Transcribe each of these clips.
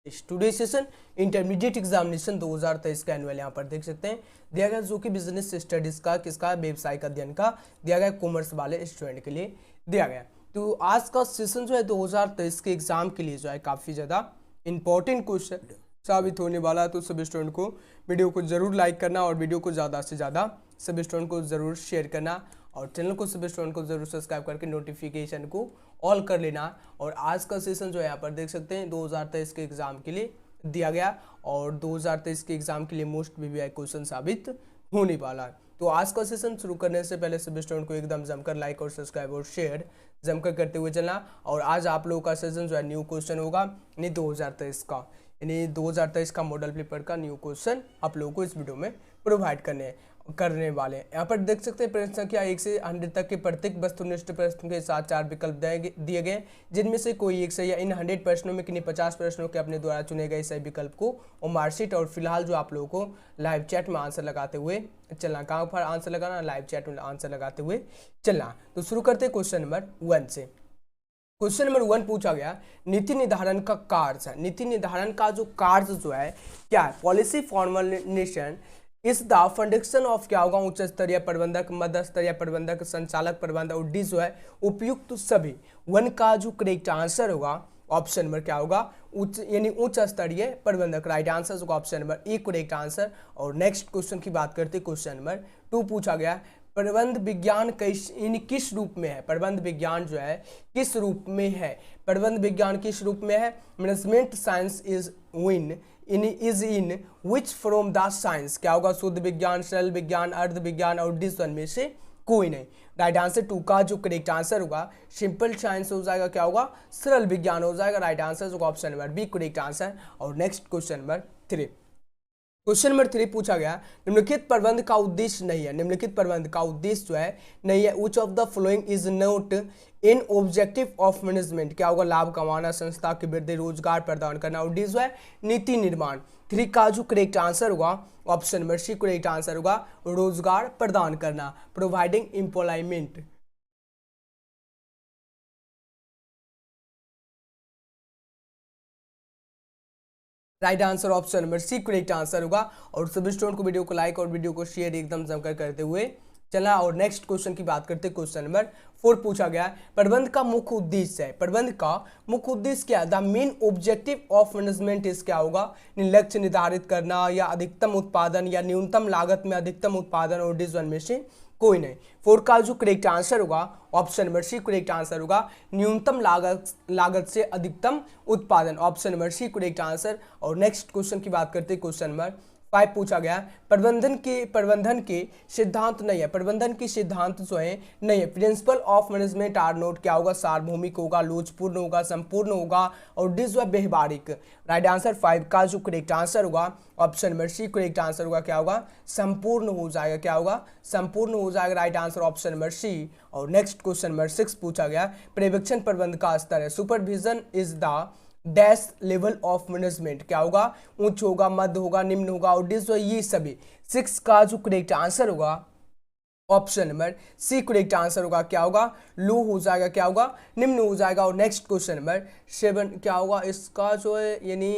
Studio session intermediate examination 2023 का annual यहाँ पर देख सकते हैं दिया गया, जो कि बिजनेस स्टडीज का किसका व्यवसायिक अध्ययन का दिया गया, कॉमर्स वाले स्टूडेंट के लिए दिया गया। तो आज का सेशन जो है 2023 के एग्जाम के लिए जो है काफ़ी ज़्यादा इंपॉर्टेंट क्वेश्चन साबित होने वाला है। तो सभी स्टूडेंट को वीडियो को जरूर लाइक करना और वीडियो को ज़्यादा से ज़्यादा सभी स्टूडेंट को ज़रूर शेयर करना और चैनल को सभी स्टूडेंट को जरूर सब्सक्राइब करके नोटिफिकेशन को ऑल कर लेना। और आज का सेशन जो है यहाँ पर देख सकते हैं 2023 के एग्जाम के लिए दिया गया और 2023 के एग्जाम के लिए मोस्ट वीवीआई क्वेश्चन साबित होने वाला है। तो आज का सेशन शुरू करने से पहले सभी स्टूडेंट को एकदम जमकर लाइक और सब्सक्राइब और शेयर जमकर करते हुए चलना। और आज आप लोगों का सेशन जो है न्यू क्वेश्चन होगा यानी 2023 का, यानी 2023 का मॉडल पेपर का न्यू क्वेश्चन आप लोगों को इस वीडियो में प्रोवाइड करने वाले हैं। यहाँ पर देख सकते हैं प्रश्न संख्या 1 से 100 तक के प्रत्येक वस्तुनिष्ठ प्रश्न के साथ 4 विकल्प दिए गए, जिनमें से कोई एक सही या इन 100 प्रश्नों में किन्हीं 50 प्रश्नों के अपने द्वारा चुने गए सही विकल्प को और मार्कशीट। और फिलहाल जो आप लोगों को लाइव चैट में आंसर लगाते हुए चलना, कहाँ पर आंसर लगाना, लाइव चैट में आंसर लगाते हुए चलना। तो शुरू करते हैं क्वेश्चन नंबर 1 से। क्वेश्चन नंबर 1 पूछा गया नीति निर्धारण का कार्य है। नीति निर्धारण का जो कार्य जो है क्या है, पॉलिसी फॉर्मुलेशन इस द फंडक्शन ऑफ क्या होगा, उच्च स्तरीय प्रबंधक, मध्य स्तरीय प्रबंधक, संचालक प्रबंधक और डी जो है उपयुक्त सभी। 1 का जो करेक्ट आंसर होगा ऑप्शन नंबर क्या होगा, उच्च यानी उच्च स्तरीय प्रबंधक। राइट आंसर होगा option number A correct answer. और नेक्स्ट क्वेश्चन की बात करते हैं, क्वेश्चन नंबर 2 पूछा गया प्रबंध विज्ञान किस रूप में है। प्रबंध विज्ञान जो है किस रूप में है, प्रबंध विज्ञान किस रूप में है। Management science is in which from the science क्या होगा, शुद्ध विज्ञान, सरल विज्ञान, अर्ध विज्ञान और डिस में से कोई नहीं। राइट आंसर 2 का जो करेक्ट आंसर होगा सिंपल साइंस हो जाएगा, क्या होगा, सरल विज्ञान हो जाएगा। राइट आंसर होगा option number B correct answer. और next question number 3। Question number 3 पूछा गया निम्नलिखित प्रबंध का उद्देश्य नहीं है। निम्नलिखित प्रबंध का उद्देश्य जो है नहीं है। Which of the following is not in objective of management क्या होगा, लाभ कमाना, संस्था की वृद्धि, रोजगार प्रदान करना और डी जो है नीति निर्माण। 3 का जो करेक्ट आंसर होगा option number C correct answer होगा रोजगार प्रदान करना, providing employment. Right answer option number C correct answer होगा। और सभी स्टूडेंट को वीडियो को लाइक और वीडियो को शेयर एकदम जमकर करते हुए चला। और नेक्स्ट क्वेश्चन की बात करते हैं, क्वेश्चन नंबर 4 पूछा गया प्रबंध का मुख्य उद्देश्य है। प्रबंध का मुख्य उद्देश्य क्या है, the main objective of management is क्या होगा, लक्ष्य निर्धारित करना या अधिकतम उत्पादन या न्यूनतम लागत में अधिकतम उत्पादन और डिवीजन में से कोई नहीं। 4 का जो करेक्ट आंसर होगा option number C correct answer होगा न्यूनतम लागत से अधिकतम उत्पादन, option number C correct answer. और नेक्स्ट क्वेश्चन की बात करते हैं, क्वेश्चन नंबर 5 पूछा गया प्रबंधन के सिद्धांत नहीं है। प्रबंधन के सिद्धांत जो है नहीं है। Principle of management are not क्या होगा, सार्वभौमिक होगा, लोचपूर्ण होगा, संपूर्ण होगा और डिस व्यवहारिक। राइट आंसर 5 का जो करेक्ट आंसर होगा option number C correct answer होगा क्या होगा, संपूर्ण हो जाएगा, क्या होगा, संपूर्ण हो जाएगा। Right answer option number C. और नेक्स्ट क्वेश्चन नंबर 6 पूछा गया पर्यवेक्षण प्रबंध का स्तर है। Supervision is the dash level of management क्या होगा, उच्च होगा, मध्य होगा, निम्न होगा और डिस, ये सभी। 6 का जो करेक्ट आंसर होगा option number C correct answer होगा क्या होगा, लो हो जाएगा, क्या होगा, निम्न हो जाएगा। और नेक्स्ट क्वेश्चन नंबर 7 क्या होगा, इसका जो है यानी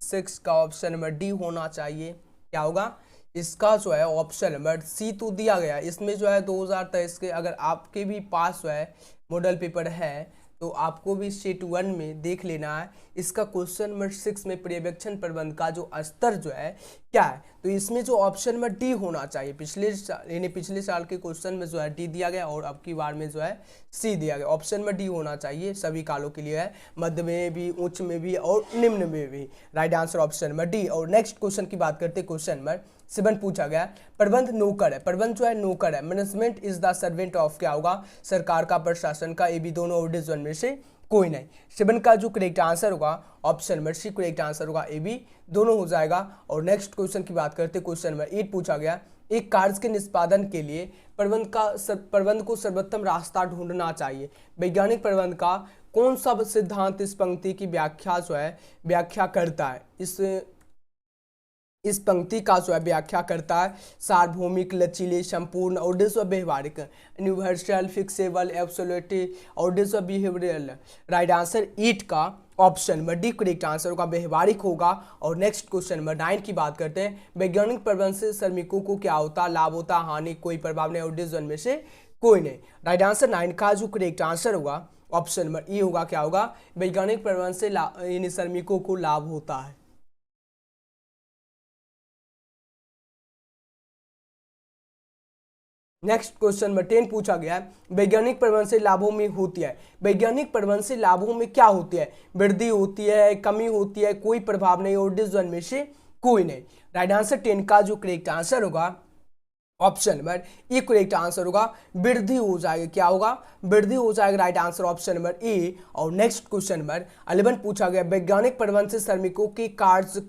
6 का ऑप्शन नंबर डी होना चाहिए, क्या होगा, इसका जो है ऑप्शन नंबर सी तो दिया गया। इसमें जो है 2023 के अगर आपके भी पास जो है मॉडल पेपर है तो आपको भी सेट 1 में देख लेना है। इसका क्वेश्चन नंबर 6 में पर्यवेक्षण प्रबंध का जो स्तर जो है क्या है, तो इसमें जो ऑप्शन नंबर डी होना चाहिए। पिछले साल के क्वेश्चन में जो है डी दिया गया और अब की बार में जो है सी दिया गया। ऑप्शन नंबर डी होना चाहिए, सभी कालों के लिए है, मध्य में भी, उच्च में भी और निम्न में भी। Right answer option number D. और नेक्स्ट क्वेश्चन की बात करते हैं, क्वेश्चन नंबर 7 पूछा गया प्रबंध नौकर है। प्रबंध जो है नौकर है। Management is the servant of क्या होगा, सरकार का, प्रशासन का, ये भी दोनों और डिवीजन में से कोई नहीं। 7 का जो करेक्ट आंसर होगा option number C correct answer होगा, ए भी दोनों हो जाएगा। और नेक्स्ट क्वेश्चन की बात करते हैं, क्वेश्चन नंबर 8 पूछा गया एक कार्य के निष्पादन के लिए प्रबंध को सर्वोत्तम रास्ता ढूंढना चाहिए। वैज्ञानिक प्रबंध का कौन सा सिद्धांत इस पंक्ति की व्याख्या जो है व्याख्या करता है। इस पंक्ति का जो है व्याख्या करता है सार्वभौमिक, लचीले, संपूर्ण और व्यवहारिक, यूनिवर्सल, फिक्सेबल, एब्सोल्यूट और बिहेवियरल। राइट आंसर ईट का option number D correct answer होगा, व्यवहारिक होगा। और नेक्स्ट क्वेश्चन नंबर 9 की बात करते हैं। वैज्ञानिक प्रबंध से श्रमिकों को क्या होता, लाभ होता, हानि, कोई प्रभाव नहीं और डिसीजन में से कोई नहीं। राइट आंसर 9 का जो करेक्ट आंसर होगा ऑप्शन नंबर ई होगा, क्या होगा, वैज्ञानिक प्रबंध से इन श्रमिकों को लाभ होता है। नेक्स्ट क्वेश्चन नंबर 10 पूछा गया है, वैज्ञानिक प्रबंध से लाभों में होती है, वैज्ञानिक प्रबंध से लाभों में क्या होती है, वृद्धि होती है, कमी होती है, कोई प्रभाव नहीं और डिसीजन में से कोई नहीं। राइट आंसर 10 का जो करेक्ट आंसर होगा option number E correct answer होगा, वृद्धि हो जाएगा, क्या होगा, वृद्धि हो जाएगा। Right answer option number A. और नेक्स्ट क्वेश्चन नंबर 11 पूछा गया, वैज्ञानिक प्रबंध से श्रमिकों के कार्य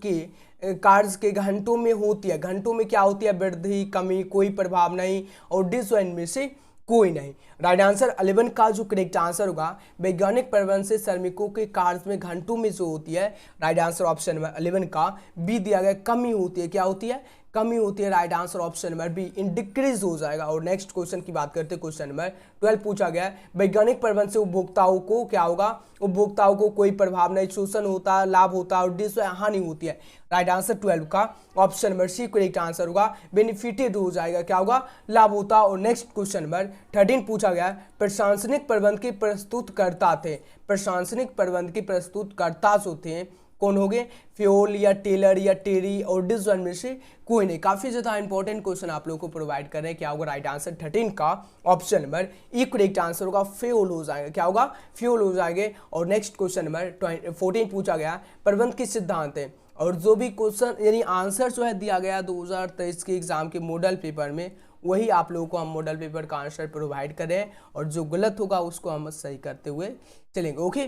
के घंटों में होती है, घंटों में क्या होती है, वृद्धि, कमी, कोई प्रभाव नहीं और डिसीजन में से कोई नहीं। राइट आंसर 11 का जो करेक्ट आंसर होगा, वैज्ञानिक प्रबंध से श्रमिकों के कार्य में घंटों में जो होती है, राइट आंसर ऑप्शन नंबर 11 का बी दिया गया, कमी होती है, क्या होती है, कमी होती है। Right answer option number be in decrease हो जाएगा। और नेक्स्ट क्वेश्चन की बात करते हैं, क्वेश्चन नंबर 12 पूछा गया है, वैज्ञानिक प्रबंध से उपभोक्ताओं को क्या होगा, उपभोक्ताओं को कोई प्रभाव नहीं, शोषण होता, लाभ होता और हानि होती है। राइट आंसर 12 का option number C correct answer होगा, बेनिफिटेड हो जाएगा, क्या होगा, लाभ होता। और नेक्स्ट क्वेश्चन नंबर 13 पूछा गया, प्रशासनिक प्रबंध के प्रस्तुतकर्ता थे, प्रशासनिक प्रबंध के प्रस्तुतकर्ता जो थे कौन हो गए, फ्योल या टेलर या टेरी और डिसीजन में से कोई नहीं। काफी ज्यादा इंपॉर्टेंट क्वेश्चन आप लोगों को प्रोवाइड कर रहे हैं, क्या होगा, राइट आंसर 13 का option number E correct answer होगा, फ्योल हो जाएगा, क्या होगा, फ्योल हो जाएंगे। और नेक्स्ट क्वेश्चन नंबर 14 पूछा गया, प्रबंध के सिद्धांत है। और जो भी क्वेश्चन यानी आंसर जो है दिया गया 2023 के एग्जाम के मॉडल पेपर में, वही आप लोगों को हम मॉडल पेपर का आंसर प्रोवाइड करें और जो गलत होगा उसको हम सही करते हुए चलेंगे। ओके,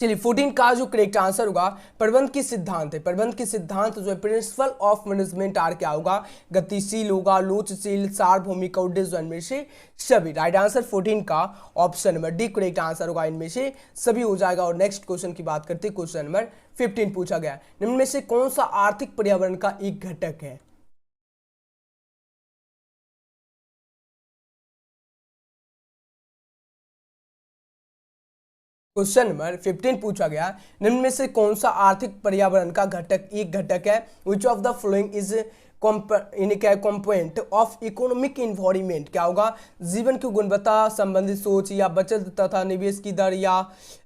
चलिए 14 का जो करेक्ट आंसर होगा, प्रबंध की सिद्धांत है, प्रबंध की सिद्धांत जो है प्रिंसिपल ऑफ मैनेजमेंट आर क्या होगा, गतिशील होगा, लोचशील, सार्वभौमिक और डिसीजन में से सभी। राइट आंसर 14 का option number D correct answer होगा, इनमें से सभी हो जाएगा। और नेक्स्ट क्वेश्चन की बात करते हैं, क्वेश्चन नंबर 15 पूछा गया, निम्न में से कौन सा आर्थिक पर्यावरण का एक घटक है। क्वेश्चन नंबर 15 पूछा गया, निम्न में से कौन सा आर्थिक पर्यावरण का घटक एक घटक है, which of the following is component of economic environment, क्या होगा, जीवन की गुणवत्ता संबंधित सोच या बचत तथा निवेश की दर या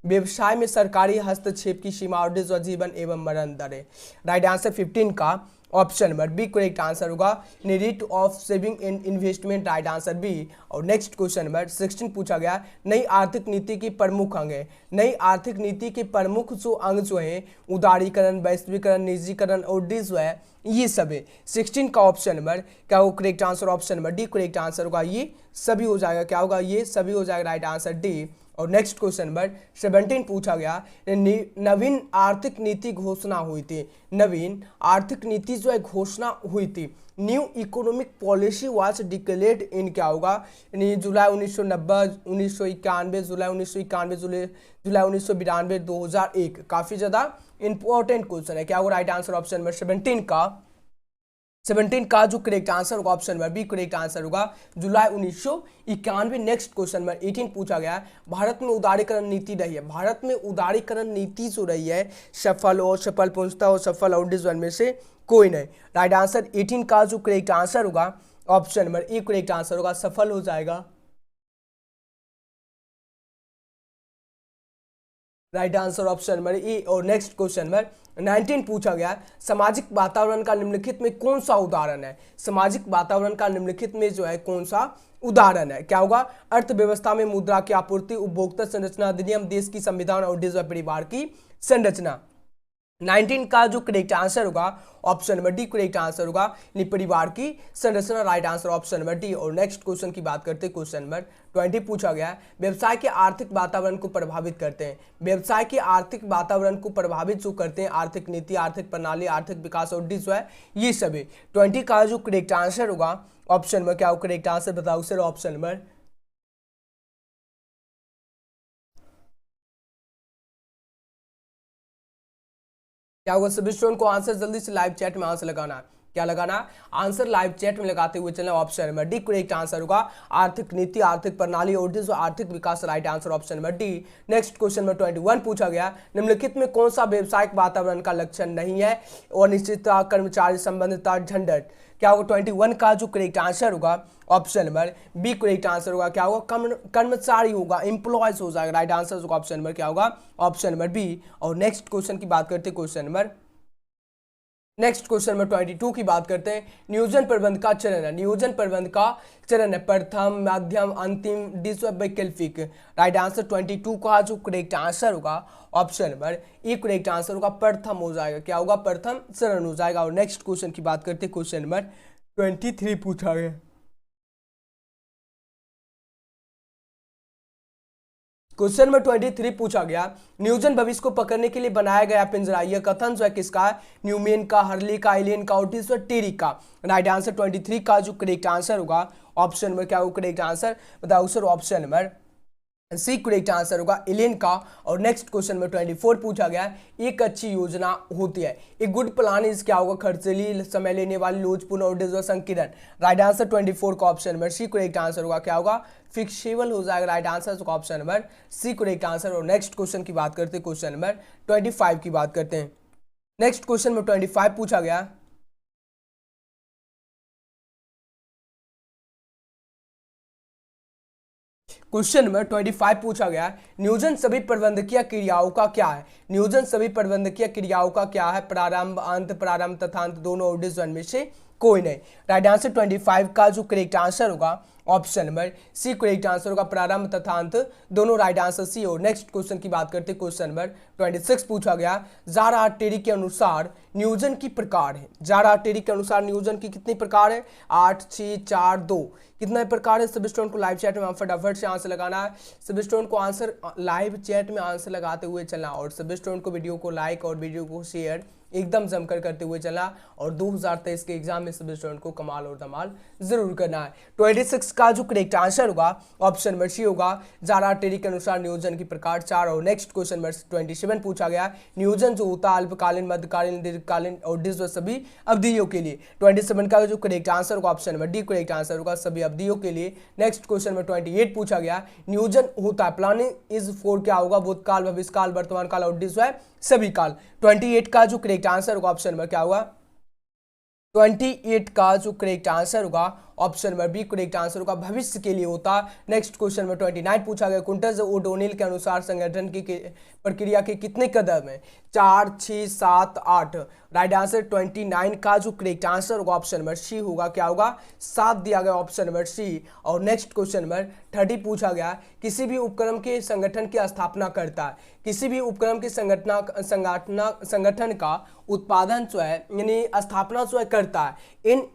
व्यवसाय में सरकारी हस्तक्षेप की सीमा और जीवन एवं मरण दर है। राइट आंसर 15 का option number B correct answer होगा, rate of saving and investment. Right answer B. और नेक्स्ट क्वेश्चन नंबर 16 पूछा गया, नई आर्थिक नीति के प्रमुख अंग है, नई आर्थिक नीति के प्रमुख जो अंग जो है, उदारीकरण, वैश्वीकरण, निजीकरण और जो है ये सब है। 16 का ऑप्शन नंबर क्या हो correct answer, option number D correct answer होगा, ये सभी हो जाएगा, क्या होगा, ये सभी हो जाएगा। Right answer D. और नेक्स्ट क्वेश्चन नंबर 17 पूछा गया, नवीन आर्थिक नीति घोषणा हुई थी, नवीन आर्थिक नीति जो है घोषणा हुई थी, new economic policy was declared इन क्या होगा, जुलाई 1990, 1991, जुलाई 1991, जुलाई 1992, 2001। काफी ज्यादा इंपॉर्टेंट क्वेश्चन है, क्या होगा, राइट आंसर ऑप्शन नंबर 17 का जो करेक्ट आंसर होगा option number B correct answer होगा, जुलाई 1991। नेक्स्ट क्वेश्चन नंबर 18 पूछा गया, भारत में उदारीकरण नीति रही है, भारत में उदारीकरण नीति जो रही है, सफल और सफल पूंछता और सफल और डिसीजन में से कोई नहीं। राइट आंसर 18 का जो करेक्ट आंसर होगा option number A correct answer होगा, सफल हो जाएगा। Right answer option number A. और नेक्स्ट क्वेश्चन नंबर 19 पूछा गया, सामाजिक वातावरण का निम्नलिखित में कौन सा उदाहरण है, सामाजिक वातावरण का निम्नलिखित में जो है कौन सा उदाहरण है, क्या होगा, अर्थव्यवस्था में मुद्रा की आपूर्ति, उपभोक्ता संरचना अधिनियम, देश की संविधान और परिवार की संरचना। 19 का जो करेक्ट आंसर होगा option number D correct answer होगा, परिवार की संरचना। Right answer option number D. और नेक्स्ट क्वेश्चन की बात करते हैं, क्वेश्चन नंबर 20 पूछा गया, व्यवसाय के आर्थिक वातावरण को प्रभावित करते हैं, व्यवसाय के आर्थिक वातावरण को प्रभावित जो करते हैं, आर्थिक नीति, आर्थिक प्रणाली, आर्थिक विकास और जो है ये सभी। 20 का जो करेक्ट आंसर होगा ऑप्शन नंबर क्या हो करेक्ट आंसर बताओ सर, ऑप्शन नंबर क्या होगा सभी स्टूडेंट को आंसर जल्दी से लाइव चैट में आंसर लगाना है। क्या लगाना है? आंसर लाइव चैट में लगाते हुए चलना। Option number D correct answer होगा। आर्थिक नीति, आर्थिक प्रणाली और आर्थिक विकास, right answer option number D. Next question number 21 पूछा गया, निम्नलिखित में कौन सा व्यवसायिक वातावरण का लक्षण नहीं है? और निश्चितता, कर्मचारी संबंधितता, झंझट। क्या होगा 21 का जो करेक्ट आंसर होगा option number B correct answer होगा। क्या होगा? कर्मचारी होगा, एम्प्लॉयज हो जाएगा। राइट आंसर होगा ऑप्शन नंबर क्या होगा? Option number B. और नेक्स्ट क्वेश्चन की बात करते हैं, नेक्स्ट क्वेश्चन नंबर 22 की बात करते हैं। नियोजन प्रबंध का चरण है। नियोजन प्रबंध का चरण है प्रथम, मध्यम, अंतिम, वैकल्पिक। राइट आंसर 22 का जो करेक्ट आंसर होगा option number A correct answer होगा, प्रथम हो जाएगा। क्या होगा? प्रथम चरण हो जाएगा। और नेक्स्ट क्वेश्चन की बात करते हैं, क्वेश्चन नंबर 23 पूछा गया। क्वेश्चन नंबर 23 पूछा गया, नियोजन भविष्य को पकड़ने के लिए बनाया गया पिंजरा। यह कथन जो है किसका है? न्यूमेन का, हर्ली का, एलियन का, ओटिस और टेरी का। राइट आंसर 23 का जो करेक्ट आंसर होगा ऑप्शन नंबर क्या होगा? करेक्ट आंसर बताओ sir. Option number C correct answer होगा, एलियन का। और नेक्स्ट क्वेश्चन में 24 पूछा गया, एक अच्छी योजना होती है। एक गुड प्लान इज क्या होगा? खर्चीली, समय लेने वाली, लोचपूर्ण और संकीर्ण। राइट आंसर 24 का option number C correct answer होगा। क्या होगा? फिक्सेबल हो जाएगा। Right answer option number C correct answer. और नेक्स्ट क्वेश्चन की बात करते हैं, क्वेश्चन नंबर 25 की बात करते हैं। नेक्स्ट क्वेश्चन में 25 पूछा गया, क्वेश्चन नंबर 25 पूछा गया, नियोजन सभी प्रबंधकीय क्रियाओं का क्या है? नियोजन सभी प्रबंधकीय क्रियाओं का क्या है? प्रारंभ, अंत, प्रारंभ तथा अंत दोनों और डिवीजन में से कोई नहीं। राइट आंसर 25 का जो करेक्ट आंसर होगा option number C correct answer होगा, प्रारंभ तथा अंत दोनों। Right answer C. और नेक्स्ट क्वेश्चन की बात करते हैं, क्वेश्चन नंबर 26 पूछा गया, जारा टेरी के अनुसार नियोजन की प्रकार है। जारा टेरी के अनुसार नियोजन की कितनी प्रकार है? 8, 6, 4, 2। कितने प्रकार है? सभी स्टूडेंट को लाइव चैट में फटाफट से आंसर लगाना है। सभी स्टूडेंट को आंसर लाइव चैट में आंसर लगाते हुए चलना। और सभी स्टूडेंट को वीडियो को लाइक और वीडियो को शेयर एकदम जमकर करते हुए चलना। और 2023 के एग्जाम में सभी स्टूडेंट को कमाल और धमाल जरूर करना है। 26 का जो करेक्ट आंसर होगा ऑप्शन नंबर सी होगा, जारा टेरी के अनुसार नियोजन की प्रकार 4। और नेक्स्ट क्वेश्चन नंबर 27 पूछा गया, नियोजन जो होता है अल्पकालीन, मध्यकालीन, दीर्घकालीन और डिस्व सभी अवधियों के लिए। 27 का जो करेक्ट आंसर होगा option number D correct answer होगा, सभी अवधियों के लिए। नेक्स्ट क्वेश्चन नंबर 28 पूछा गया, नियोजन होता है प्लानिंग इज फॉर क्या होगा? भूतकाल, भविष्यकाल, वर्तमान काल और डिस्व सभी काल। 28 का जो करेक्ट आंसर होगा ऑप्शन नंबर क्या होगा? 28 का जो करेक्ट आंसर होगा option number B correct answer होगा, भविष्य के लिए होता। नेक्स्ट क्वेश्चन में 29 पूछा गया, कुंटज ओडोनिल के अनुसार संगठन की प्रक्रिया के कितने कदम है? 4, 6, 7, 8। राइट आंसर 29 का जो करेक्ट आंसर होगा ऑप्शन नंबर सी होगा। क्या होगा? 7 दिया गया ऑप्शन नंबर सी। और नेक्स्ट क्वेश्चन नंबर 30 पूछा गया, किसी भी उपक्रम के संगठन की स्थापना करता है। किसी भी उपक्रम के संगठन का उत्पादन जो है यानी स्थापना जो है करता है। In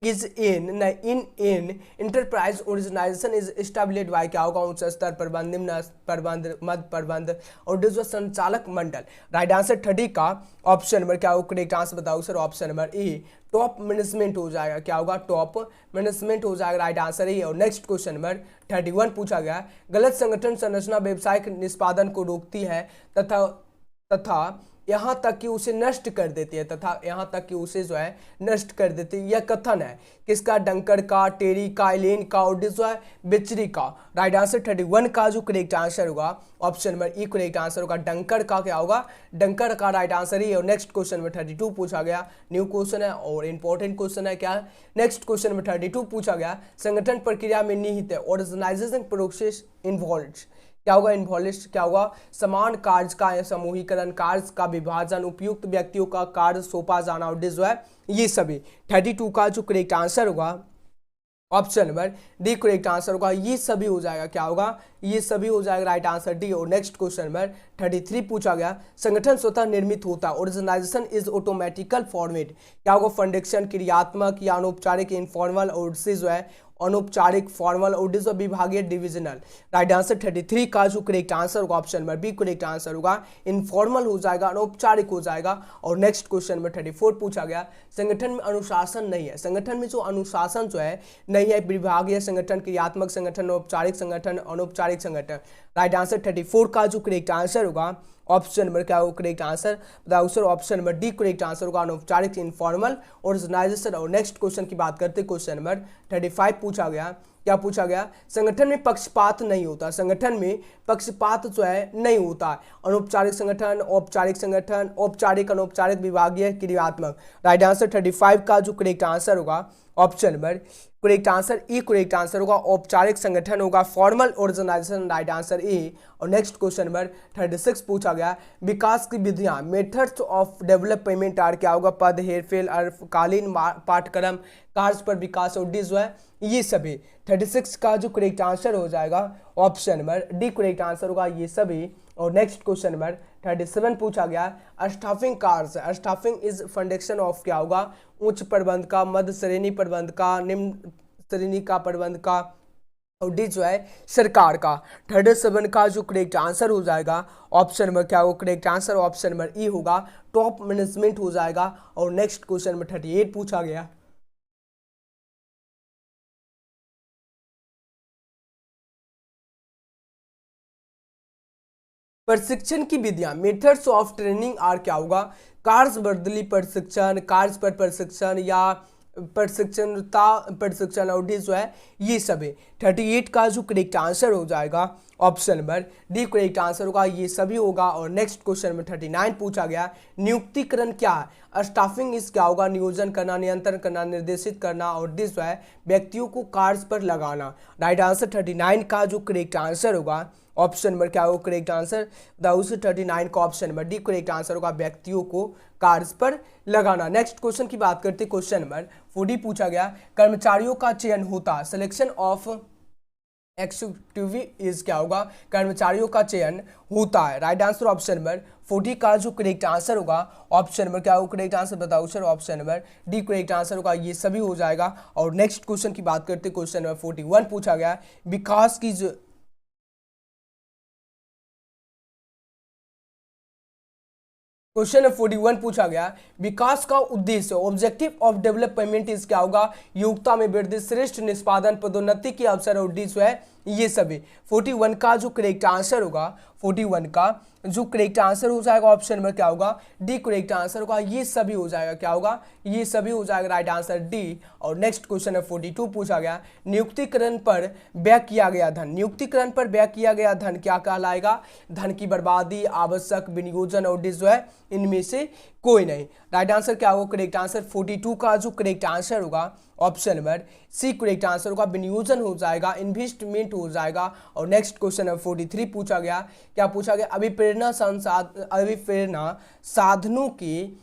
enterprise organization is established by क्या होगा? उच्च स्तर प्रबंध, निम्न प्रबंध, मध्य प्रबंध और डिस्व संचालक मंडल। राइट आंसर 30 का ऑप्शन नंबर क्या होगा? करेक्ट आंसर बताओ sir. Option number A top management हो जाएगा। क्या होगा? टॉप मैनेजमेंट हो जाएगा। Right answer A. और नेक्स्ट क्वेश्चन नंबर 31 पूछा गया, गलत संगठन संरचना व्यावसायिक निष्पादन को रोकती है तथा यहाँ तक कि उसे नष्ट कर देती है। तथा यहाँ तक कि उसे जो है नष्ट कर देती है। यह कथन है किसका? डंकर का, टेरी का, एलेन का और जो है बिचरी का। राइट आंसर 31 का जो करेक्ट आंसर होगा option number E correct answer होगा, डंकर का। क्या होगा? डंकर का। राइट आंसर ही। और नेक्स्ट क्वेश्चन नंबर 32 पूछा गया, न्यू क्वेश्चन है और इंपॉर्टेंट क्वेश्चन है। क्या? नेक्स्ट क्वेश्चन नंबर 32 पूछा गया, संगठन प्रक्रिया में निहित है ऑर्गेनाइजेशन प्रोसेस इन्वॉल्व्ड। क्या होगा? इन्वॉल्व क्या होगा? समान कार्य का समूहीकरण, कार्य का विभाजन, उपयुक्त व्यक्तियों का कार्य सौंपा जाना और जो है ये सभी। 32 का जो करेक्ट आंसर होगा option number D correct answer होगा, ये सभी हो जाएगा। क्या होगा? ये सभी हो जाएगा। Right answer D. और नेक्स्ट क्वेश्चन नंबर 33 पूछा गया, संगठन स्वतः निर्मित होता है। Organisation is automatical format. क्या होगा? फंडेक्शन, क्रियात्मक या अनौपचारिक, इनफॉर्मल और से जो है अनौपचारिक, फॉर्मल और विभागीय, डिविजनल। राइट आंसर 33 का जो करेक्ट आंसर होगा option number B correct answer होगा, इनफॉर्मल हो जाएगा, अनौपचारिक हो जाएगा। और नेक्स्ट क्वेश्चन नंबर 34 पूछा गया, संगठन में अनुशासन नहीं है। संगठन में जो अनुशासन जो है नहीं है, विभागीय संगठन, क्रियात्मक संगठन, औपचारिक संगठन, अनौपचारिक संगठन। राइट आंसर 34 का जो करेक्ट आंसर होगा ऑप्शन नंबर क्या होगा करेक्ट आंसर, बताओ sir. Option number D correct answer होगा, अनौपचारिक इनफॉर्मल ऑर्गेनाइजेशन। और नेक्स्ट क्वेश्चन की बात करते हैं, क्वेश्चन नंबर 35 पूछा गया। क्या पूछा गया? संगठन में पक्षपात नहीं होता, संगठन में पक्षपात जो है नहीं होता। अनौपचारिक संगठन, औपचारिक संगठन, औपचारिक, अनौपचारिक, विभागीय, क्रियात्मक। राइट आंसर 35 का जो करेक्ट आंसर होगा option number correct answer E correct answer होगा, औपचारिक संगठन होगा, formal organisation. Right answer A. और नेक्स्ट क्वेश्चन नंबर 36 पूछा गया, विकास की विधियां, मेथड्स ऑफ डेवलपमेंट आर क्या होगा? पद, हेरफेर, अल्पकालीन पाठ्यक्रम, कार्य पर विकास और जो है ये सभी। 36 का जो करेक्ट आंसर हो जाएगा option number D correct answer होगा, ये सभी। और नेक्स्ट क्वेश्चन नंबर 37 पूछा गया, स्टाफिंग कार्य, स्टाफिंग इज फंडेक्शन ऑफ क्या होगा? उच्च प्रबंध का, मध्य श्रेणी प्रबंध का, निम्न श्रेणी का प्रबंध का, और डी जो है सरकार का। 37 का जो करेक्ट आंसर हो जाएगा ऑप्शन नंबर क्या होगा करेक्ट आंसर? ऑप्शन नंबर ई होगा, टॉप मैनेजमेंट हो जाएगा। और नेक्स्ट क्वेश्चन नंबर 38 पूछा गया, प्रशिक्षण की विधियां, मेथड्स ऑफ ट्रेनिंग आर क्या होगा? कार्य बदली प्रशिक्षण, कार्य पर प्रशिक्षण, या प्रशिक्षणता प्रशिक्षण, और डी जो है ये सभी। 38 का जो करेक्ट आंसर हो जाएगा option number D correct answer होगा, ये सभी होगा। और नेक्स्ट क्वेश्चन नंबर 39 पूछा गया, नियुक्तिकरण क्या है? स्टाफिंग इस क्या होगा? नियोजन करना, नियंत्रण करना, निर्देशित करना, और डी जो है व्यक्तियों को कार्य पर लगाना। राइट आंसर 39 का जो करेक्ट आंसर होगा ऑप्शन नंबर क्या होगा करेक्ट आंसर? बताओ 39 का option number D correct answer होगा, व्यक्तियों को कार्य पर लगाना। नेक्स्ट क्वेश्चन की बात करते हैं, क्वेश्चन नंबर 40 पूछा गया, कर्मचारियों का चयन होता, सिलेक्शन ऑफ एक्सिक्यूटिव इज क्या होगा? कर्मचारियों का चयन होता है। राइट आंसर ऑप्शन नंबर 40 का जो करेक्ट आंसर होगा ऑप्शन नंबर क्या होगा करेक्ट आंसर? बताओ sir. Option number D correct answer होगा, ये सभी हो जाएगा। और नेक्स्ट क्वेश्चन की बात करते हैं, क्वेश्चन नंबर 41 पूछा गया, विकास की जो क्वेश्चन 41 पूछा गया, विकास का उद्देश्य, ऑब्जेक्टिव ऑफ डेवलपमेंट इज क्या होगा? योग्यता में वृद्धि, श्रेष्ठ निष्पादन, पदोन्नति के अवसर, और डी है ये सभी। 41 का जो करेक्ट आंसर होगा 41 का जो करेक्ट आंसर हो जाएगा ऑप्शन नंबर क्या होगा? डी करेक्ट आंसर होगा, ये सभी हो जाएगा। क्या होगा? ये सभी हो जाएगा। Right answer D. और नेक्स्ट क्वेश्चन है 42 पूछा गया, नियुक्तिकरण पर व्यय किया गया धन, नियुक्तिकरण पर व्यय किया गया धन क्या कहलाएगा? धन की बर्बादी, आवश्यक विनियोजन, और डी जो है इनमें से कोई नहीं। राइट आंसर क्या होगा करेक्ट आंसर? 42 का जो करेक्ट आंसर होगा option number C correct answer होगा, विनियोजन हो जाएगा, इन्वेस्टमेंट हो जाएगा। और नेक्स्ट क्वेश्चन है 43 पूछा गया, क्या पूछा गया? अभिप्रेरणा साधनों की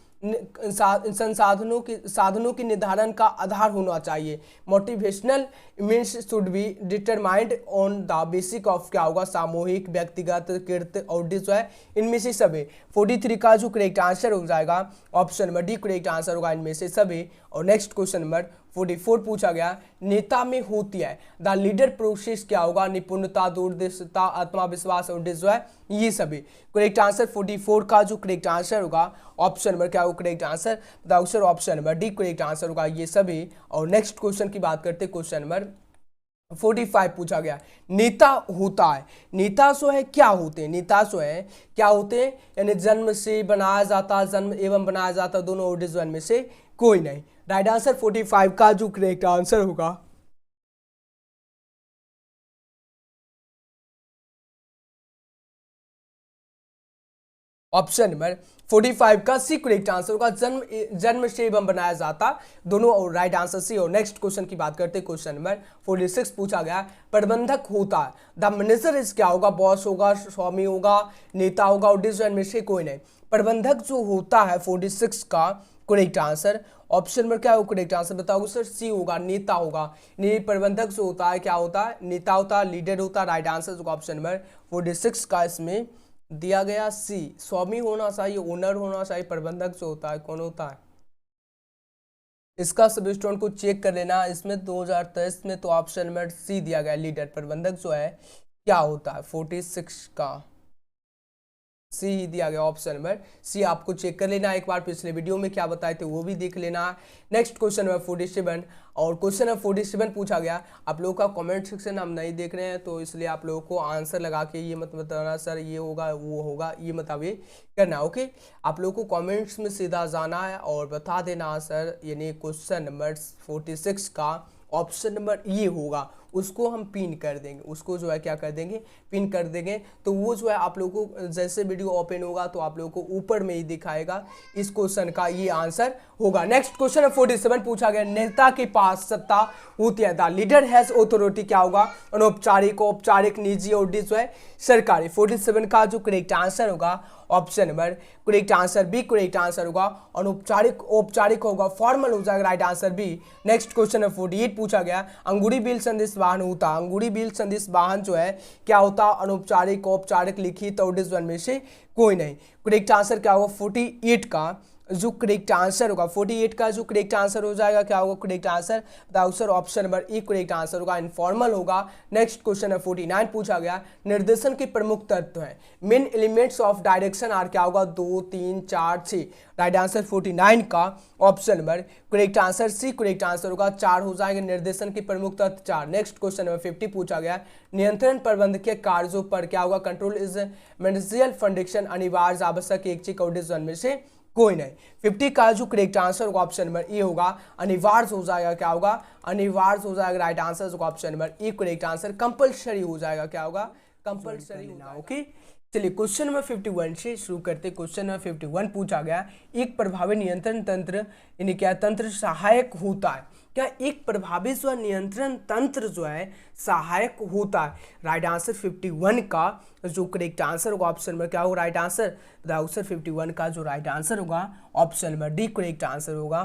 साधनों के निर्धारण का आधार होना चाहिए। Motivational means should be determined on the basic of क्या होगा? सामूहिक, व्यक्तिगत, कृत, और डी जो है इनमें से सभी। 43 का जो करेक्ट आंसर हो जाएगा option number D correct answer होगा, इनमें से सभी। और नेक्स्ट क्वेश्चन नंबर 44 पूछा गया, नेता में होती है द लीडर प्रोसेस क्या होगा? निपुणता, दूरदर्शिता, आत्मविश्वास, और जो है ये सभी। करेक्ट आंसर 44 का जो करेक्ट आंसर होगा ऑप्शन नंबर क्या होगा करेक्ट आंसर? बताओ sir. Option number D correct answer होगा, ये सभी। और नेक्स्ट क्वेश्चन की बात करते हैं, क्वेश्चन नंबर 45 पूछा गया, नेता होता है, नेता जो है क्या होते हैं? नेता जो है क्या होते हैं? यानी जन्म से बनाया जाता, जन्म एवं बनाया जाता, दोनों ओरिजिन में से कोई नहीं। राइट आंसर 45 का जो करेक्ट आंसर होगा ऑप्शन नंबर 45 का सी करेक्ट आंसर होगा, जन्म से एवं बनाया जाता, दोनों। और राइट आंसर सी। और नेक्स्ट क्वेश्चन की बात करते हैं, क्वेश्चन नंबर 46 पूछा गया, प्रबंधक होता है द मैनेजर इज क्या होगा? बॉस होगा, स्वामी होगा, नेता होगा, और डिसीजन में से कोई नहीं। प्रबंधक जो होता है 46 का करेक्ट आंसर ऑप्शन नंबर क्या होगा करेक्ट आंसर? बताओ सर। सी होगा, नेता होगा। प्रबंधक जो होता है क्या होता है? नेता होता है, लीडर होता है। राइट आंसर होगा ऑप्शन नंबर 46 का इसमें दिया गया सी। स्वामी होना चाहिए, ओनर होना चाहिए, प्रबंधक जो होता है कौन होता है? इसका सभी स्टूडेंट को चेक कर लेना। इसमें 2023 में तो ऑप्शन नंबर सी दिया गया, लीडर, प्रबंधक जो है क्या होता है 46 का। सी ही दिया गया, ऑप्शन नंबर सी। आपको चेक कर लेना एक बार, पिछले वीडियो में क्या बताए थे वो भी देख लेना। नेक्स्ट क्वेश्चन नंबर 47, और क्वेश्चन नंबर 47 पूछा गया। आप लोगों का कमेंट सेक्शन हम नहीं देख रहे हैं, तो इसलिए आप लोगों को आंसर लगा के ये मत बताना सर ये होगा वो होगा, ये मतलब ये करना। ओके, आप लोगों को कमेंट्स में सीधा जाना है और बता देना सर, यानी क्वेश्चन नंबर 46 का ऑप्शन नंबर ये होगा, उसको हम पिन कर देंगे, उसको जो है क्या कर देंगे, पिन कर देंगे। तो वो जो है आप लोगों को जैसे वीडियो ओपन होगा तो आप लोगों को ऊपर में ही दिखाएगा, इस क्वेश्चन का ये आंसर होगा। नेक्स्ट क्वेश्चन 47 पूछा गया, नेता के पास सत्ता होती है, द लीडर हैज ऑथोरिटी, क्या होगा, अनौपचारिक, औपचारिक, निजी और जो है सरकारी। 47 का जो करेक्ट आंसर होगा option number, correct answer B correct answer होगा। अनौपचारिक, औपचारिक होगा, फॉर्मल हो जाएगा, right answer B. Next question 48 पूछा गया, अंगूरी बिल संदेश वाहन होता, अंगूरी बिल संदेश वाहन जो है क्या होता, अनौपचारिक, औपचारिक, लिखित और डिजिटल में से कोई नहीं। करेक्ट आंसर क्या होगा 48 का जो करेक्ट आंसर होगा, 48 का जो करेक्ट आंसर हो जाएगा क्या होगा, करेक्ट आंसर बताओ sir, option number E correct answer होगा, इनफॉर्मल होगा। नेक्स्ट क्वेश्चन है 49 पूछा गया, निर्देशन के प्रमुख तत्व हैं, main elements of direction are, क्या होगा 2 3 4 6, राइट आंसर 49 का option number correct answer C correct answer होगा, 4 हो जाएंगे, निर्देशन के प्रमुख तत्व 4। नेक्स्ट क्वेश्चन नंबर 50 पूछा गया, नियंत्रण प्रबंधकीय कार्यों पर क्या होगा, कंट्रोल इज मैनेजरियल फंक्शन, अनिवार्य, आवश्यक, ऐच्छिक और डिसीजन में से कोई नहीं। 50 का जो करेक्ट आंसर होगा ऑप्शन नंबर ए होगा, अनिवार्य हो जाएगा, क्या होगा, अनिवार्य हो जाएगा, राइट आंसर होगा option number A correct answer. Compulsory हो जाएगा, क्या होगा, कंपलसरी होगा। ओके, चलिए क्वेश्चन नंबर 51 से शुरू करते। क्वेश्चन नंबर 51 पूछा गया, एक प्रभावी नियंत्रण तंत्र यानी क्या तंत्र सहायक होता है, क्या एक प्रभावी जो नियंत्रण तंत्र जो है सहायक होता है, राइट आंसर 51 का जो करेक्ट आंसर होगा ऑप्शन नंबर क्या होगा, राइट आंसर बताओ सर, 51 का जो राइट आंसर होगा option number D correct answer होगा,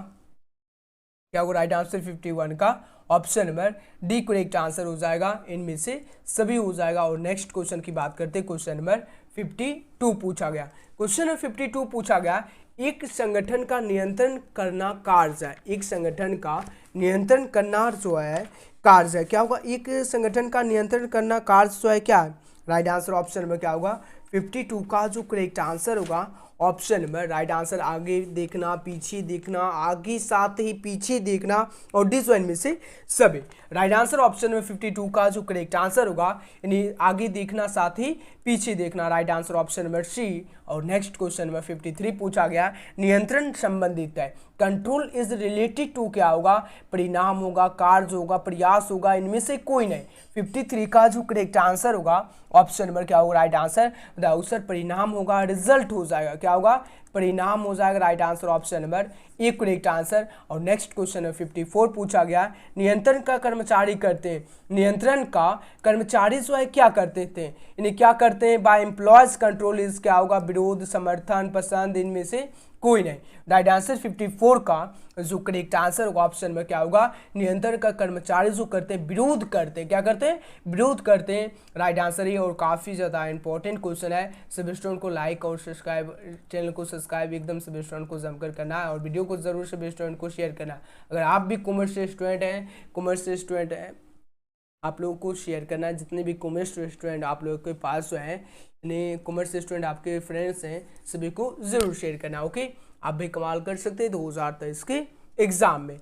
क्या होगा राइट आंसर 51 का option number D correct answer हो जाएगा, इनमें से सभी हो जाएगा। और नेक्स्ट क्वेश्चन की बात करते हैं, क्वेश्चन नंबर 52 पूछा गया। क्वेश्चन नंबर 52 पूछा गया, एक संगठन का नियंत्रण करना कार्य है, एक संगठन का नियंत्रण करना जो है कार्य है, क्या होगा, एक संगठन का नियंत्रण करना कार्य जो है क्या, राइट आंसर ऑप्शन नंबर क्या होगा 52 का जो करेक्ट आंसर होगा ऑप्शन नंबर, राइट आंसर आगे देखना पीछे देखना, आगे साथ ही पीछे देखना और डिस वन में से सभी, राइट आंसर ऑप्शन नंबर 52 का जो करेक्ट आंसर होगा यानी आगे देखना साथ ही पीछे देखना, right answer option number C. और नेक्स्ट क्वेश्चन नंबर 53 पूछा गया, नियंत्रण संबंधित है, कंट्रोल इज रिलेटेड टू, क्या होगा, परिणाम होगा, कार्य होगा, प्रयास होगा, इनमें से कोई नहीं। 53 का जो करेक्ट आंसर होगा ऑप्शन नंबर क्या होगा, राइट आंसर बताओ सर, परिणाम होगा, रिजल्ट हो जाएगा, क्या होगा, परिणाम हो जाएगा, right answer option number A correct answer. और नेक्स्ट क्वेश्चन नंबर 54 पूछा गया, नियंत्रण का कर्मचारी करते हैं, नियंत्रण का कर्मचारी जो है क्या करते थे, यानी क्या करते हैं, बाय एम्प्लॉयज कंट्रोल इज, क्या होगा, विरोध, समर्थन, पसंद, इनमें से कोई नहीं, राइट आंसर 54 का जो करेक्ट आंसर होगा ऑप्शन में क्या होगा, नियंत्रण का कर्मचारी जो करते हैं विरोध करते हैं, क्या करते हैं, विरोध करते हैं, राइट आंसर ही। और काफ़ी ज़्यादा इंपॉर्टेंट क्वेश्चन है, सभी स्टूडेंट को लाइक और सब्सक्राइब, चैनल को सब्सक्राइब एकदम सभी स्टूडेंट को जमकर करना है और वीडियो को जरूर सभी स्टूडेंट को शेयर करना है। अगर आप भी कॉमर्स से स्टूडेंट हैं, आप लोगों को शेयर करना है, जितने भी कॉमर्स स्टूडेंट आप लोगों के पास जो है कॉमर्स स्टूडेंट आपके फ्रेंड्स हैं, सभी को जरूर शेयर करना। ओके, आप भी कमाल कर सकते हैं 2023 के एग्जाम में।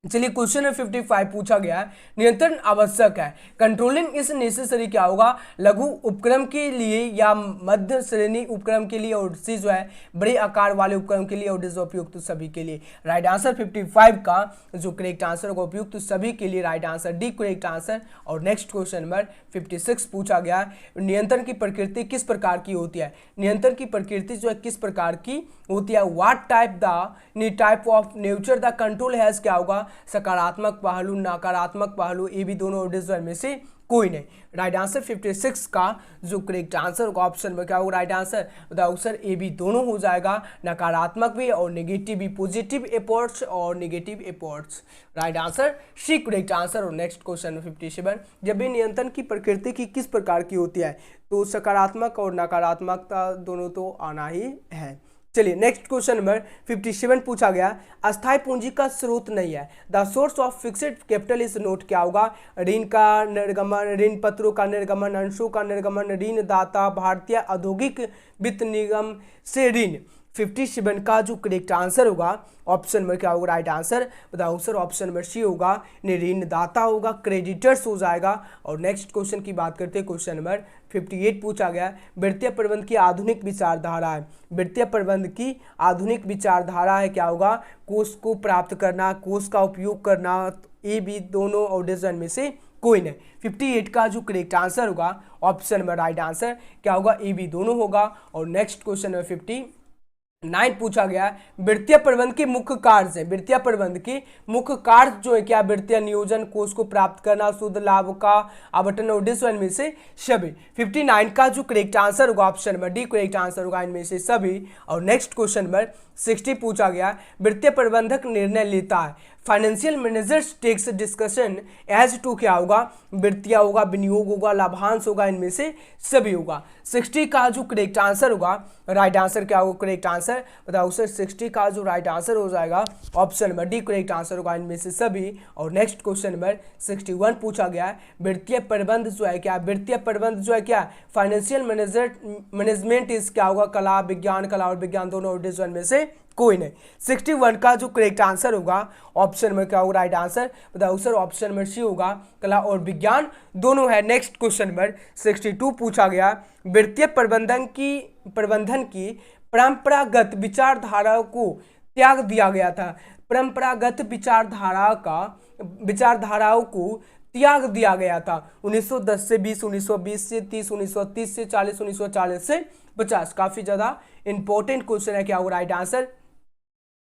चलिए क्वेश्चन नंबर 55 पूछा गया है, नियंत्रण आवश्यक है, कंट्रोलिंग इज नेसेसरी, क्या होगा, लघु उपक्रम के लिए या मध्य श्रेणी उपक्रम के लिए और सी जो है बड़े आकार वाले उपक्रम के लिए और डिस उपयुक्त सभी के लिए, राइट आंसर 55 का जो करेक्ट आंसर होगा उपयुक्त सभी के लिए, right answer D correct answer. और नेक्स्ट क्वेश्चन नंबर 56 पूछा गया, नियंत्रण की प्रकृति किस प्रकार की होती है, नियंत्रण की प्रकृति जो है किस प्रकार की होती है, what type of nature the control has, क्या होगा, सकारात्मक पहलू, नकारात्मक पहलू, ये भी दोनों डिसीजन में से कोई नहीं, राइट आंसर 56 का जो करेक्ट आंसर होगा ऑप्शन में क्या होगा, राइट आंसर बताओ सर, ए भी दोनों हो जाएगा, नकारात्मक भी और नेगेटिव भी, पॉजिटिव एफर्ट्स और negative efforts, right answer C correct answer. और नेक्स्ट क्वेश्चन 57, जब भी नियंत्रण की प्रकृति की किस प्रकार की होती है, तो सकारात्मक और नकारात्मकता दोनों तो आना ही है, चलिए नेक्स्ट क्वेश्चन नंबर 57 पूछा गया, अस्थायी पूंजी का स्रोत नहीं है, the source of fixed capital is note, क्या होगा? ऋण का निर्गमन, ऋण पत्रों का निर्गमन, अंशों का निर्गमन, ऋण दाता भारतीय औद्योगिक वित्त निगम से ऋण। 57 का जो करेक्ट आंसर होगा ऑप्शन नंबर क्या होगा? राइट आंसर बताओ सर, ऑप्शन नंबर सी होगा, ऋणदाता होगा, क्रेडिटर्स हो जाएगा। और नेक्स्ट क्वेश्चन की बात करते हैं, क्वेश्चन नंबर 58 पूछा गया, वित्तीय प्रबंध की आधुनिक विचारधारा है, वित्तीय प्रबंध की आधुनिक विचारधारा है, क्या होगा? कोष को प्राप्त करना, कोष का उपयोग करना, ए बी दोनों ऑडिशन में से कोई नहीं। 58 का जो करेक्ट आंसर होगा ऑप्शन नंबर राइट आंसर क्या होगा? ए बी दोनों होगा। और नेक्स्ट क्वेश्चन नंबर 59 पूछा गया, वित्तीय प्रबंध के मुख्य कार्य है, वित्तीय प्रबंध के मुख्य कार्य जो है क्या? वित्तीय नियोजन, कोष को प्राप्त करना, शुद्ध लाभ का आवंटन, उद्देश्य इनमें से सभी। 59 का जो करेक्ट आंसर होगा option number D correct answer होगा, इनमें से सभी। और नेक्स्ट क्वेश्चन नंबर 60 पूछा गया, वित्तीय प्रबंधक निर्णय लेता है, financial managers takes discussion as to, क्या होगा? वित्तीय होगा, विनियोग होगा, लाभांश होगा, इनमें से सभी होगा। 60 का जो करेक्ट आंसर होगा राइट आंसर क्या होगा? करेक्ट आंसर बताओ सर, 60 का जो राइट आंसर हो जाएगा option number D correct answer होगा, इनमें से सभी। और नेक्स्ट क्वेश्चन नंबर 61 पूछा गया है, वित्तीय प्रबंध जो है क्या? वित्तीय प्रबंध जो है क्या? फाइनेंशियल मैनेजमेंट इस, क्या होगा? कला और विज्ञान दोनों उद्देश्य में से कोई नहीं। 61 का जो करेक्ट आंसर होगा ऑप्शन में क्या होगा? राइट आंसर बताओ सर, ऑप्शन नंबर सी होगा, कला और विज्ञान दोनों है। नेक्स्ट क्वेश्चन नंबर 62 पूछा गया, वित्तीय प्रबंधन की परंपरागत विचारधारा को त्याग दिया गया था, परंपरागत विचारधाराओं को त्याग दिया गया था 1910 से 20, 1920 से 30, 1930 से 40, 1940 से 50। काफी ज्यादा इंपॉर्टेंट क्वेश्चन है, क्या होगा? राइट आंसर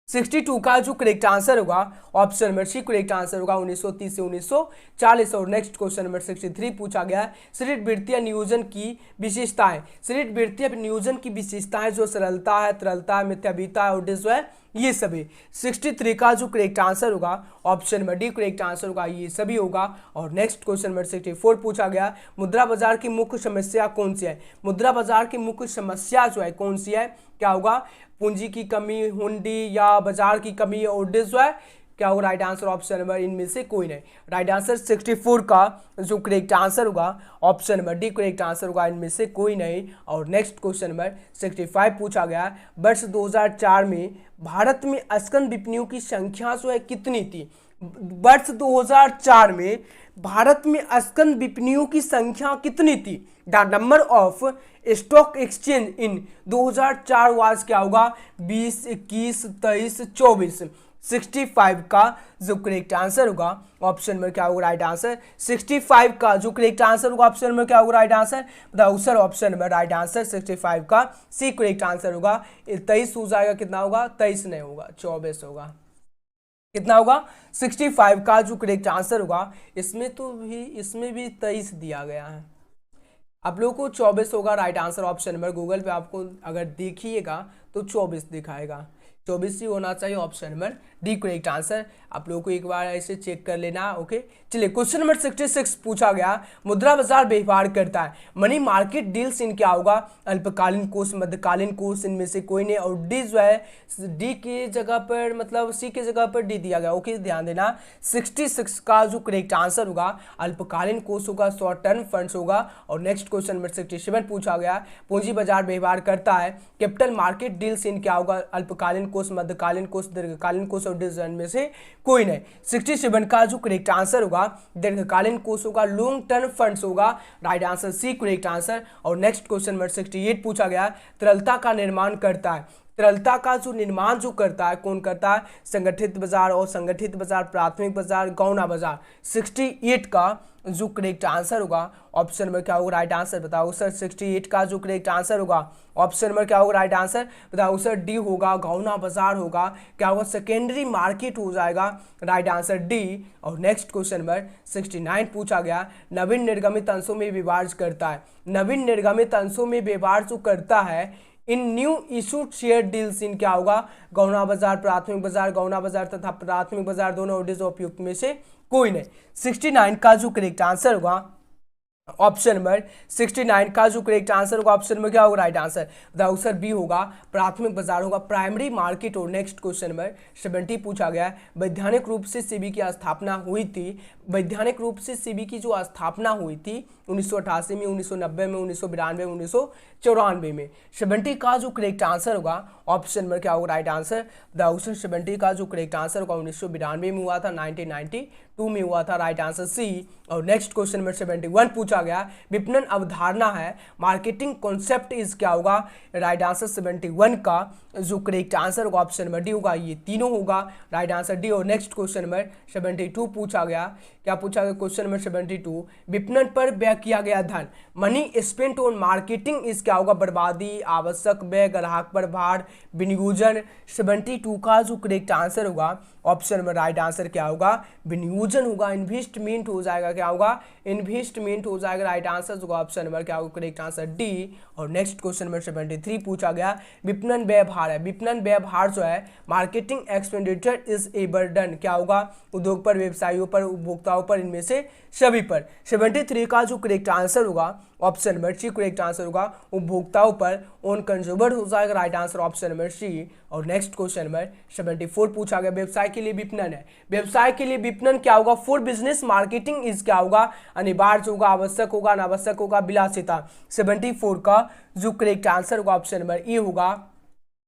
62 का जो करेक्ट आंसर होगा option number C correct answer होगा, 1930 से 1940। और नेक्स्ट क्वेश्चन नंबर 63 पूछा गया, सृजन वित्तीय नियोजन की विशेषताएं, सृजन वित्तीय नियोजन की विशेषताएं जो सरलता है, तरलता है, मिथ्याभिता है, उद्देश्य है, ये सभी। 63 का जो करेक्ट आंसर होगा option number D correct answer होगा, ये सभी होगा। और नेक्स्ट क्वेश्चन नंबर 64 पूछा गया, मुद्रा बाजार की मुख्य समस्या कौन सी है? मुद्रा बाजार की मुख्य समस्या जो है कौन सी है? क्या होगा? पूंजी की कमी, हुंडी या बाजार की कमी, और जो है क्या होगा? राइट आंसर ऑप्शन नंबर इनमें से कोई नहीं। राइट आंसर 64 का जो करेक्ट आंसर होगा option number D correct answer होगा, इनमें से कोई नहीं। और नेक्स्ट क्वेश्चन नंबर 65 पूछा गया, वर्ष 2004 में भारत में अस्कंद विपणियों की संख्या जो है कितनी थी? वर्ष 2004 में भारत में अस्कंद विपणियों की संख्या कितनी थी? The number of stock exchange in 2004 was, क्या होगा? 20, 21, 23, 24। 65 का जो करेक्ट आंसर होगा ऑप्शन में क्या होगा? राइट आंसर 65 का जो करेक्ट आंसर होगा ऑप्शन में क्या होगा? राइट आंसर बताओ सर, ऑप्शन में राइट आंसर 65 का सी करेक्ट आंसर होगा। 23 हो जाएगा, कितना होगा? 23 नहीं होगा, 24 होगा। कितना होगा? 65 का जो करेक्ट आंसर होगा, इसमें भी 23 दिया गया है, आप लोगों को 24 होगा right answer option number. Google पे आपको अगर देखिएगा तो 24 दिखाएगा, 24 ही होना चाहिए option number D correct answer. आप लोगों को एक बार ऐसे चेक कर लेना। ओके चलिए क्वेश्चन नंबर 66 पूछा गया, मुद्रा बाजार व्यवहार करता है, मनी मार्केट डील्स इन, क्या होगा? अल्पकालीन कोष, मध्यकालीन कोष, इनमें से कोई नहीं। और डी जो है डी की जगह पर, मतलब सी की जगह पर डी दिया गया। ओके ध्यान देना, 66 का जो करेक्ट आंसर होगा अल्पकालीन कोष होगा, शॉर्ट टर्म फंड्स होगा। और नेक्स्ट क्वेश्चन नंबर 67 पूछा गया, पूंजी बाजार व्यवहार करता है, कैपिटल मार्केट डील्स इन, क्या होगा? अल्पकालीन कोष, मध्यकालीन कोष, दीर्घकालीन कोष और डिसीजन में से कोई नहीं। 67 का जो करेक्ट आंसर होगा दीर्घकालीन कोष होगा, लॉन्ग टर्म फंड्स होगा, right answer C correct answer. और नेक्स्ट क्वेश्चन नंबर 68 पूछा गया, तरलता का निर्माण करता है, तरलता का जो निर्माण जो करता है कौन करता है? संगठित बाजार और संगठित बाजार, प्राथमिक बाजार, गौना बाजार। 68 का जो करेक्ट आंसर होगा ऑप्शन नंबर क्या होगा? राइट आंसर बताओ सर, 68 का जो करेक्ट आंसर होगा ऑप्शन नंबर क्या होगा? राइट आंसर बताओ सर, डी होगा, गौना बाजार होगा, क्या होगा? सेकेंडरी मार्केट हो जाएगा, राइट आंसर डी। और नेक्स्ट क्वेश्चन नंबर 69 पूछा गया, नवीन निर्गमित अंशों में विभाज्य करता है, नवीन निर्गमित अंशों में विभाज्य करता है in new issued share deals in, क्या होगा? गौना बाजार, प्राथमिक बाजार, गौना बाजार तथा प्राथमिक बाजार दोनों उपयुक्त में से कोई नहीं। 69 का जो करेक्ट आंसर होगा ऑप्शन नंबर 69 का जो करेक्ट आंसर होगा ऑप्शन नंबर क्या होगा राइट आंसर, आंसर बी होगा, प्राथमिक बाजार होगा, प्राइमरी मार्केट। और नेक्स्ट क्वेश्चन नंबर 70 पूछा गया है, वैधानिक रूप से सेबी की स्थापना हुई थी, वैधानिक रूप से सेबी की जो स्थापना हुई थी 1988 में, 1990 में, 1992 में, 1994 में। 70 का जो करेक्ट आंसर होगा ऑप्शन नंबर क्या होगा राइट आंसर, द ऑप्शन 70 का जो करेक्ट आंसर होगा 1992 में हुआ था, 1992 में हुआ था, राइट आंसर सी। और नेक्स्ट क्वेश्चन नंबर 71 पूछा गया, विपणन अवधारणा है, मार्केटिंग कॉन्सेप्ट इज क्या होगा, राइट आंसर 71 का जो करेक्ट आंसर होगा ऑप्शन नंबर डी होगा, ये तीनों होगा, राइट आंसर डी। और नेक्स्ट क्वेश्चन नंबर 72 पूछा गया, क्या पूछा गया क्वेश्चन नंबर 72, विपणन पर व्यय किया गया धन, मनी स्पेंट ऑन मार्केटिंग इस क्या होगा, बर्बादी, आवश्यक व्यय, ग्राहक पर भार, विनियोजन। 72 का जो करेक्ट आंसर होगा ऑप्शन नंबर राइट आंसर क्या होगा, विनियोजन होगा, इन्वेस्टमेंट हो जाएगा, क्या होगा, इन्वेस्टमेंट हो जाएगा, राइट आंसर होगा ऑप्शन नंबर क्या होगा करेक्ट आंसर डी। और नेक्स्ट क्वेश्चन नंबर 73 पूछा गया, विपणन व्यवहार है, विपणन व्यवहार जो है, marketing expenditure is a burden क्या होगा, उद्योग पर, व्यवसायियों पर, उपभोक्ताओं पर, इनमें से सभी पर। 73 का जो करेक्ट आंसर होगा option number C correct answer होगा, उपभोक्ताओं पर, ऑन कंज्यूमर हो जाएगा, right answer option number C. और नेक्स्ट क्वेश्चन नंबर 74 पूछा गया, व्यवसाय के लिए विपणन है, व्यवसाय के लिए विपणन क्या होगा, फॉर बिजनेस मार्केटिंग इज क्या होगा, अनिवार्य होगा, आवश्यक होगा, अनावश्यक होगा, विलासिता। 74 का जो करेक्ट आंसर होगा ऑप्शन नंबर ए होगा,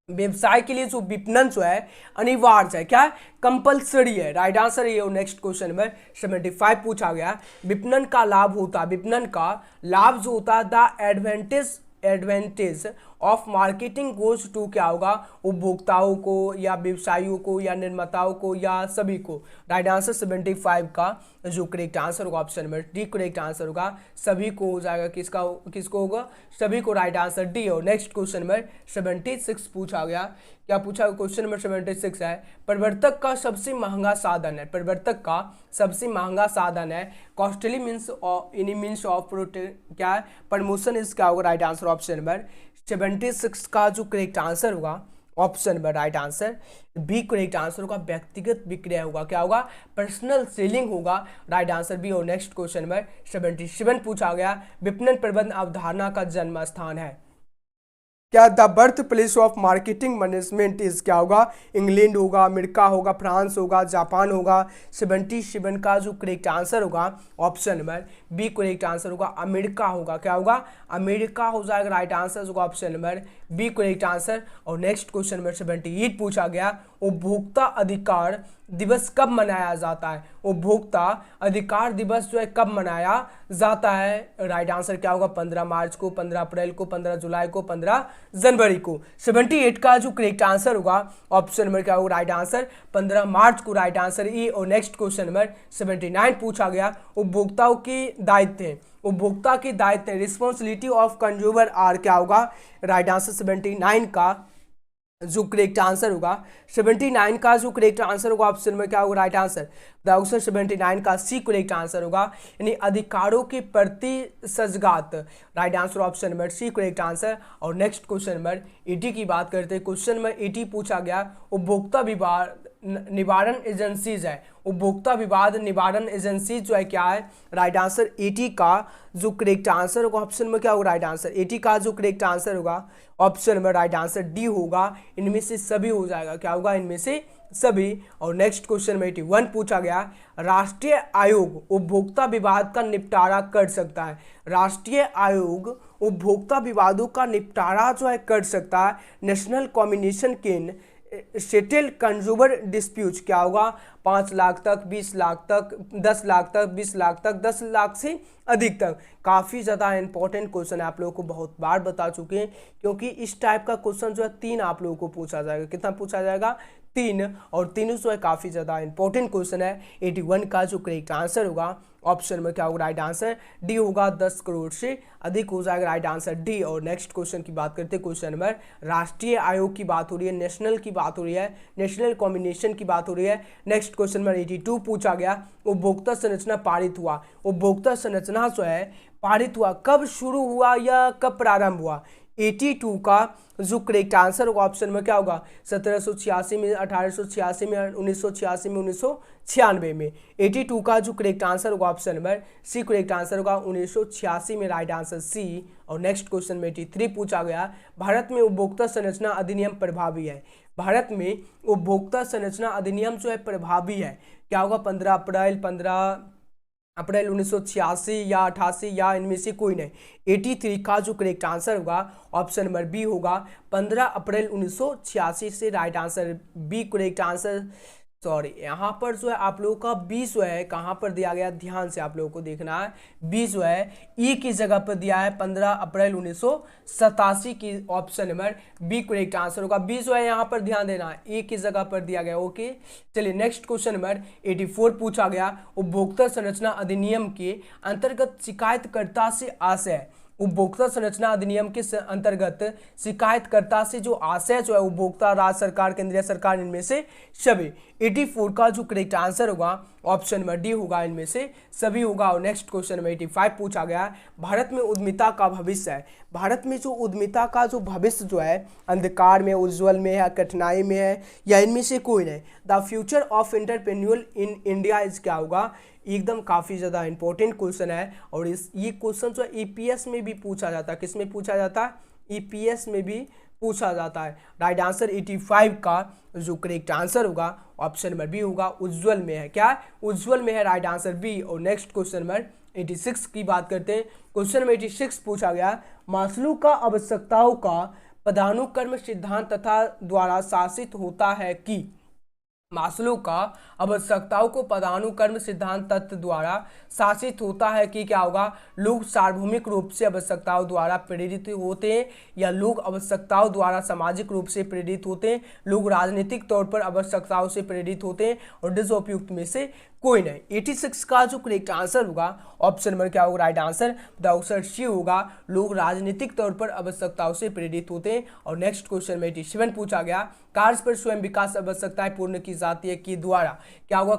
व्यवसाय के लिए जो विपणन जो है अनिवार्य है, क्या है, कंपलसरी है, राइट आंसर ये। और नेक्स्ट क्वेश्चन नंबर 75 पूछा गया, विपणन का लाभ होता, विपणन का लाभ जो होता है, the advantage of marketing goes to क्या होगा, उपभोक्ताओं को या व्यवसायियों को या निर्माताओं को या सभी को, राइट आंसर 75 का जो करेक्ट आंसर होगा option number D correct answer होगा, सभी को हो जाएगा, किसका किसको होगा, सभी को, राइट आंसर डी। और नेक्स्ट क्वेश्चन नंबर 76 पूछा गया, क्या पूछा गया क्वेश्चन नंबर 76 है, प्रवर्तक का सबसे महंगा साधन है, प्रवर्तक का सबसे महंगा साधन है, costly means any means of क्या है, प्रमोशन इज क्या होगा, राइट आंसर ऑप्शन नंबर 76 का जो करेक्ट आंसर होगा option number right answer B correct answer होगा, व्यक्तिगत विक्रय होगा, क्या होगा, पर्सनल सेलिंग होगा, राइट आंसर बी। और नेक्स्ट क्वेश्चन नंबर 77 पूछा गया, विपणन प्रबंध अवधारणा का जन्म स्थान है, क्या the birth place of marketing management is क्या होगा, इंग्लैंड होगा, अमेरिका होगा, फ्रांस होगा, जापान होगा। 77 का जो करेक्ट आंसर होगा option number B correct answer होगा, अमेरिका होगा, क्या होगा, अमेरिका हो जाएगा, राइट आंसर होगा option number B correct answer. और नेक्स्ट क्वेश्चन नंबर 78 पूछा गया, उपभोक्ता अधिकार दिवस कब मनाया जाता है, उपभोक्ता अधिकार दिवस जो है कब मनाया जाता है, राइट आंसर क्या होगा, 15 मार्च को, 15 अप्रैल को, 15 जुलाई को, 15 जनवरी को। 78 का जो करेक्ट आंसर होगा ऑप्शन नंबर क्या होगा, राइट आंसर 15 मार्च को, राइट आंसर ई। और नेक्स्ट क्वेश्चन नंबर 79 पूछा गया, उपभोक्ताओं की दायित्व है, उपभोक्ता की दायित्व, रिस्पॉन्सिबिलिटी ऑफ कंज्यूमर आर क्या होगा, राइट आंसर 79 का जो करेक्ट आंसर होगा 79 का जो करेक्ट आंसर होगा ऑप्शन में क्या होगा, राइट आंसर द ऑप्शन 79 का सी करेक्ट आंसर होगा, यानी अधिकारों के प्रति सजगात, right answer option number C correct answer. और नेक्स्ट क्वेश्चन नंबर 80 की बात करते हैं, क्वेश्चन नंबर 80 पूछा गया, उपभोक्ता विवाद निवारण एजेंसीज है, उपभोक्ता विवाद निवारण एजेंसी जो है क्या है, राइट आंसर 80 का जो करेक्ट आंसर होगा ऑप्शन में क्या होगा, राइट आंसर 80 का जो करेक्ट आंसर होगा ऑप्शन में राइट आंसर डी होगा, इनमें से सभी हो जाएगा, क्या होगा, इनमें से सभी। और नेक्स्ट क्वेश्चन में 81 पूछा गया, राष्ट्रीय आयोग उपभोक्ता विवाद का निपटारा कर सकता है, राष्ट्रीय आयोग उपभोक्ता विवादों का निपटारा जो है कर सकता है, national combination can settle consumer dispute क्या होगा, 5 लाख तक, 20 लाख तक, 10 लाख तक, 20 लाख तक, 10 लाख से अधिक तक। काफ़ी ज़्यादा इंपॉर्टेंट क्वेश्चन है, आप लोगों को बहुत बार बता चुके हैं, क्योंकि इस टाइप का क्वेश्चन जो है 3 आप लोगों को पूछा जाएगा, कितना पूछा जाएगा, 3, और तीनों जो है काफ़ी ज़्यादा इंपॉर्टेंट क्वेश्चन है। 81 का जो करेक्ट आंसर होगा ऑप्शन में क्या होगा, राइट आंसर डी होगा, 10 करोड़ से अधिक हो जाएगा, राइट आंसर डी। और नेक्स्ट क्वेश्चन की बात करते हैं, क्वेश्चन नंबर राष्ट्रीय आयोग की बात हो रही है, नेशनल की बात हो रही है, नेशनल कॉम्बिनेशन की बात हो रही है। नेक्स्ट क्वेश्चन नंबर 82 पूछा गया, उपभोक्ता संरचना पारित हुआ, उपभोक्ता संरचना जो है पारित हुआ, कब शुरू हुआ या कब प्रारंभ हुआ। 82 का जो करेक्ट आंसर होगा ऑप्शन में क्या होगा 1786 में, 1886 में, 1986 में, 1996 में। 82 का जो करेक्ट आंसर होगा option number C correct answer होगा 1986 में, राइट आंसर सी। और नेक्स्ट क्वेश्चन में 83 पूछा गया, भारत में उपभोक्ता संरचना अधिनियम प्रभावी है। भारत में उपभोक्ता संरचना अधिनियम जो है प्रभावी है, क्या होगा 15 अप्रैल 1986 या 88 या इनमें से कोई नहीं। 83 का जो करेक्ट आंसर होगा ऑप्शन नंबर बी होगा 15 अप्रैल 1986 से, right answer B correct answer. Sorry, यहाँ पर जो है आप लोगों का बी जो है कहाँ पर दिया गया, ध्यान से आप लोगों को देखना है। बी जो है ई की जगह पर दिया है 15 अप्रैल 1987 की, option number B correct answer होगा। बी जो है यहाँ पर ध्यान देना है, ई की जगह पर दिया गया। ओके, चलिए नेक्स्ट क्वेश्चन नंबर 84 पूछा गया, उपभोक्ता संरचना अधिनियम के अंतर्गत शिकायतकर्ता से आशय। उपभोक्ता संरचना अधिनियम के अंतर्गत शिकायतकर्ता से जो आशय जो है उपभोक्ता, राज्य सरकार, केंद्रीय सरकार, इनमें से सभी। 84 का जो करेक्ट आंसर होगा ऑप्शन नंबर डी होगा, इनमें से सभी होगा। और नेक्स्ट क्वेश्चन में 85 पूछा गया, भारत में उद्यमिता का भविष्य है। भारत में जो उद्यमिता का जो भविष्य जो है अंधकार में, उज्ज्वल में है, कठिनाई में है, या इनमें से कोई नहीं। The future of entrepreneur in India is क्या होगा, एकदम काफ़ी ज़्यादा इंपॉर्टेंट क्वेश्चन है। और ये क्वेश्चन जो है ईपीएस में भी पूछा जाता है। किस में पूछा जाता है, ईपीएस में भी पूछा जाता है। राइट आंसर 85 का जो करेक्ट आंसर होगा ऑप्शन नंबर बी होगा, उज्ज्वल में है। क्या, उज्ज्वल में है, राइट आंसर बी। और नेक्स्ट क्वेश्चन नंबर 86 की बात करते हैं। क्वेश्चन नंबर 86 पूछा गया, मास्लो का आवश्यकताओं का पदानुक्रम सिद्धांत तथा द्वारा शासित होता है कि। मास्लो का आवश्यकताओं को पदानुक्रम सिद्धांत तत्व द्वारा शासित होता है कि क्या होगा, लोग सार्वभौमिक रूप से आवश्यकताओं द्वारा प्रेरित होते हैं, या लोग आवश्यकताओं द्वारा सामाजिक रूप से प्रेरित होते हैं, लोग राजनीतिक तौर पर आवश्यकताओं से प्रेरित होते हैं, और डिसउपयुक्त में से कोई नहीं। 86 का जो करेक्ट आंसर होगा ऑप्शन नंबर क्या होगा, right answer the answer C होगा, लोग राजनीतिक तौर पर आवश्यकताओं से प्रेरित होते हैं। और नेक्स्ट क्वेश्चन में 87 पूछा गया, कार्य पर स्वयं विकास आवश्यकताएं पूर्ण की जाती है कि द्वारा। क्या होगा,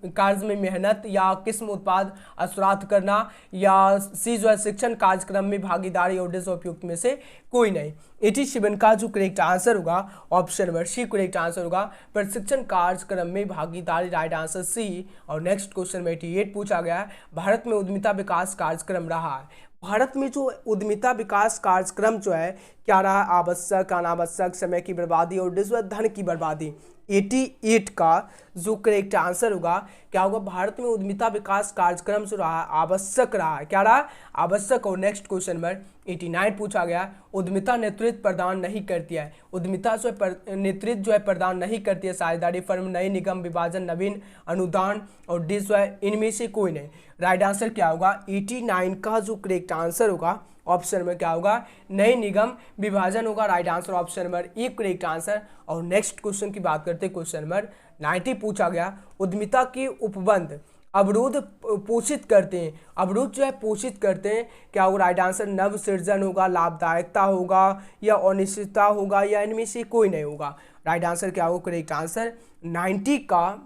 कार्य में मेहनत, या किस्म उत्पाद असुरात करना, या सी जो है शिक्षण कार्यक्रम में भागीदारी, और डिसउपयुक्त में से कोई नहीं। 87 का जो करेक्ट आंसर होगा option number C correct answer होगा, प्रशिक्षण कार्यक्रम में भागीदारी, राइट आंसर सी। और नेक्स्ट क्वेश्चन में 88 पूछा गया है, भारत में उद्यमिता विकास कार्यक्रम रहा है। भारत में जो उद्यमिता विकास कार्यक्रम जो है क्या रहा, आवश्यक, अनावश्यक, समय की बर्बादी, और धन की बर्बादी। 88 का जो करेक्ट आंसर होगा क्या होगा, भारत में उद्यमिता विकास कार्यक्रम जो रहा आवश्यक रहा है। क्या रहा, आवश्यक। और नेक्स्ट क्वेश्चन नंबर 89 पूछा गया, उद्यमिता नेतृत्व प्रदान नहीं करती है। उद्यमिता जो है नेतृत्व जो है प्रदान नहीं करती है, साझेदारी फर्म, नई निगम विभाजन, नवीन अनुदान, और डी जो है इनमें से कोई नहीं। राइट आंसर क्या होगा, 89 का जो करेक्ट आंसर होगा ऑप्शन में क्या होगा, नई निगम विभाजन होगा, right answer option number A correct answer. और नेक्स्ट क्वेश्चन की बात करते हैं, क्वेश्चन नंबर 90 पूछा गया, उद्यमिता के उपबंध अवरोध पोषित करते हैं। अवरोध जो है पोषित करते हैं, क्या होगा, राइट आंसर नव सृजन होगा, लाभदायकता होगा, या अनिश्चितता होगा, या इनमें से कोई नहीं होगा। राइट आंसर क्या होगा, करेक्ट आंसर 90 का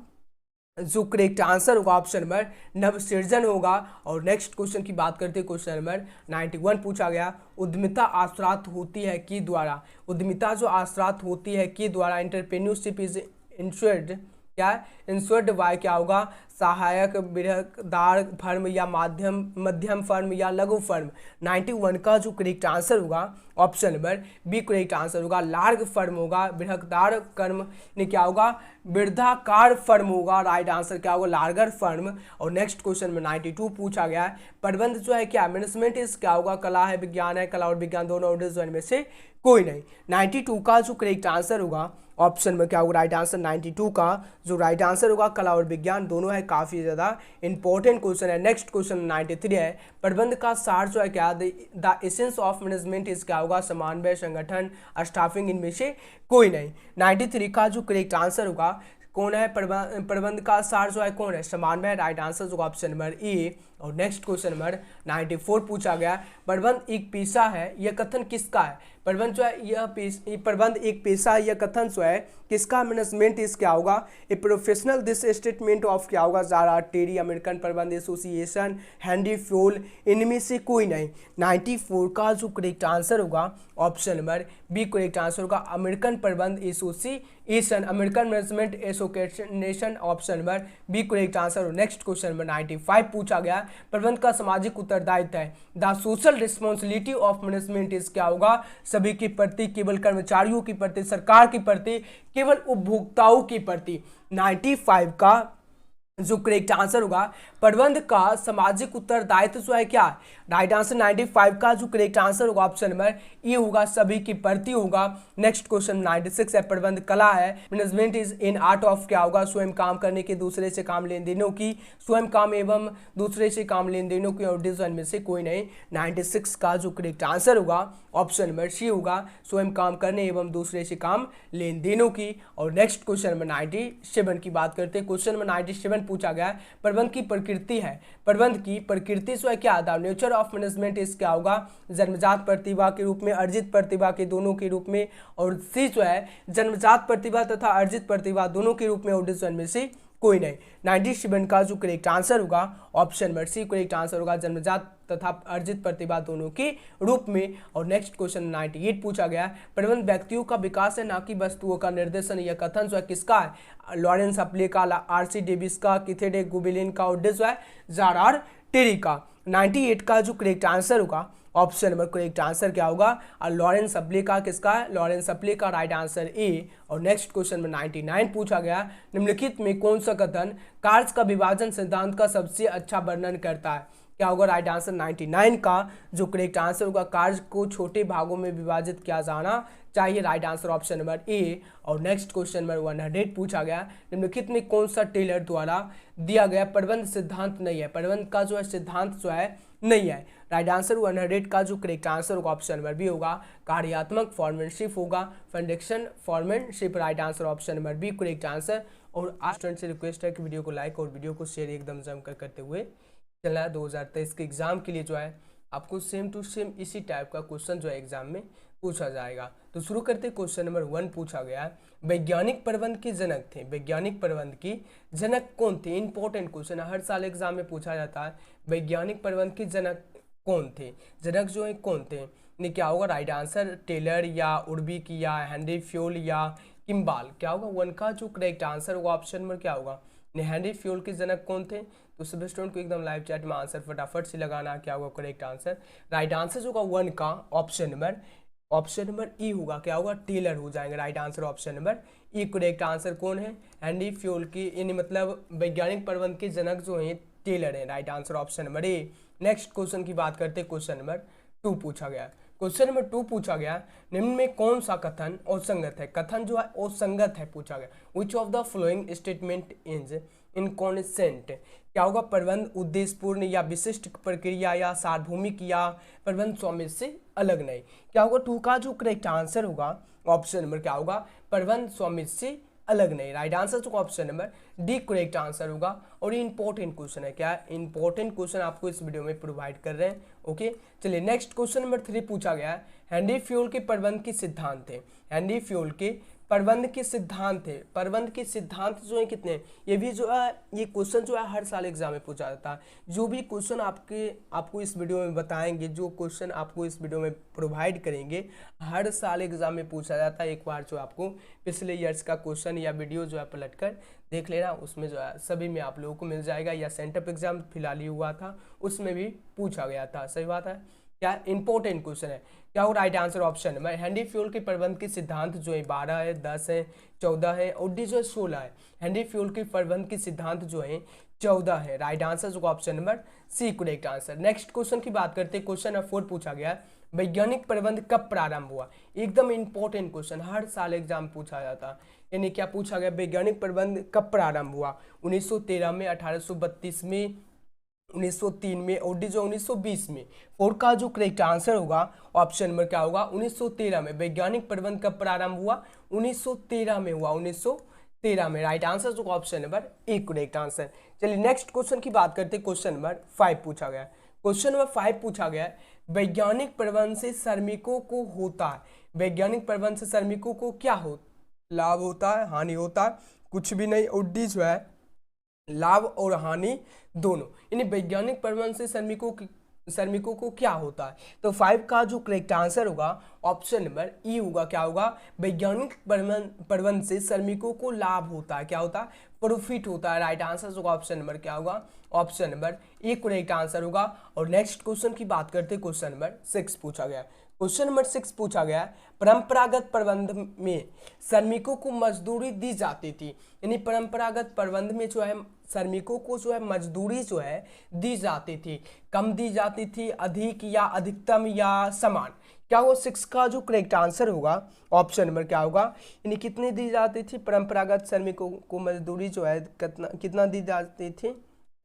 जो करेक्ट आंसर होगा ऑप्शन नंबर नव सृजन होगा। और नेक्स्ट क्वेश्चन की बात करते हैं, क्वेश्चन नंबर 91 पूछा गया, उद्यमिता आश्रात होती है कि द्वारा। उद्यमिता जो आश्रात होती है कि द्वारा, एंटरप्रेन्योरशिप इज इंश्योर्ड, क्या इंश्योर्ड बाय, क्या होगा, सहायक, बृहदार फर्म, या मध्यम फर्म, या लघु फर्म। 91 का जो करेक्ट आंसर होगा option number B correct answer होगा, लार्ज फर्म होगा, बृहदार कर्म ने क्या होगा, वृद्धाकार फर्म होगा, राइट आंसर क्या होगा, लार्गर फर्म। और नेक्स्ट क्वेश्चन में 92 पूछा गया है, प्रबंध जो है क्या, मैनेजमेंट इस क्या होगा, कला है, विज्ञान है, कला और विज्ञान दोनों, और में से कोई नहीं। 92 का जो करेक्ट आंसर होगा ऑप्शन में क्या होगा, राइट आंसर 92 का जो राइट आंसर होगा, कला और विज्ञान दोनों है, काफ़ी ज़्यादा इंपॉर्टेंट क्वेश्चन है। नेक्स्ट क्वेश्चन 93 है, प्रबंध का सार जो है क्या, the essence of management is क्या होगा, समन्वय, संगठन, स्टाफिंग, इनमें से कोई नहीं। 93 का जो करेक्ट आंसर होगा कौन है, प्रबंध का सार जो है कौन है, समन्वय, राइट आंसर जो ऑप्शन नंबर ए। और नेक्स्ट क्वेश्चन नंबर 94 पूछा गया, प्रबंध एक पेशा है, यह कथन किसका है? प्रबंध जो है यह प्रबंध एक पेशा है, यह कथन जो है किसका? मैनेजमेंट इस क्या होगा? A professional this statement of क्या होगा? ज़ारा टेरी, अमेरिकन प्रबंध एसोसिएशन, हेनरी फ्योल, इनमें से कोई नहीं। 94 का जो करेक्ट आंसर होगा option number B correct answer होगा, अमेरिकन प्रबंध association, American management association, option number B correct answer. Next question number 95 पूछा गया, प्रबंध का सामाजिक उत्तरदायित्व है, the social responsibility of management is क्या होगा? सभी के प्रति, केवल कर्मचारियों के प्रति, सरकार के प्रति, केवल उपभोक्ताओं के प्रति। 95 का जो करेक्ट आंसर होगा, प्रबंध का सामाजिक उत्तरदायित्व जो है क्या? राइट आंसर 95 का जो करेक्ट आंसर होगा ऑप्शन नंबर ए होगा, सभी के प्रति होगा। नेक्स्ट क्वेश्चन 96 है, प्रबंध कला है, management is in art of क्या होगा? स्वयं काम करने के, दूसरे से काम लेन देनों की, स्वयं काम एवं दूसरे से काम लेन देनों की, और डिजाइन में से कोई नहीं। 96 का जो करेक्ट आंसर होगा ऑप्शन नंबर सी होगा, स्वयं काम करने एवं दूसरे से काम लेन देनों की। और नेक्स्ट क्वेश्चन नंबर 97 की बात करते हैं। क्वेश्चन नंबर 97 पूछा गया, प्रबंध की प्रकृति है, प्रबंध की प्रकृति जो है क्या? The nature of management is क्या होगा? जन्मजात प्रतिभा के रूप में, अर्जित प्रतिभा के दोनों के रूप में, और सी जो है जन्मजात प्रतिभा तथा अर्जित प्रतिभा दोनों के रूप में, और डिजाइन में से कोई नहीं। 97 का जो करेक्ट आंसर होगा option number C correct answer होगा, जन्मजात तथा अर्जित प्रतिभा दोनों के रूप में। और नेक्स्ट क्वेश्चन 98 पूछा गया, प्रबंध व्यक्तियों का विकास है, ना कि वस्तुओं का निर्देशन, यह कथन जो है किसका है? लॉरेंस अपले का, आरसी डेविस का, किथेडे गुबिलिन का, और जो है ज़ारार टेरी का। 98 का जो करेक्ट आंसर होगा ऑप्शन नंबर करेक्ट आंसर क्या होगा? और लॉरेंस अपले का किसका है? लॉरेंस अपले का, राइट आंसर ए। और नेक्स्ट क्वेश्चन में 99 पूछा गया, निम्नलिखित में कौन सा कथन कार्य का विभाजन सिद्धांत का सबसे अच्छा वर्णन करता है? क्या होगा? राइट आंसर 99 का जो करेक्ट आंसर होगा, कार्य को छोटे भागों में विभाजित किया जाना चाहिए, right answer option number A. और नेक्स्ट क्वेश्चन नंबर 100 पूछा गया, निम्नलिखित में कौन सा टेलर द्वारा दिया गया प्रबंध सिद्धांत नहीं है? प्रबंध का जो है सिद्धांत जो है नहीं है, राइट आंसर 100 का जो करेक्ट आंसर होगा ऑप्शन नंबर बी होगा, कार्यात्मक फॉर्मेनशिप होगा, functional foremanship, right answer option number B correct answer. और आज स्टूडेंट से रिक्वेस्ट है कि वीडियो को लाइक और वीडियो को शेयर एकदम जमकर करते हुए चलना है। 2023 के एग्जाम के लिए जो है आपको सेम टू सेम इसी टाइप का क्वेश्चन जो है एग्जाम में पूछा जाएगा। तो शुरू करते क्वेश्चन नंबर 1 पूछा गया, वैज्ञानिक प्रबंध के जनक थे, वैज्ञानिक प्रबंध की जनक कौन थे? इंपॉर्टेंट क्वेश्चन है, हर साल एग्जाम में पूछा जाता है, वैज्ञानिक प्रबंध के जनक कौन थे? जनक जो है कौन थे? ने क्या होगा? राइट आंसर टेलर या उर्बिक या हेनरी फ्योल या किम्बाल। क्या होगा? 1 का जो करेक्ट आंसर होगा ऑप्शन नंबर क्या होगा? हेनरी फ्योल के जनक कौन थे? तो सभी स्टूडेंट को एकदम लाइव चैट में आंसर फटाफट से लगाना, क्या होगा करेक्ट आंसर? राइट आंसर जो होगा 1 का ऑप्शन नंबर ई होगा, क्या होगा? टेलर हो जाएंगे, right answer option number E correct answer. कौन है? हेनरी फ्योल की, यानी मतलब वैज्ञानिक प्रबंध के जनक जो हैं टेलर हैं, right answer option number A. Next question की बात करते हैं, क्वेश्चन नंबर 2 पूछा गया। क्वेश्चन नंबर 2 पूछा गया, निम्न में कौन सा कथन असंगत है? कथन जो है असंगत है पूछा गया। Which of the following statement is inconsistent? क्या होगा? प्रबंध उद्देश्यपूर्ण या विशिष्ट प्रक्रिया या सार्वभौमिक या प्रबंध स्वामित्व से अलग नहीं। क्या होगा? 2 का जो करेक्ट आंसर होगा ऑप्शन नंबर क्या होगा? प्रबंध स्वामित्व से अलग नहीं, राइट आंसर जो option number D correct answer होगा। और ये इंपॉर्टेंट क्वेश्चन है, क्या इंपॉर्टेंट क्वेश्चन आपको इस वीडियो में प्रोवाइड कर रहे हैं। ओके, चलिए नेक्स्ट क्वेश्चन नंबर 3 पूछा गया है, हेनरी फ्योल के प्रबंध के सिद्धांत थे, हेनरी फ्योल के प्रबंध के सिद्धांत थे। प्रबंध के सिद्धांत जो है कितने? ये भी जो है ये क्वेश्चन जो है हर साल एग्जाम में पूछा जाता है। जो भी क्वेश्चन आपको इस वीडियो में बताएंगे, जो क्वेश्चन आपको इस वीडियो में प्रोवाइड करेंगे, हर साल एग्जाम में पूछा जाता है। एक बार जो आपको पिछले ईयर्स का क्वेश्चन या वीडियो जो है पलट कर देख लेना, उसमें जो है सभी में आप लोगों को मिल जाएगा। या सेंटअप एग्जाम फिलहाल ही हुआ था, उसमें भी पूछा गया था। सही बात है, क्या इंपॉर्टेंट क्वेश्चन है। क्या हो? Right answer option number Henry Fayol के प्रबंध के सिद्धांत जो है 12 है, 10 है, 14 है, और डी जो है 16 है। हेनरी फ्योल के प्रबंध के सिद्धांत जो है 14 है, राइट आंसर जो option number C correct answer. Next question की बात करते हैं, क्वेश्चन नंबर 4 पूछा गया, वैज्ञानिक प्रबंध कब प्रारंभ हुआ? एकदम इंपॉर्टेंट क्वेश्चन, हर साल एग्जाम पूछा जाता है। यानी क्या पूछा गया? वैज्ञानिक प्रबंध कब प्रारंभ हुआ? 1913 में, 1832 में, 1903 में, और डी जो 1920 में। 4 का जो करेक्ट आंसर होगा ऑप्शन नंबर क्या होगा? 1913 में। वैज्ञानिक प्रबंध कब प्रारंभ हुआ? 1913 में हुआ, 1913 13 में। राइट आंसर जो option number A correct answer. चलिए नेक्स्ट क्वेश्चन की बात करते हैं। क्वेश्चन नंबर 5 पूछा गया है। क्वेश्चन नंबर 5 पूछा गया है, वैज्ञानिक प्रबंध से श्रमिकों को होता है, वैज्ञानिक प्रबंध से श्रमिकों को क्या हो लाभ होता है, हानि होता है, कुछ भी नहीं। और डी जो है लाभ और हानि दोनों, यानी वैज्ञानिक प्रबंध से श्रमिकों को क्या होता है। तो 5 का जो करेक्ट आंसर होगा ऑप्शन नंबर ई होगा। क्या होगा, वैज्ञानिक प्रबंध से श्रमिकों को लाभ होता है, क्या होता है, प्रॉफिट होता है। राइट आंसर होगा ऑप्शन नंबर क्या होगा, option number A correct answer होगा। और नेक्स्ट क्वेश्चन की बात करते हैं। क्वेश्चन नंबर 6 पूछा गया। क्वेश्चन नंबर 6 पूछा गया, परंपरागत प्रबंध में श्रमिकों को मजदूरी दी जाती थी, यानी परंपरागत प्रबंध में जो है श्रमिकों को जो है मजदूरी जो है दी जाती थी, कम दी जाती थी, अधिक या अधिकतम या समान। क्या वो 6 का जो करेक्ट आंसर होगा ऑप्शन नंबर क्या होगा, यानी कितनी दी जाती थी परंपरागत श्रमिकों को मजदूरी जो है कितना दी जाती थी,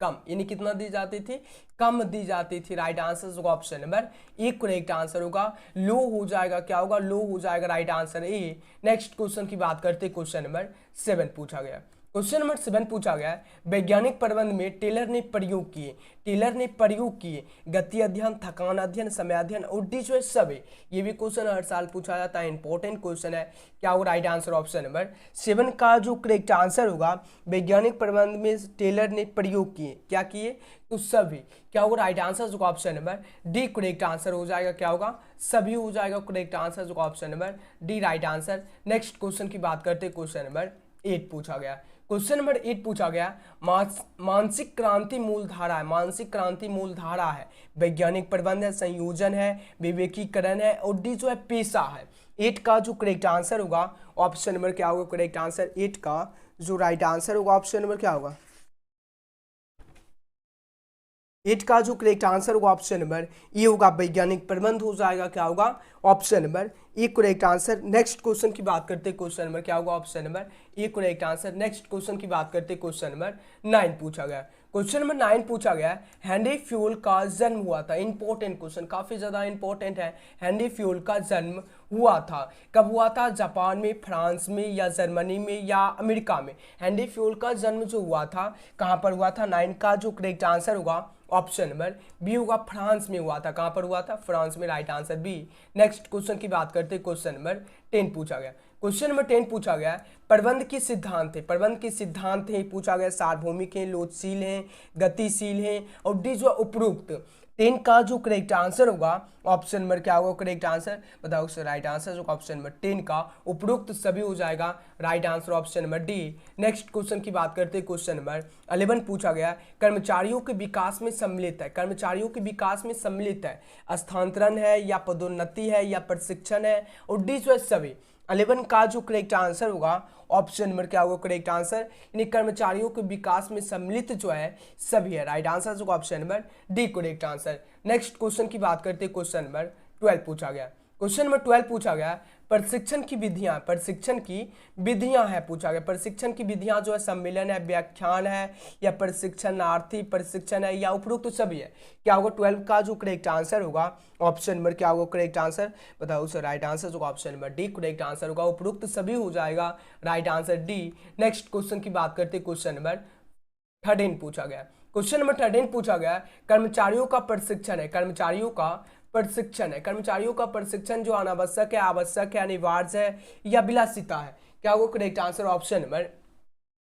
कम, यानी कितना दी जाती थी, कम दी जाती थी। राइट आंसर होगा option number A correct answer होगा। लो हो जाएगा, क्या होगा, लो हो जाएगा। राइट आंसर ए। नेक्स्ट क्वेश्चन की बात करते हैं। क्वेश्चन नंबर 7 पूछा गया। क्वेश्चन नंबर 7 पूछा गया है, वैज्ञानिक प्रबंध में टेलर ने प्रयोग किए गति अध्ययन, थकान अध्ययन, समय अध्ययन और डी जो है सभी। ये भी क्वेश्चन हर साल पूछा जाता है, इंपॉर्टेंट क्वेश्चन है। क्या होगा राइट आंसर ऑप्शन नंबर 7 का जो करेक्ट आंसर होगा, वैज्ञानिक प्रबंध में टेलर ने प्रयोग किए, क्या किए, तो सभी। क्या होगा राइट आंसर होगा option number D correct answer हो जाएगा। क्या होगा, सभी हो जाएगा करेक्ट आंसर होगा option number D right answer. Next question की बात करते हैं। क्वेश्चन नंबर 8 पूछा गया। क्वेश्चन नंबर 8 पूछा गया, मानसिक क्रांति मूलधारा है, मानसिक क्रांति मूलधारा है, वैज्ञानिक प्रबंध है, संयोजन है, विवेकीकरण है और डी जो है पेशा है। 8 का जो करेक्ट आंसर होगा ऑप्शन नंबर क्या होगा, करेक्ट आंसर 8 का जो राइट आंसर होगा ऑप्शन नंबर क्या होगा, 8 का जो करेक्ट आंसर होगा ऑप्शन नंबर ए होगा, वैज्ञानिक प्रबंध हो जाएगा। क्या होगा, option number A correct answer. Next question की बात करते हैं। क्वेश्चन नंबर क्या होगा, option number A correct answer. Next question की बात करते हैं। क्वेश्चन नंबर 9 पूछा गया। क्वेश्चन नंबर 9 पूछा गया, हेनरी फ्यूल का जन्म हुआ था। इंपॉर्टेंट क्वेश्चन, काफी ज्यादा इंपॉर्टेंट है। हेनरी फ्यूल का जन्म हुआ था, कब हुआ था, जापान में, फ्रांस में या जर्मनी में या अमेरिका में। हेनरी फ्यूल का जन्म जो हुआ था कहां पर हुआ था। 9 का जो करेक्ट आंसर होगा ऑप्शन नंबर बी होगा, फ्रांस में हुआ था। कहां पर हुआ था, फ्रांस में। Right answer B. Next question की बात करते हैं। क्वेश्चन नंबर 10 पूछा गया। क्वेश्चन नंबर 10 पूछा गया, प्रबंध के सिद्धांत है, प्रबंध के सिद्धांत है पूछा गया, सार्वभौमिक है, लोचशील है, गतिशील है और डी जो उपयुक्त। 10 का जो करेक्ट आंसर होगा ऑप्शन नंबर क्या होगा, करेक्ट आंसर बताओ सर। राइट आंसर जो ऑप्शन नंबर 10 का उपयुक्त सभी हो जाएगा। Right answer option number D. Next question की बात करते हैं। क्वेश्चन नंबर 11 पूछा गया, कर्मचारियों के विकास में सम्मिलित है, कर्मचारियों के विकास में सम्मिलित है, स्थानांतरण है या पदोन्नति है या प्रशिक्षण है और डी जो है सभी। 11 का जो करेक्ट आंसर होगा ऑप्शन नंबर क्या होगा, करेक्ट आंसर, यानी कर्मचारियों के विकास में सम्मिलित जो है सभी है। राइट आंसर जो option number D correct answer. Next question की बात करते हैं। क्वेश्चन नंबर 12 पूछा गया। क्वेश्चन नंबर 12 पूछा गया, प्रशिक्षण की विधियां, प्रशिक्षण की विधियां है पूछा गया। प्रशिक्षण की विधियां जो है सम्मेलन है, व्याख्यान है या प्रशिक्षणार्थी प्रशिक्षण है या उपरोक्त सभी है। क्या होगा, 12 का जो करेक्ट आंसर होगा ऑप्शन नंबर क्या होगा, करेक्ट आंसर बताओ सर। राइट आंसर जो option number D correct answer होगा, उपरोक्त सभी हो जाएगा। Right answer D. Next question की बात करते हैं। क्वेश्चन नंबर 13 पूछा गया। क्वेश्चन नंबर 13 पूछा गया, कर्मचारियों का प्रशिक्षण है, कर्मचारियों का प्रशिक्षण है, कर्मचारियों का प्रशिक्षण जो अनावश्यक है, आवश्यक है, अनिवार्य है या विलासिता है। क्या होगा करेक्ट आंसर ऑप्शन नंबर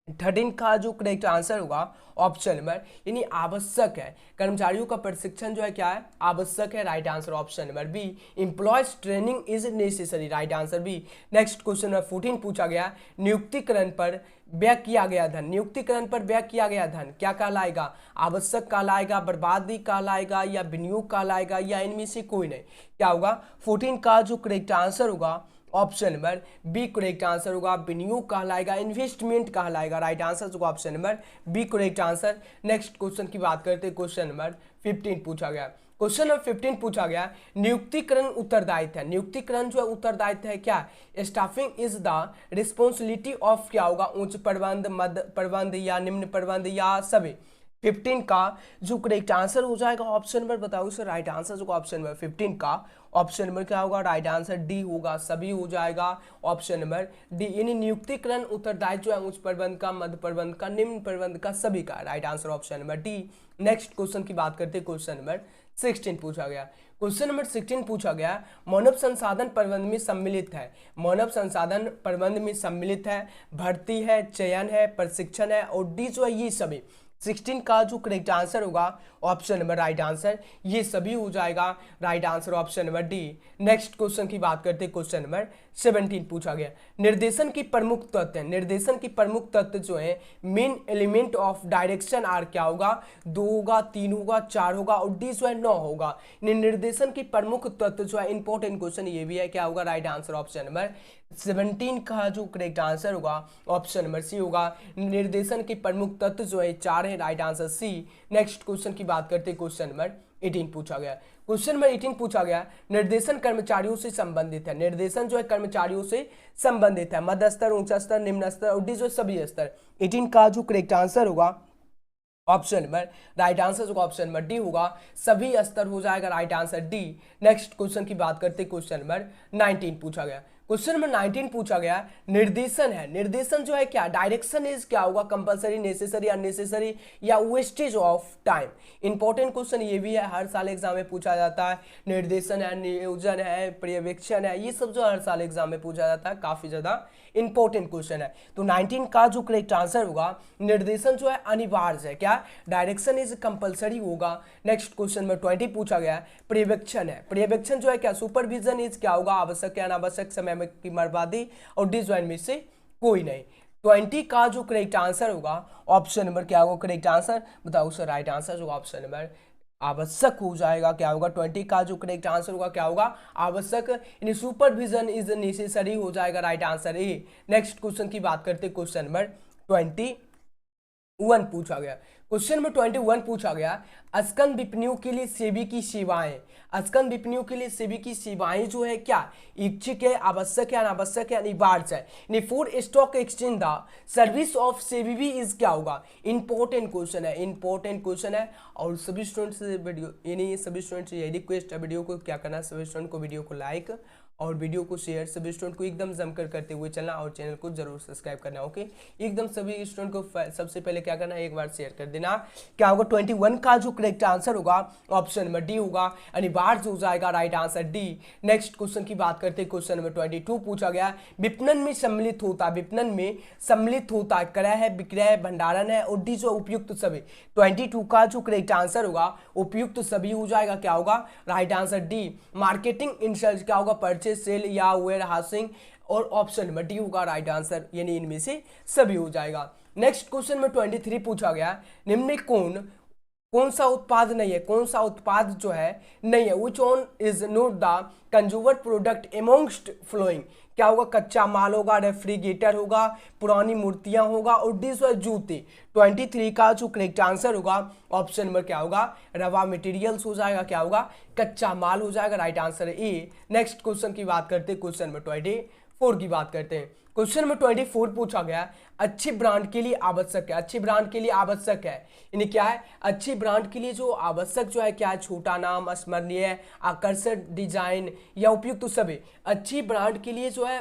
13 का जो करेक्ट आंसर होगा ऑप्शन नंबर यानी आवश्यक है। कर्मचारियों का प्रशिक्षण जो है क्या है, आवश्यक है। Right answer option number B, employees training is necessary. Right answer B. Next question number 14 पूछा गया, नियुक्तिकरण पर व्यय किया गया धन, नियुक्तिकरण पर व्यय किया गया धन क्या कहलाएगा, आवश्यक कहलाएगा, बर्बादी कहलाएगा या विनियोग कहलाएगा या इनमें से कोई नहीं। क्या होगा, 14 का जो करेक्ट आंसर होगा option number B correct answer होगा, विनियोग कहलाएगा, इन्वेस्टमेंट कहलाएगा। राइट आंसर होगा option number B correct answer. Next question की बात करते हैं। क्वेश्चन नंबर 15 पूछा गया। क्वेश्चन नंबर 15 पूछा गया, नियुक्तिकरण उत्तरदायित्व है, नियुक्तिकरण जो है उत्तरदायित्व है क्या, staffing is the responsibility of क्या होगा, उच्च प्रबंध, मध्य प्रबंध या निम्न प्रबंध या सभी। 15 का जो करेक्ट आंसर हो जाएगा ऑप्शन नंबर बताओ सर राइट आंसर जो ऑप्शन नंबर 15 का ऑप्शन नंबर क्या होगा राइट आंसर डी होगा, सभी हो जाएगा ऑप्शन नंबर डी। यानी नियुक्तिकरण उत्तरदायित्व जो है उच्च प्रबंध का, मध्य प्रबंध का, निम्न प्रबंध का, सभी का right answer option number D. Next question की बात करते हैं, क्वेश्चन नंबर 16 पूछा गया। क्वेश्चन नंबर 16 पूछा गया मानव संसाधन प्रबंध में सम्मिलित है, मानव संसाधन प्रबंध में सम्मिलित है, भर्ती है, चयन है, प्रशिक्षण है और डी जो है ये सभी। 16 का जो करेक्ट आंसर होगा ऑप्शन नंबर राइट आंसर ये सभी हो जाएगा, right answer option number D. Next question की बात करते हैं, क्वेश्चन नंबर 17 पूछा गया निर्देशन की प्रमुख तत्व है, निर्देशन की प्रमुख तत्व जो है main element of direction are क्या होगा, 2 होगा, 3 होगा, 4 होगा और डी जो है 9 होगा। निर्देशन की प्रमुख तत्व जो है इंपॉर्टेंट क्वेश्चन ये भी है, क्या होगा राइट आंसर ऑप्शन नंबर 17 का जो करेक्ट आंसर होगा ऑप्शन नंबर सी होगा। निर्देशन की प्रमुख तत्व जो है 4 है, right answer C. Next question की बात करते हैं, क्वेश्चन नंबर 18 पूछा गया। क्वेश्चन नंबर 18 पूछा गया निर्देशन कर्मचारियों से संबंधित है, निर्देशन जो है कर्मचारियों से संबंधित है, मध्य स्तर, उच्च स्तर, निम्न स्तर और डी जो सभी स्तर। 18 का जो करेक्ट आंसर होगा ऑप्शन नंबर राइट आंसर जो ऑप्शन नंबर डी होगा, सभी स्तर हो जाएगा, right answer D. Next question की बात करते हैं, क्वेश्चन नंबर 19 पूछा गया। क्वेश्चन नंबर 19 पूछा गया निर्देशन है, निर्देशन जो है क्या, डायरेक्शन इज क्या होगा, कंपलसरी, नेसेसरी, अननेसेसरी या wastage of time. Important question ये भी है, हर साल एग्जाम में पूछा जाता है। निर्देशन है, नियोजन है, पर्यवेक्षण है, ये सब जो हर साल एग्जाम में पूछा जाता है, काफी ज्यादा इंपॉर्टेंट क्वेश्चन है। तो 19 का जो करेक्ट आंसर होगा निर्देशन जो है अनिवार्य है, क्या डायरेक्शन इज कंपलसरी होगा। नेक्स्ट क्वेश्चन में 20 पूछा गया पर्यवेक्षण है, पर्यवेक्षण जो है क्या, सुपरविजन इज क्या होगा, आवश्यक या अनावश्यक समय की बर्बादी और डिजाइन में से कोई नहीं। 20 का जो करेक्ट आंसर होगा ऑप्शन नंबर क्या होगा, करेक्ट आंसर बताओ सर राइट आंसर जो ऑप्शन नंबर आवश्यक हो जाएगा, क्या होगा 20 का जो करेक्ट आंसर होगा क्या होगा आवश्यक, यानी सुपरविजन इज नेसेसरी हो जाएगा, राइट आंसर ए। नेक्स्ट क्वेश्चन की बात करते हैं, क्वेश्चन नंबर 21 पूछा गया। क्वेश्चन नंबर 21 पूछा गया अस्कंद विपणियों के लिए सेबी की सेवाएं, अस्कंद विपणियों के लिए सेबी की सेवाएं जो है क्या इच्छिक है, आवश्यक है, अनावश्यक है, अनिवार्य है। For stock exchange the service of SEBI is क्या होगा, इंपॉर्टेंट क्वेश्चन है, इंपॉर्टेंट क्वेश्चन है। और सभी स्टूडेंट्स वीडियो यानी सभी स्टूडेंट्स ये रिक्वेस्ट है, वीडियो को क्या करना है, सभी स्टूडेंट को वीडियो को लाइक और वीडियो को शेयर, सभी स्टूडेंट को एकदम जमकर करते हुए चलना और चैनल को जरूर सब्सक्राइब करना। ओके एकदम सभी स्टूडेंट को सबसे पहले क्या करना है, एक बार शेयर कर देना। क्या होगा 21 का जो करेक्ट आंसर होगा ऑप्शन नंबर डी होगा, अनिवार्य हो जाएगा, right answer D. Next question की बात करते हैं, क्वेश्चन नंबर 22 पूछा गया विपणन में सम्मिलित होता है, विपणन में सम्मिलित होता है, क्रय है, विक्रय है, भंडारण है और डी जो उपयुक्त सभी। 22 का जो करेक्ट आंसर होगा उपयुक्त सभी हो जाएगा, क्या होगा right answer D. Marketing insult क्या होगा, परचेज, सेल या वेयर हाउसिंग और ऑप्शन नंबर डी होगा राइट आंसर, यानी इनमें से सभी हो जाएगा। नेक्स्ट क्वेश्चन में 23 पूछा गया निम्न में कौन सा उत्पाद नहीं है, कौन सा उत्पाद जो है नहीं है, which one is not the consumer product amongst following. क्या होगा, कच्चा माल होगा, रेफ्रिजरेटर होगा, पुरानी मूर्तियां होगा और डिश व जूते। 23 का जो करेक्ट आंसर होगा ऑप्शन नंबर क्या होगा, रवा मटेरियल्स हो जाएगा, क्या होगा कच्चा माल हो जाएगा, राइट आंसर ए। नेक्स्ट क्वेश्चन की बात करते हैं, क्वेश्चन नंबर 24 की बात करते हैं। क्वेश्चन नंबर 24 पूछा गया अच्छी ब्रांड के लिए आवश्यक है, अच्छी ब्रांड के लिए आवश्यक है, यानी क्या है अच्छी ब्रांड के लिए जो आवश्यक जो है क्या है, छोटा नाम, स्मरणीय, आकर्षक डिजाइन या उपयुक्त सभी। अच्छी ब्रांड के लिए जो है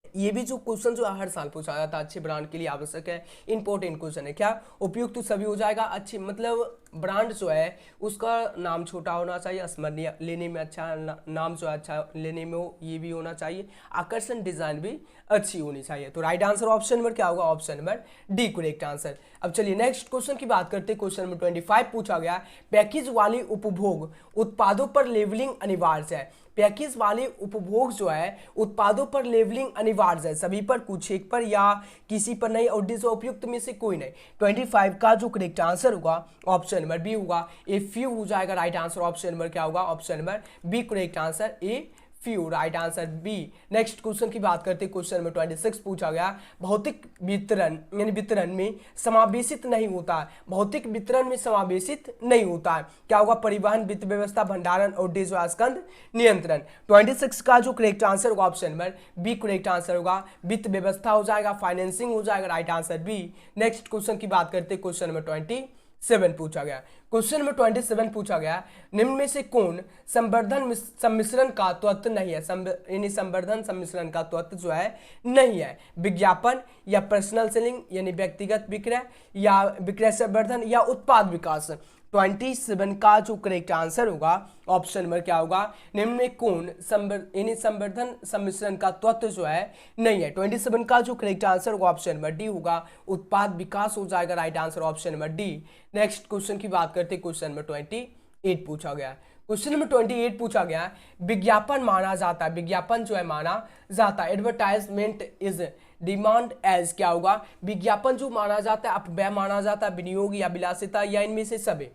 ये भी जो क्वेश्चन जो हर साल पूछा जाता है, अच्छे ब्रांड के लिए आवश्यक है, इंपॉर्टेंट क्वेश्चन है, क्या उपयुक्त सभी हो जाएगा। अच्छी मतलब ब्रांड जो है उसका नाम छोटा होना चाहिए, स्मरणीय लेने में अच्छा नाम जो है अच्छा लेने में हो, ये भी होना चाहिए, आकर्षण डिजाइन भी अच्छी होनी चाहिए। तो राइट आंसर ऑप्शन नंबर क्या होगा, option number D correct answer. अब चलिए नेक्स्ट क्वेश्चन की बात करते हैं। क्वेश्चन नंबर 25 पूछा गया पैकेज वाली उपभोग उत्पादों पर लेबलिंग अनिवार्य है, पैकेज वाले उपभोग जो है उत्पादों पर लेबलिंग अनिवार्य है, सभी पर, कुछ एक पर या किसी पर नहीं और डिस उपयुक्त में से कोई नहीं। 25 का जो करेक्ट आंसर होगा ऑप्शन नंबर बी होगा, ए फ्यू हो जाएगा, राइट आंसर ऑप्शन नंबर क्या होगा, option number B correct answer, a few, right answer B. Next question की बात करते हैं। क्वेश्चन नंबर 26 पूछा गया भौतिक वितरण यानी वितरण में समावेशित नहीं होता है, भौतिक वितरण में समावेशित नहीं होता है, क्या होगा परिवहन, वित्त व्यवस्था, भंडारण और डिस्वास्कंद नियंत्रण। 26 का जो करेक्ट आंसर होगा option number B correct answer होगा, वित्त व्यवस्था हो जाएगा, फाइनेंसिंग हो जाएगा, right answer B. Next question की बात करते हैं। क्वेश्चन नंबर 27 7 पूछा गया। क्वेश्चन नंबर 27 पूछा गया, निम्न में से कौन संवर्धन सम्मिश्रण का तत्व नहीं है? यानी संवर्धन सम्मिश्रण का तत्व जो है नहीं है। विज्ञापन या पर्सनल सेलिंग यानी व्यक्तिगत विक्रय या विक्रय संवर्धन या उत्पाद विकास। 27 का जो करेक्ट आंसर होगा ऑप्शन नंबर क्या होगा, निम्न में कौन संवर्धन सम्मिश्रण का तत्व जो है नहीं है। 27 का जो करेक्ट आंसर होगा ऑप्शन नंबर डी होगा, उत्पाद विकास हो जाएगा right answer option number D. Next question की बात करते हैं, क्वेश्चन नंबर 28 पूछा गया। क्वेश्चन नंबर 28 पूछा गया, विज्ञापन माना जाता है, विज्ञापन जो है माना जाता है, एडवर्टाइजमेंट इज डिमांड एज क्या होगा, विज्ञापन जो माना जाता है अपव्यय माना जाता है, विनियोग या विलासिता या इनमें से सभी।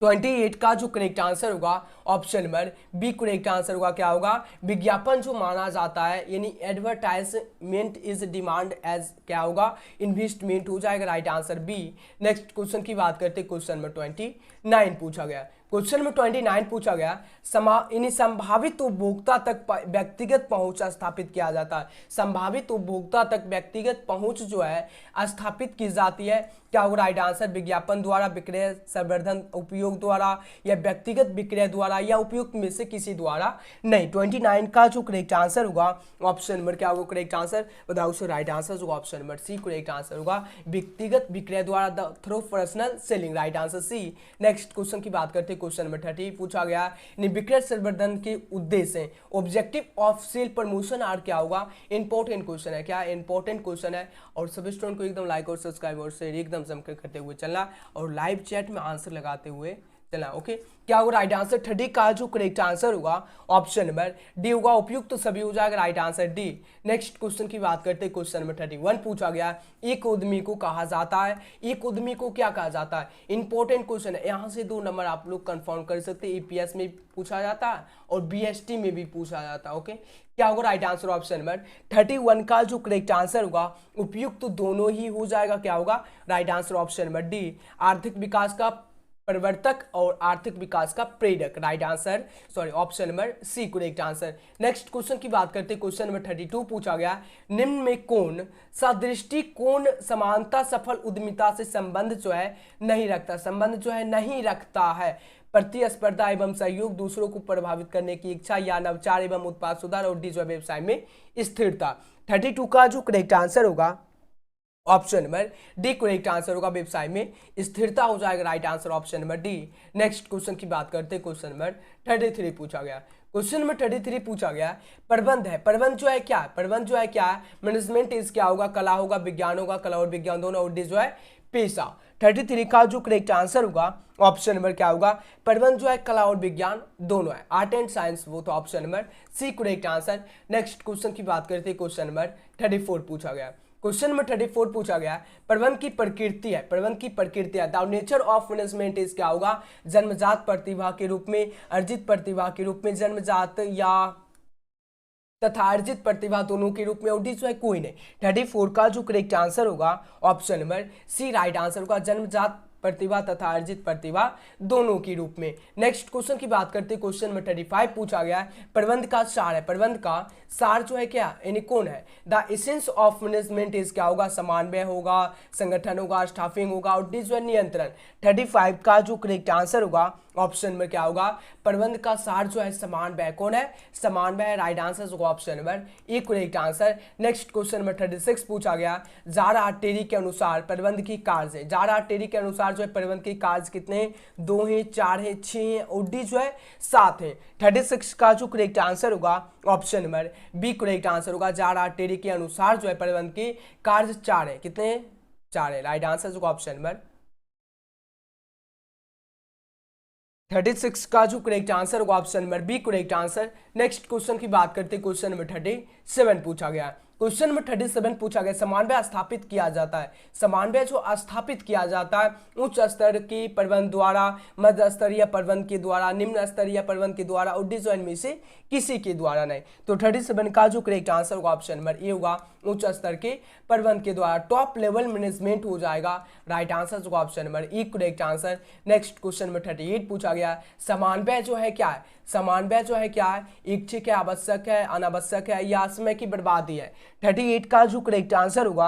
28 का जो करेक्ट आंसर होगा option number B correct answer होगा, क्या होगा, विज्ञापन जो माना जाता है यानी एडवर्टाइजमेंट इज डिमांड एज क्या होगा, इन्वेस्टमेंट हो जाएगा right answer B. Next question की बात करते हैं, क्वेश्चन नंबर 29 पूछा गया। क्वेश्चन नंबर 29 पूछा गया, संभावित उपभोक्ता तक व्यक्तिगत पहुंच स्थापित किया जाता है। संभावित उपभोक्ता तक व्यक्तिगत पहुंच जो है स्थापित की जाती है, क्या होगा राइट आंसर, विज्ञापन द्वारा, विक्रय संवर्धन उपयोग द्वारा या व्यक्तिगत विक्रय द्वारा या उपयुक्त में से किसी द्वारा नहीं। 29 का जो करेक्ट आंसर होगा ऑप्शन नंबर क्या होगा करेक्ट आंसर, बताओ उससे राइट आंसर होगा option number C correct answer होगा, व्यक्तिगत विक्रय द्वारा the through personal selling right answer C. Next question की बात करते हैं, क्वेश्चन नंबर 30 पूछा गया, विक्रय संवर्धन के उद्देश्य objective of sale promotion are क्या होगा, इंपॉर्टेंट क्वेश्चन है, क्या इंपॉर्टेंट क्वेश्चन है। और सभी स्टूडेंट को एकदम लाइक और सब्सक्राइब और शेयर एकदम जमकर करते हुए चलना और लाइव चैट में आंसर लगाते हुए चलना। ओके, क्या होगा राइट आंसर, 30 का जो करेक्ट आंसर होगा ऑप्शन नंबर डी होगा, उपयुक्त तो सभी हो जाएगा right answer D. Next question की बात करते हैं, क्वेश्चन नंबर 31 पूछा गया, एक उद्यमी को कहा जाता है, एक उद्यमी को क्या कहा जाता है, इंपॉर्टेंट क्वेश्चन है, यहाँ से 2 नंबर आप लोग कंफर्म कर सकते हैं, ईपीएस में पूछा जाता है और बीएसटी में भी पूछा जाता है। ओके, क्या होगा राइट आंसर ऑप्शन नंबर 31 का जो करेक्ट आंसर होगा उपयुक्त तो दोनों ही हो जाएगा, क्या होगा right answer option number D, आर्थिक विकास का प्रवर्तक और आर्थिक विकास का प्रेरक right answer sorry option number C correct answer. Next question की बात करते हैं, क्वेश्चन नंबर 32 पूछा गया, निम्न में कौन सा दृष्टिकोण समानता सफल उद्यमिता से संबंध जो है नहीं रखता, संबंध जो है नहीं रखता है, प्रतिस्पर्धा एवं सहयोग, दूसरों को प्रभावित करने की इच्छा या नवचार एवं उत्पाद सुधार और डी जो व्यवसाय में स्थिरता। 32 का जो करेक्ट आंसर होगा option number D correct answer होगा, व्यवसाय में स्थिरता हो जाएगा right answer option number D. Next question की बात करते हैं, क्वेश्चन नंबर 33 पूछा गया। क्वेश्चन नंबर 33 पूछा गया, प्रबंध है, प्रबंध जो है क्या है, प्रबंध जो है क्या है, मैनेजमेंट इज क्या होगा, कला होगा, विज्ञान होगा, कला और विज्ञान दोनों, और डी जो है पेशा। 33 का जो करेक्ट आंसर होगा ऑप्शन नंबर क्या होगा, प्रबंध जो है कला और विज्ञान दोनों है, आर्ट एंड साइंस, वो तो option number C correct answer. Next question की बात करते हैं, क्वेश्चन नंबर 34 पूछा गया। क्वेश्चन नंबर 34 पूछा गया, प्रबंध की प्रकृति है, प्रबंध की प्रकृति है, the nature of management is क्या होगा, जन्मजात प्रतिभा के रूप में, अर्जित प्रतिभा के रूप में, जन्मजात या तथा अर्जित प्रतिभा दोनों के रूप में, और डी जो है कोई नहीं। 34 का जो करेक्ट आंसर होगा option number C right answer होगा, जन्मजात प्रतिभा तथा अर्जित प्रतिभा दोनों के रूप में। नेक्स्ट क्वेश्चन की बात करते हैं, क्वेश्चन नंबर 35 पूछा गया है, प्रबंध का सार है, प्रबंध का सार जो है क्या यानी कौन है, the essence of management is क्या होगा, समन्वय होगा, संगठन होगा, स्टाफिंग होगा, और डी जो है नियंत्रण। 35 का जो करेक्ट आंसर होगा ऑप्शन में क्या होगा, प्रबंध का सार जो है समन्वय, कौन है समन्वय राइट आंसर होगा option number A correct answer. Next question number 36 पूछा गया, जारा टेरी के अनुसार प्रबंध की कार्य है, जारा टेरी के अनुसार जो है प्रबंध के कार्य कितने हैं, 2 हैं, 4 हैं, 6 हैं, और डी जो है 7 हैं। 36 का जो करेक्ट आंसर होगा option number B correct answer होगा, जारा टेरी के अनुसार जो है प्रबंध के कार्य 4 है, कितने 4 है राइट आंसर होगा ऑप्शन नंबर 36 का जो करेक्ट आंसर होगा option number B correct answer. Next question की बात करते हैं, क्वेश्चन नंबर 37 पूछा गया। क्वेश्चन नंबर 37 पूछा गया, समन्वय स्थापित किया जाता है, समन्वय जो स्थापित किया जाता है उच्च स्तर के प्रबंध द्वारा, मध्य स्तरीय प्रबंध के द्वारा, निम्न स्तरीय प्रबंध के द्वारा, और डी में से किसी के द्वारा नहीं। तो 37 का जो करेक्ट आंसर होगा ऑप्शन नंबर ए होगा, उच्च स्तर के प्रबंध के द्वारा, टॉप लेवल मैनेजमेंट हो जाएगा राइट आंसर होगा option number E correct answer. Next question number 38 पूछा गया, समन्वय जो है क्या है, समन्वय जो है क्या है, इच्छिक है, आवश्यक है, अनावश्यक है, या समय की बर्बादी है। 38 का जो करेक्ट आंसर होगा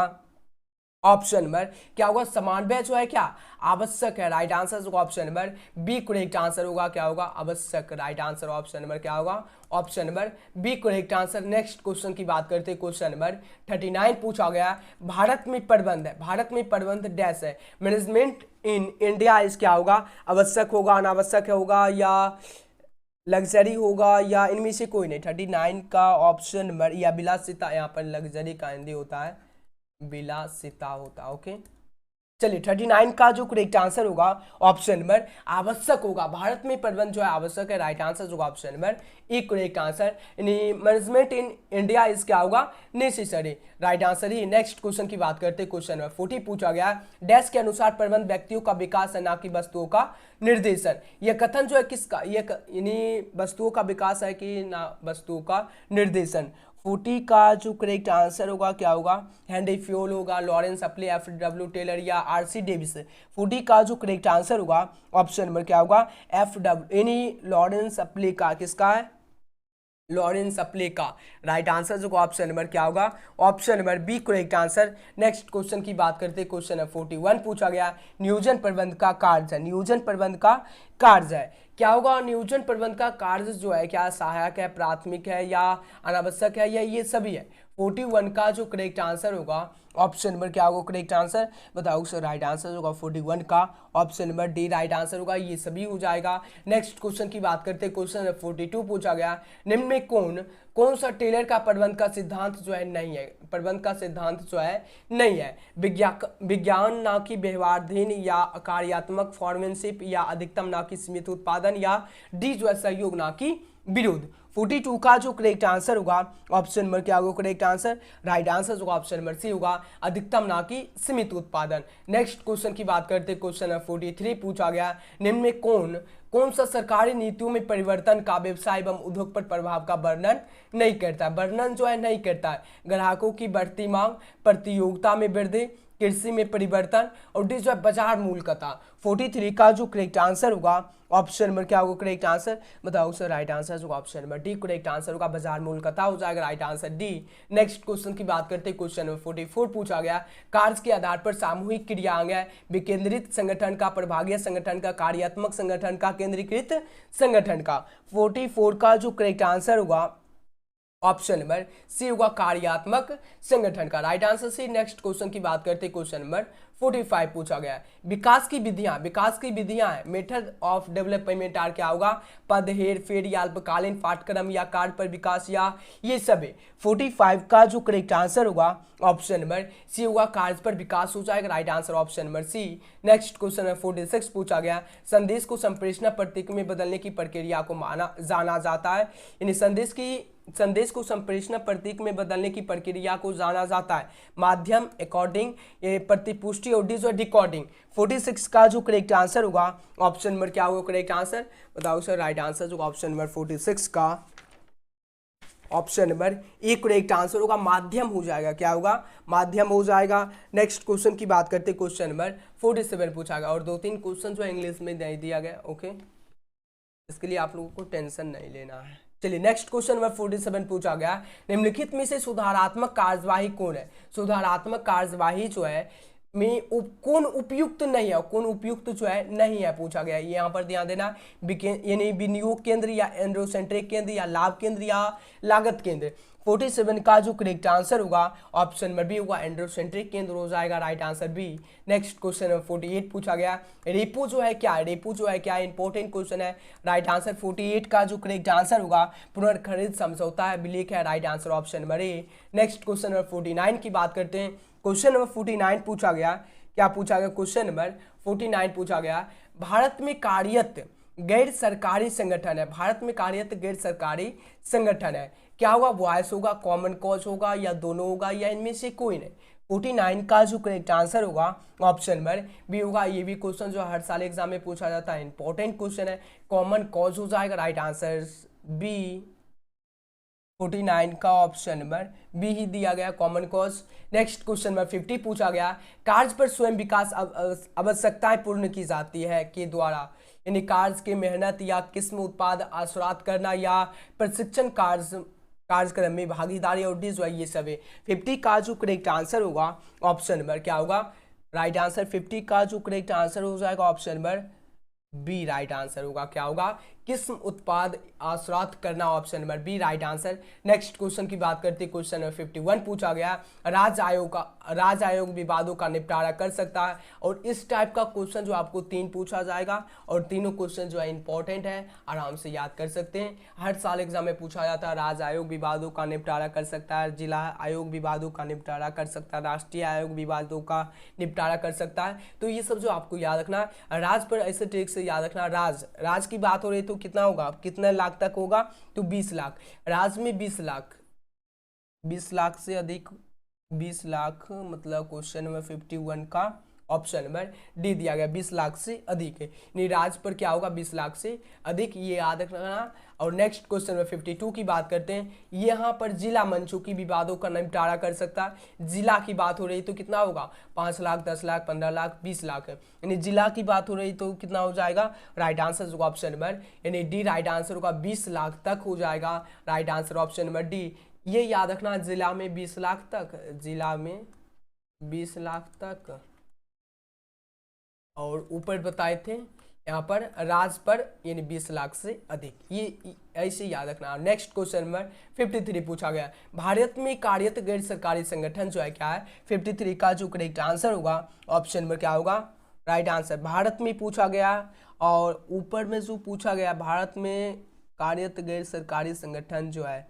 ऑप्शन नंबर क्या होगा, समन्वय जो है क्या आवश्यक है, राइट आंसर होगा option number B correct answer होगा, क्या होगा आवश्यक, राइट आंसर ऑप्शन नंबर क्या होगा option number B correct answer. Next question की बात करते हैं, क्वेश्चन नंबर 39 पूछा गया, भारत में प्रबंध है, भारत में प्रबंध डैश है, मैनेजमेंट इन इंडिया इस क्या होगा, आवश्यक होगा, अनावश्यक होगा या लग्जरी होगा या इनमें से कोई नहीं। 39 का ऑप्शन नंबर या विलासिता, यहाँ पर लग्जरी का हिंदी होता है विलासिता होता है, ओके। चलिए 39 का जो करेक्ट आंसर होगा ऑप्शन नंबर आवश्यक होगा, भारत में प्रबंध जो है आवश्यक है, राइट आंसर होगा option number A correct answer. Management in India इस क्या होगा नेसेसरी, राइट आंसर ही। नेक्स्ट क्वेश्चन की बात करते हैं, क्वेश्चन नंबर 40 पूछा गया, डैश के अनुसार प्रबंध व्यक्तियों का विकास है ना कि वस्तुओं का निर्देशन। यह कथन जो है किसका, ये वस्तुओं का विकास है कि ना वस्तुओं का निर्देशन। 40 का जो करेक्ट आंसर होगा क्या होगा, हेनरी फ्योल होगा, लॉरेंस अपले, एफ.डब्ल्यू. टेलर या आर.सी. डेविस। 40 का जो करेक्ट आंसर होगा ऑप्शन नंबर क्या होगा एफ.डब्ल्यू. लॉरेंस अपले का, किसका है लॉरेंस अपले का, राइट आंसर जो ऑप्शन नंबर क्या होगा option number B correct answer. Next question की बात करते हैं, क्वेश्चन नंबर 41 पूछा गया, नियोजन प्रबंध का कार्य है, नियोजन प्रबंध का कार्य है, क्या होगा नियोजन प्रबंध का कार्य जो है क्या सहायक है, प्राथमिक है या अनावश्यक है या ये सभी है। 41 का जो करेक्ट आंसर होगा ऑप्शन नंबर क्या होगा करेक्ट आंसर बताओ सर, राइट आंसर होगा 41 का option number D right answer होगा, ये सभी हो जाएगा। नेक्स्ट क्वेश्चन की बात करते हैं, क्वेश्चन नंबर 42 पूछा गया, निम्न में कौन सा टेलर का प्रबंध का सिद्धांत जो है नहीं है, प्रबंध का सिद्धांत जो है नहीं है, विज्ञान ना कि व्यवहाराधीन या कार्यात्मक फॉर्मेनशिप या अधिकतम ना कि सीमित उत्पादन या डी जो है सहयोग ना कि विरोध। 42 का जो करेक्ट आंसर होगा ऑप्शन नंबर क्या होगा करेक्ट आंसर, राइट आंसर होगा ऑप्शन नंबर सी होगा, अधिकतम ना कि सीमित उत्पादन। नेक्स्ट क्वेश्चन की बात करते हैं, क्वेश्चन नंबर 43 पूछा गया, निम्न में कौन सा सरकारी नीतियों में परिवर्तन का व्यवसाय एवं उद्योग पर प्रभाव का वर्णन नहीं करता है, वर्णन जो है नहीं करता है। ग्राहकों की बढ़ती मांग, प्रतियोगिता में वृद्धि, कृषि में परिवर्तन और डी जो है बाजार मूलकता। 43 का जो करेक्ट आंसर होगा ऑप्शन नंबर क्या होगा करेक्ट आंसर बताओ सर, राइट आंसर होगा option number D correct answer होगा, बाजार मूलकता हो जाएगा, right answer D. Next question की बात करते हैं, क्वेश्चन नंबर 44 पूछा गया, कार्य के आधार पर सामूहिक क्रियाएं है, विकेंद्रित संगठन का, प्रभागीय संगठन का, कार्यात्मक संगठन का, केंद्रीकृत संगठन का। 44 का जो करेक्ट आंसर होगा ऑप्शन नंबर सी होगा, कार्यात्मक संगठन का, right answer C. Next question की बात करते हैं, क्वेश्चन नंबर 45 पूछा गया है, विकास की विधियां है, मेथड ऑफ डेवलपमेंट आर क्या होगा, पद हेर फेर या अल्पकालीन पाठ्यक्रम या कार्य पर विकास या ये सभी। 45 का जो करेक्ट आंसर होगा ऑप्शन नंबर सी होगा, कार्य पर विकास हो जाएगा, right answer option number C. Next question number 46 पूछा गया, संदेश को संप्रेषण प्रतीक में बदलने की प्रक्रिया को जाना जाता है, यानी संदेश को संप्रेषण प्रतीक में बदलने की प्रक्रिया को जाना जाता है, माध्यम, अकॉर्डिंग, प्रतिपुष्टि और डिकोडिंग। 46 का जो करेक्ट आंसर होगा ऑप्शन नंबर क्या होगा करेक्ट आंसर बताओ सर, राइट आंसर होगा ऑप्शन नंबर 46 का option number A correct answer होगा, माध्यम हो जाएगा, क्या होगा माध्यम हो जाएगा। नेक्स्ट क्वेश्चन की बात करते हैं, क्वेश्चन नंबर 47 पूछा गया और 2-3 क्वेश्चन जो इंग्लिश में दे दिया गया, ओके, इसके लिए आप लोगों को टेंशन नहीं लेना है। चलिए नेक्स्ट क्वेश्चन नंबर 47 पूछा गया, निम्नलिखित में से सुधारात्मक कार्यवाही कौन है, सुधारात्मक कार्यवाही जो है में कौन उपयुक्त नहीं है, कौन उपयुक्त जो है नहीं है पूछा गया। यहाँ पर ध्यान देना, यानी विनियोग केंद्र या एंड्रोसेंट्रिक केंद्र या लाभ केंद्र या लागत केंद्र। 47 का जो करेक्ट आंसर होगा ऑप्शन नंबर बी होगा, एंड्रोसेंट्रिक केंद्र हो जाएगा, right answer B. Next question number 48 पूछा गया, रेपो जो है क्या, रेपो जो है क्या, इंपॉर्टेंट क्वेश्चन है, राइट आंसर 48 का जो करेक्ट आंसर होगा पुनर्खरीद समझौता है, विलेख है, right answer option number A. Next question number 49 की बात करते हैं, क्वेश्चन नंबर 49 पूछा गया, क्या पूछा गया क्वेश्चन नंबर 49 पूछा गया, भारत में कार्यरत गैर सरकारी संगठन है, भारत में कार्यरत गैर सरकारी संगठन है, क्या होगा वॉइस होगा, कॉमन कॉज होगा या दोनों होगा या इनमें से कोई नहीं। 49 का जो करेक्ट आंसर होगा ऑप्शन नंबर बी होगा, ये भी क्वेश्चन जो हर साल एग्जाम में पूछा जाता है, इंपॉर्टेंट क्वेश्चन है, कॉमन कॉज हो जाएगा, राइट आंसर बी। 49 का ऑप्शन नंबर बी ही दिया गया, common cause. Next question number 50 पूछा गया, कार्य पर स्वयं विकास आवश्यकताएं पूर्ण की जाती है के द्वारा, यानी कार्य के मेहनत या किस्म उत्पाद आश्रात करना या प्रशिक्षण कार्य कार्यक्रम में भागीदारी और डी जो है ये सब है। 50 का जो करेक्ट आंसर होगा ऑप्शन नंबर क्या होगा, राइट आंसर 50 का जो करेक्ट आंसर हो जाएगा option number B right answer होगा। क्या होगा, किस्म उत्पाद आश्रात करना, option number B right answer. Next question की बात करते हैं, क्वेश्चन नंबर 51 पूछा गया, राज्य आयोग विवादों का निपटारा कर सकता है। और इस टाइप का क्वेश्चन जो आपको 3 पूछा जाएगा और तीनों क्वेश्चन जो है इंपॉर्टेंट है, आराम से याद कर सकते हैं। हर साल एग्जाम में पूछा जाता है, राज्य आयोग विवादों का निपटारा कर सकता है, जिला आयोग विवादों का निपटारा कर सकता है, राष्ट्रीय आयोग विवादों का निपटारा कर सकता है। तो ये सब जो आपको याद रखना है, राज्य पर ऐसे ट्रिक से याद रखना। राज्य की बात हो रही तो कितना होगा, कितने लाख तक होगा, तो 20 लाख। राज्य में 20 लाख से अधिक, 20 लाख मतलब क्वेश्चन नंबर 51 का ऑप्शन नंबर डी दिया गया, 20 लाख से अधिक है। यानी राज्य पर क्या होगा, 20 लाख से अधिक, ये याद रखना। और नेक्स्ट क्वेश्चन नंबर 52 की बात करते हैं, यहाँ पर जिला मंचों की विवादों का निपटारा कर सकता है। जिला की बात हो रही तो कितना होगा, 5 लाख, 10 लाख, 15 लाख, 20 लाख है। यानी जिला की बात हो रही तो कितना हो जाएगा, राइट आंसर होगा ऑप्शन नंबर यानी डी राइट आंसर होगा, 20 लाख तक हो जाएगा, right answer option number D. ये याद रखना, जिला में 20 लाख तक, जिला में 20 लाख तक, और ऊपर बताए थे यहाँ पर राज्य पर यानी 20 लाख से अधिक, ये ऐसे याद रखना। नेक्स्ट क्वेश्चन नंबर 53 पूछा गया, भारत में कार्यरत गैर सरकारी संगठन जो है क्या है, 53 का जो करेक्ट आंसर होगा ऑप्शन नंबर क्या होगा, राइट आंसर। भारत में पूछा गया और ऊपर में जो पूछा गया, भारत में कार्यरत गैर सरकारी संगठन जो है,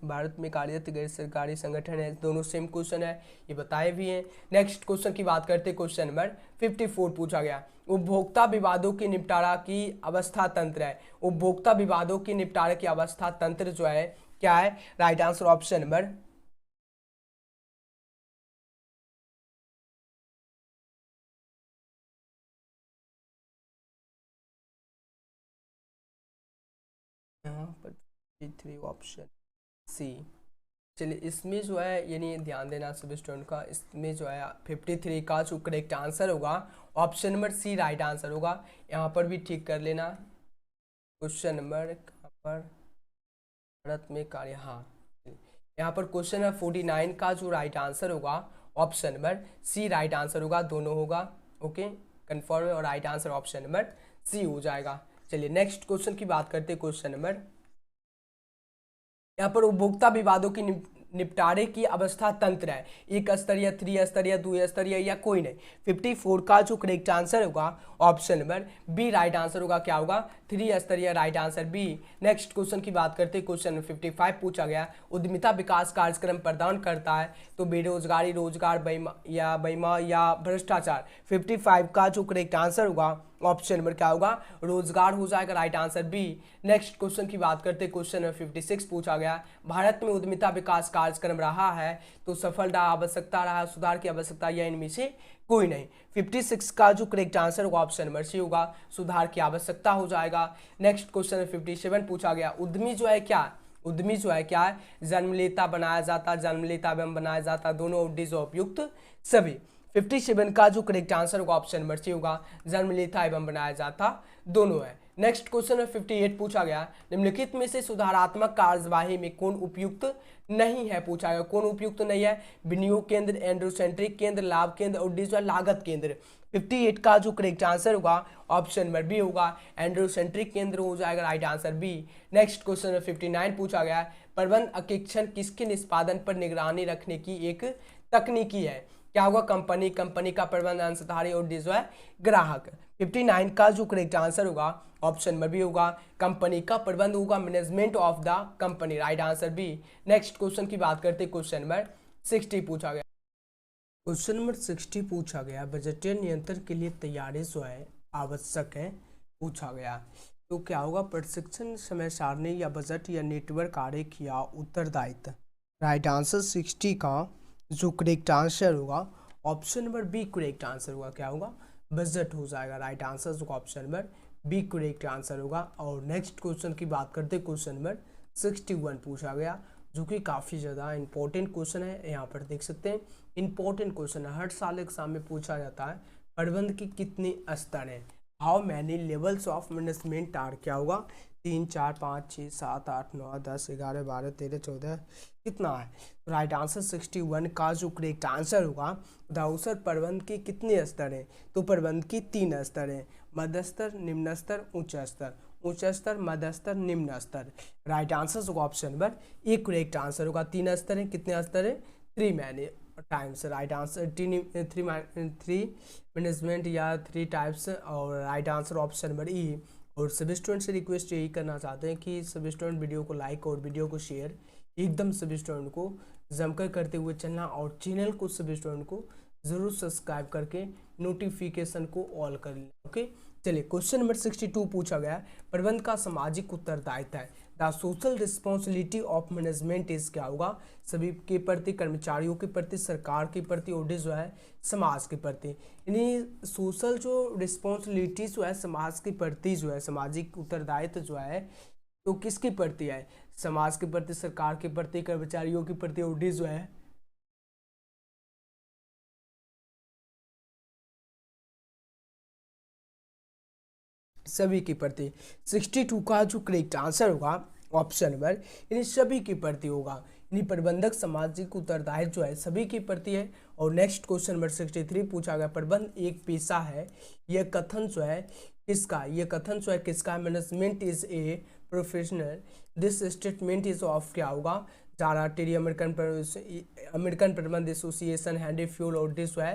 भारत में कार्यरत गैर सरकारी संगठन है, दोनों सेम क्वेश्चन है, ये बताए भी हैं। नेक्स्ट क्वेश्चन की बात करते हैं, क्वेश्चन नंबर 54 पूछा गया, उपभोक्ता विवादों की निपटारा की अवस्था तंत्र है। उपभोक्ता विवादों की निपटारे की अवस्था तंत्र जो है क्या है, राइट आंसर ऑप्शन नंबर यहाँ पर 3 ऑप्शन सी। चलिए इसमें जो है यानी ध्यान देना सभी स्टूडेंट का, इसमें जो है 53 का जो करेक्ट आंसर होगा option number C right answer होगा। यहाँ पर भी ठीक कर लेना, क्वेश्चन नंबर यहाँ पर भारत में कार्य, हाँ यहाँ पर क्वेश्चन नंबर 49 का जो राइट आंसर होगा option number C right answer होगा, दोनों होगा। ओके कंफर्म है, और right answer option number C हो जाएगा। चलिए नेक्स्ट क्वेश्चन की बात करते हैं, क्वेश्चन नंबर यहाँ पर उपभोक्ता विवादों की निपटारे की अवस्था तंत्र है, एक स्तरीय, 3 स्तरीय, 2 स्तरीय या कोई नहीं। 54 का जो करेक्ट आंसर होगा option number B right answer होगा, क्या होगा 3 स्तरीय, right answer B. Next question की बात करते हैं, क्वेश्चन नंबर 55 पूछा गया, उद्यमिता विकास कार्यक्रम प्रदान करता है तो बेरोजगारी, रोजगार, बेईमा या भ्रष्टाचार। 55 का जो करेक्ट आंसर होगा ऑप्शन नंबर क्या होगा, रोजगार हो जाएगा, right answer B. Next question की बात करते हैं, क्वेश्चन नंबर 56 पूछा गया, भारत में उद्यमिता विकास कार्यक्रम रहा है तो सफल रहा, आवश्यकता रहा, सुधार की आवश्यकता, या इनमें से कोई नहीं। 56 का जो करेक्ट आंसर होगा ऑप्शन नंबर सी होगा, सुधार की आवश्यकता हो जाएगा। नेक्स्ट क्वेश्चन नंबर 57 पूछा गया, उद्यमी जो है क्या, उद्यमी जो है क्या है, जन्मलेता बनाया जाता, जन्मलेता एवं बनाया जाता, दोनों उपयुक्त सभी। 57 का जो करेक्ट आंसर होगा ऑप्शन नंबर सी होगा, जन्मलेता एवं बनाया जाता दोनों है। नेक्स्ट क्वेश्चन नंबर 58 पूछा गया, निम्नलिखित में से सुधारात्मक कार्यवाही में कौन उपयुक्त नहीं है, पूछा गया कौन उपयुक्त नहीं है, विनियोग केंद्र, एंड्रोसेंट्रिक केंद्र, लाभ केंद्र और डिजिटल लागत केंद्र। 58 का जो करेक्ट आंसर होगा ऑप्शन नंबर बी होगा, एंड्रोसेंट्रिक केंद्र हो जाएगा, right answer B. Next question number 59 पूछा गया, प्रबंध अकेक्षण किसके निष्पादन पर निगरानी रखने की एक तकनीकी है, क्या होगा, कंपनी, कंपनी का प्रबंध अंशधारी और जो है ग्राहक। 59 का जो करेक्ट आंसर होगा ऑप्शन नंबर बी होगा, कंपनी का प्रबंध होगा, management of the company, right answer B. Next question की बात करते हैं, क्वेश्चन नंबर 60 पूछा गया, क्वेश्चन नंबर 60 पूछा गया, बजटीय नियंत्रण के लिए तैयारी जो है आवश्यक है, पूछा गया तो क्या होगा, प्रशिक्षण, समय सारणी या बजट या नेटवर्क आरेख या उत्तरदायित्व। राइट आंसर 60 का जो करेक्ट आंसर होगा option number B correct answer होगा, क्या होगा, बजट हो जाएगा, राइट आंसर होगा option number B correct answer होगा। और नेक्स्ट क्वेश्चन की बात करते हैं, क्वेश्चन नंबर 61 पूछा गया, जो कि काफ़ी ज़्यादा इंपॉर्टेंट क्वेश्चन है, यहाँ पर देख सकते हैं इंपॉर्टेंट क्वेश्चन है, हर साल एग्जाम में पूछा जाता है, प्रबंध के कितने स्तर हैं how many levels of management are, क्या होगा 3 4 5 6 7 8 9 10 11 12 13 14 कितना है। राइट आंसर 61 का जो करेक्ट आंसर होगा बताओ सर प्रबंध के कितने स्तर हैं, तो प्रबंध के 3 स्तर हैं, मध्य स्तर, निम्न स्तर, उच्च स्तर। उच्च स्तर, मध्य स्तर, निम्न स्तर। राइट आंसर होगा ऑप्शन नंबर एक करेक्ट आंसर होगा। 3 स्तर है, कितने स्तर है 3 many times. Right answer 3 management या 3 टाइप्स, और राइट आंसर ऑप्शन नंबर ई। और सभी स्टूडेंट से रिक्वेस्ट यही करना चाहते हैं कि सभी स्टूडेंट वीडियो को लाइक और वीडियो को शेयर एकदम सभी स्टूडेंट को जमकर करते हुए चलना, और चैनल को सभी स्टूडेंट को जरूर सब्सक्राइब करके नोटिफिकेशन को ऑल कर लें। ओके, चलिए क्वेश्चन नंबर 62 पूछा गया है, प्रबंध का सामाजिक उत्तरदायित्व है। The social responsibility of management is, क्या होगा सभी के प्रति, कर्मचारियों के प्रति, सरकार के प्रति, और जो है समाज के प्रति। यानी सोशल जो रिस्पॉन्सिबिलिटी जो है समाज के प्रति, जो है सामाजिक उत्तरदायित्व जो है तो किसके प्रति है, समाज के प्रति, सरकार के प्रति, कर्मचारियों के प्रति, और जो है सभी के प्रति। 62 का जो करेक्ट आंसर होगा ऑप्शन नंबर यानी सभी के प्रति होगा। यानी प्रबंधक सामाजिक उत्तरदायित्व जो है सभी के प्रति है। और नेक्स्ट क्वेश्चन नंबर 63 पूछा गया, प्रबंध एक पेशा है, यह कथन जो है किसका, यह कथन जो है किसका, management is a professional, this statement is of, क्या होगा जारा टेरी, अमेरिकन प्रबंध एसोसिएशन, हैंडी फ्यूल, और दिस है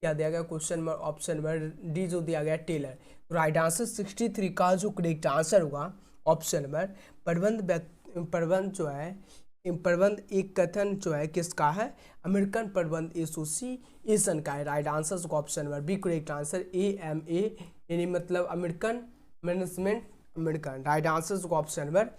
क्या दिया गया question number option number D जो दिया गया टेलर। तो राइट आंसर 63 का जो करेक्ट आंसर होगा ऑप्शन नंबर प्रबंध जो है प्रबंध एक कथन जो है किसका है, अमेरिकन प्रबंध एसोसिएशन का है। Right answer option number B correct answer AMA यानी मतलब American management American. Right answer option number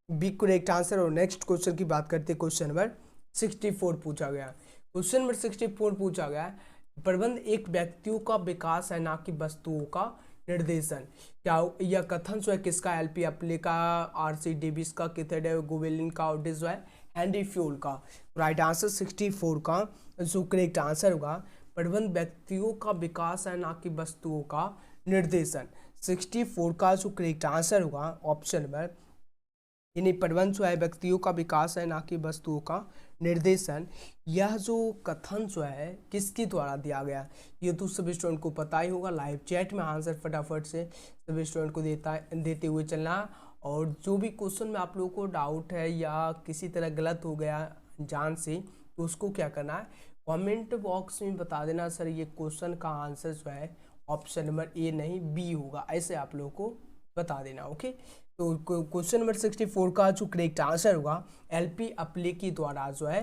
B correct answer. और नेक्स्ट क्वेश्चन की बात करते हैं, क्वेश्चन नंबर 64 पूछा गया। क्वेश्चन नंबर 64 पूछा गया, प्रबंध एक व्यक्तियों का विकास है ना कि वस्तुओं का निर्देशन। क्या यह कथन जो है किसका, LP अपले का, RC डेविस का, किथेडे गोवेलिन का, और जो है हैंडी फ्यूल का। राइट आंसर 64 का जो करेक्ट आंसर होगा, प्रबंध व्यक्तियों का विकास है ना कि वस्तुओं का निर्देशन। 64 का जो करेक्ट आंसर होगा ऑप्शन नंबर यानी प्रबंध जो है व्यक्तियों का विकास है ना कि वस्तुओं का निर्देशन। यह जो कथन जो है किसके द्वारा दिया गया, ये तो सभी स्टूडेंट को पता ही होगा। लाइव चैट में आंसर फटाफट से सभी स्टूडेंट को देते हुए चलना। और जो भी क्वेश्चन में आप लोगों को डाउट है या किसी तरह गलत हो गया जान से, तो उसको क्या करना है कमेंट बॉक्स में बता देना, सर ये क्वेश्चन का आंसर जो है ऑप्शन नंबर ए नहीं बी होगा, ऐसे आप लोगों को बता देना। ओके, तो क्वेश्चन नंबर 64 का जो करेक्ट आंसर होगा LP अपले के द्वारा जो है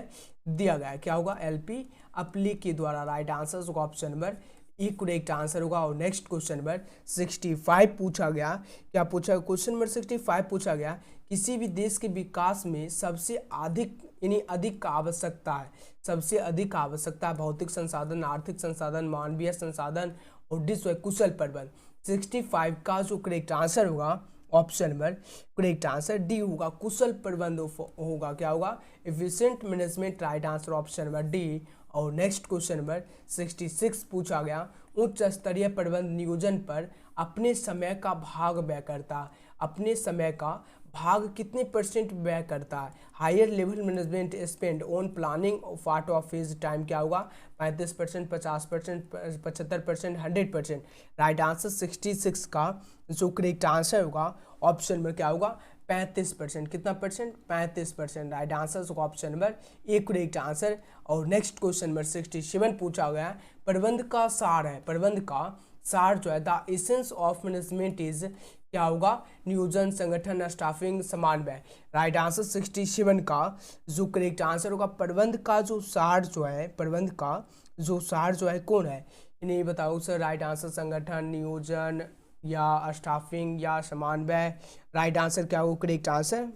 दिया गया है। क्या होगा LP अपले के द्वारा। राइट आंसर होगा option number E correct answer होगा। और नेक्स्ट क्वेश्चन नंबर 65 पूछा गया, क्या पूछा क्वेश्चन नंबर 65 पूछा गया, किसी भी देश के विकास में सबसे अधिक यानी अधिक आवश्यकता है, सबसे अधिक आवश्यकता है भौतिक संसाधन, आर्थिक संसाधन, मानवीय संसाधन, और जो है कुशल प्रबंध। 65 का जो करेक्ट आंसर होगा option number correct answer D होगा, कुशल प्रबंध होगा। क्या होगा efficient management. Right answer option number D. और नेक्स्ट क्वेश्चन नंबर 66 पूछा गया, उच्च स्तरीय प्रबंध नियोजन पर अपने समय का भाग व्यय करता है, अपने समय का भाग कितने % व्यय करता है। Higher level management spend on planning part of his time. क्या होगा 35%, 50%, 75%, 100%। राइट आंसर 66 का जो करेक्ट आंसर होगा ऑप्शन में क्या होगा 35%। कितना परसेंट 35%। राइट आंसर होगा option number A correct answer. और नेक्स्ट क्वेश्चन नंबर 67 पूछा गया, प्रबंध का सार है, प्रबंध का सार जो है the essence of management is, क्या होगा नियोजन, संगठन, स्टाफिंग, समन्वय। राइट आंसर 67 का जो करेक्ट आंसर होगा, प्रबंध का जो सार जो है, प्रबंध का जो सार जो है कौन है, इन्हें बताओ सर। राइट आंसर संगठन, नियोजन या स्टाफिंग या समन्वय। राइट आंसर क्या होगा करेक्ट आंसर,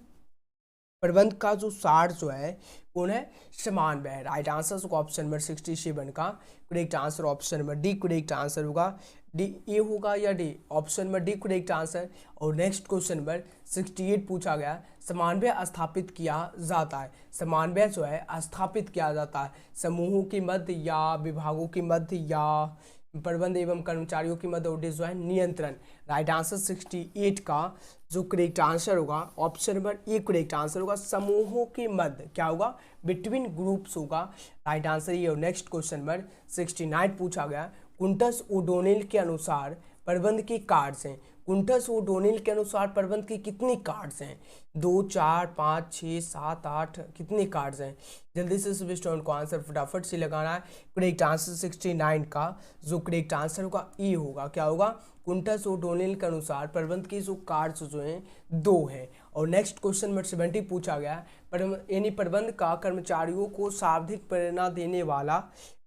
प्रबंध का जो सार जो है कौन है समन्वय। राइट आंसर होगा ऑप्शन नंबर 67 का correct answer option number D correct answer होगा। डी ए होगा या D, option number D correct answer. और नेक्स्ट क्वेश्चन नंबर 68 पूछा गया, समन्वय स्थापित किया जाता है, समन्वय जो है स्थापित किया जाता है समूहों के मध्य या विभागों के मध्य या प्रबंध एवं कर्मचारियों की मध्य उद्देश्य जो है नियंत्रण। राइट आंसर 68 का जो करेक्ट आंसर होगा option number A correct answer होगा। समूहों के मध्य क्या होगा, बिटवीन ग्रुप्स होगा। राइट आंसर ये। और नेक्स्ट क्वेश्चन नंबर 69 पूछा गया, कुंटस ओडोनिल के अनुसार प्रबंध की कार्ड्स हैं। कुंटस ओडोनिल के अनुसार प्रबंध की कितनी कार्ड्स हैं? 2, 4, 5, 6, 7, 8 कितनी कार्ड्स हैं? जल्दी से सभी स्टूडेंट को आंसर फटाफट से लगाना है। करेक्ट आंसर 69 का जो करेक्ट आंसर होगा ई होगा। क्या होगा? कुंटस ओडोनिल के अनुसार प्रबंध की जो कार्ड्स जो हैं 2 हैं। और नेक्स्ट क्वेश्चन नंबर 70 पूछा गया, यानी प्रबंध का कर्मचारियों को शाब्दिक प्रेरणा देने वाला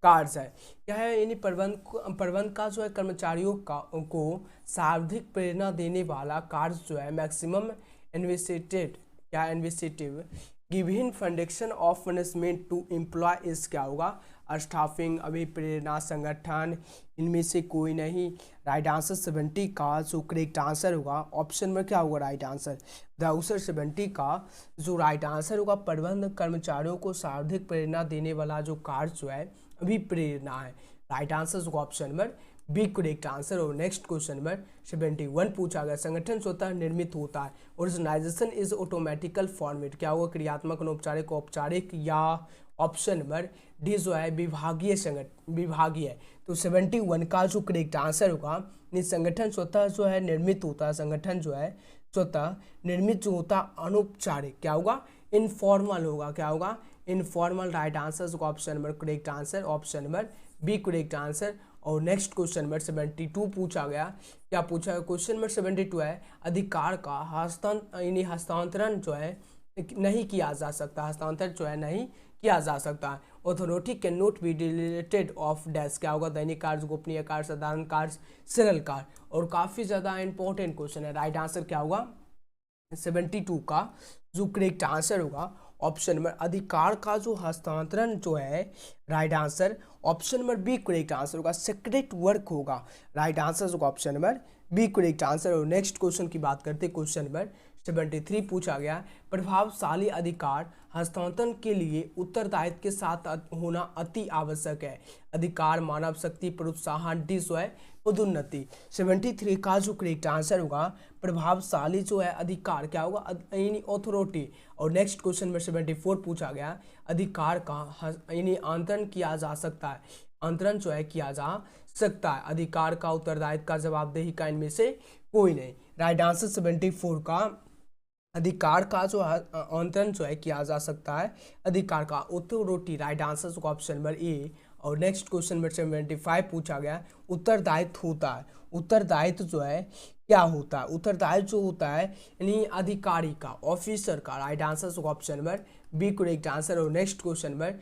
कार्य है। क्या है? यानी प्रबंध का जो है कर्मचारियों को शाब्दिक प्रेरणा देने वाला कार्य जो है मैक्सिमम इन्वेस्टेड क्या incentive given function of punishment to employ is क्या होगा? स्टाफिंग, अभिप्रेरणा, संगठन, इनमें से कोई नहीं। राइट आंसर 70 का जो करेक्ट आंसर होगा ऑप्शन में क्या होगा राइट आंसर? द आंसर 70 का जो राइट आंसर होगा प्रबंध कर्मचारियों को शाब्दिक प्रेरणा देने वाला जो कार्य जो है अभिप्रेरणा है। राइट आंसर होगा option number B correct answer. और नेक्स्ट क्वेश्चन नंबर 71 पूछा गया, संगठन स्वतः निर्मित होता है। ऑर्गेनाइजेशन इज ऑटोमेटिकल फॉर्मेट क्या होगा? क्रियात्मक, अनौपचारिक, औपचारिक या ऑप्शन नंबर डी जो है विभागीय विभागीय। तो 71 का जो करेक्ट आंसर होगा संगठन स्वतः जो है निर्मित होता है। संगठन जो है स्वतः निर्मित जो होता है अनौपचारिक क्या होगा? इनफॉर्मल होगा। क्या होगा? Informal. Right answer option number correct answer option number B correct answer. और नेक्स्ट क्वेश्चन नंबर 72 पूछा गया। क्या पूछा गया? क्वेश्चन नंबर 72 है, अधिकार का हस्तांतरण जो है नहीं किया जा सकता। हस्तांतरण जो है नहीं किया जा सकता है। Authority can not be deleted of dash क्या होगा? दैनिक कार्य, गोपनीय कार्य, साधारण कार्य, सरल कार्य। और काफ़ी ज़्यादा इंपॉर्टेंट क्वेश्चन है। राइट आंसर क्या होगा? 72 का जो करेक्ट आंसर होगा ऑप्शन नंबर अधिकार का जो हस्तांतरण जो है right answer option number B correct answer होगा। सेक्रेट वर्क होगा। राइट आंसर होगा option number B correct answer. और नेक्स्ट क्वेश्चन की बात करते हैं, क्वेश्चन नंबर 73 पूछा गया, प्रभावशाली अधिकार हस्तांतरण के लिए उत्तरदायित्व के साथ होना अति आवश्यक है। अधिकार, मानव शक्ति, प्रोत्साहन, डी जो है पदोन्नति। 73 का जो करेक्ट आंसर होगा प्रभावशाली जो है अधिकार क्या होगा? यानी ऑथोरिटी। और नेक्स्ट क्वेश्चन नंबर 74 पूछा गया, अधिकार का यानी आंतरण किया जा सकता है। आंतरण जो है किया जा सकता है। अधिकार का, उत्तरदायित्व का, जवाबदेही का, इनमें से कोई नहीं। राइट आंसर 74 का अधिकार का जो आंतरण जो है किया जा सकता है। अधिकार का authority. Right answer option number A. और नेक्स्ट क्वेश्चन नंबर 75 पूछा गया, उत्तरदायित्व होता है। उत्तरदायित्व जो है क्या होता है? उत्तरदायित्व जो होता है यानी अधिकारी का, ऑफिसर का। Right answer option number B correct answer. और नेक्स्ट क्वेश्चन नंबर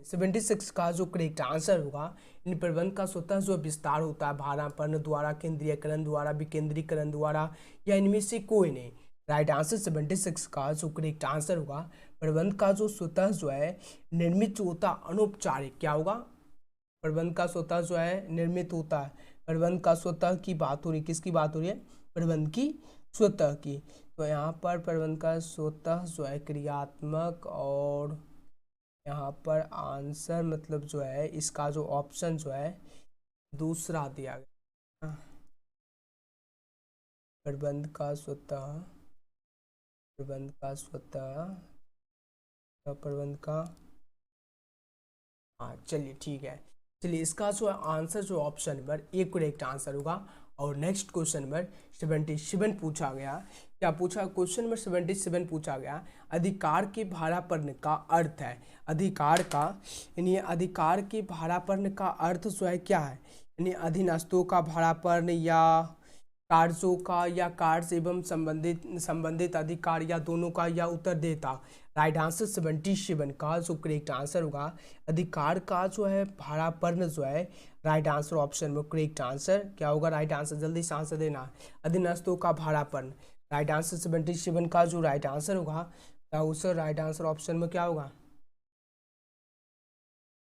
76 का जो करेक्ट आंसर होगा इन प्रबंध का स्वतः जो विस्तार होता है भारापन द्वारा, केंद्रीयकरण द्वारा, विकेंद्रीकरण द्वारा या इनमें से कोई नहीं। राइट आंसर 76 का जो करेक्ट आंसर होगा प्रबंध का जो स्वतः जो है निर्मित जो होता अनौपचारिक क्या होगा? प्रबंध का स्वतः जो है निर्मित होता है। प्रबंध का स्वतः की बात हो रही, किसकी बात हो रही है? प्रबंध की स्वतः की। तो यहाँ पर प्रबंध का स्वतः जो है क्रियात्मक, और यहाँ पर आंसर मतलब जो है इसका जो ऑप्शन जो है दूसरा दिया गया। प्रबंध का स्वतः, प्रबंध का स्वतः, प्रबंध का, हाँ चलिए ठीक है। चलिए इसका जो आंसर जो option number A correct answer होगा। और नेक्स्ट क्वेश्चन नंबर 77 पूछा गया। क्या पूछा? क्वेश्चन नंबर 77 पूछा गया, अधिकार के भारापन का अर्थ है। अधिकार का यानी अधिकार के भारापन का अर्थ जो है क्या है? यानी अधीनस्थों का भारापन या कार्यों का या कार्य एवं संबंधित अधिकार या दोनों का या उत्तर देता। राइट आंसर 77 का जो करेक्ट आंसर होगा अधिकार का जो है भारापन जो है राइट आंसर ऑप्शन में करेक्ट आंसर क्या होगा? राइट आंसर जल्दी से आंसर देना। अधीनस्थों का भारापन। राइट आंसर 77 का जो राइट आंसर होगा उसका राइट आंसर ऑप्शन में क्या होगा?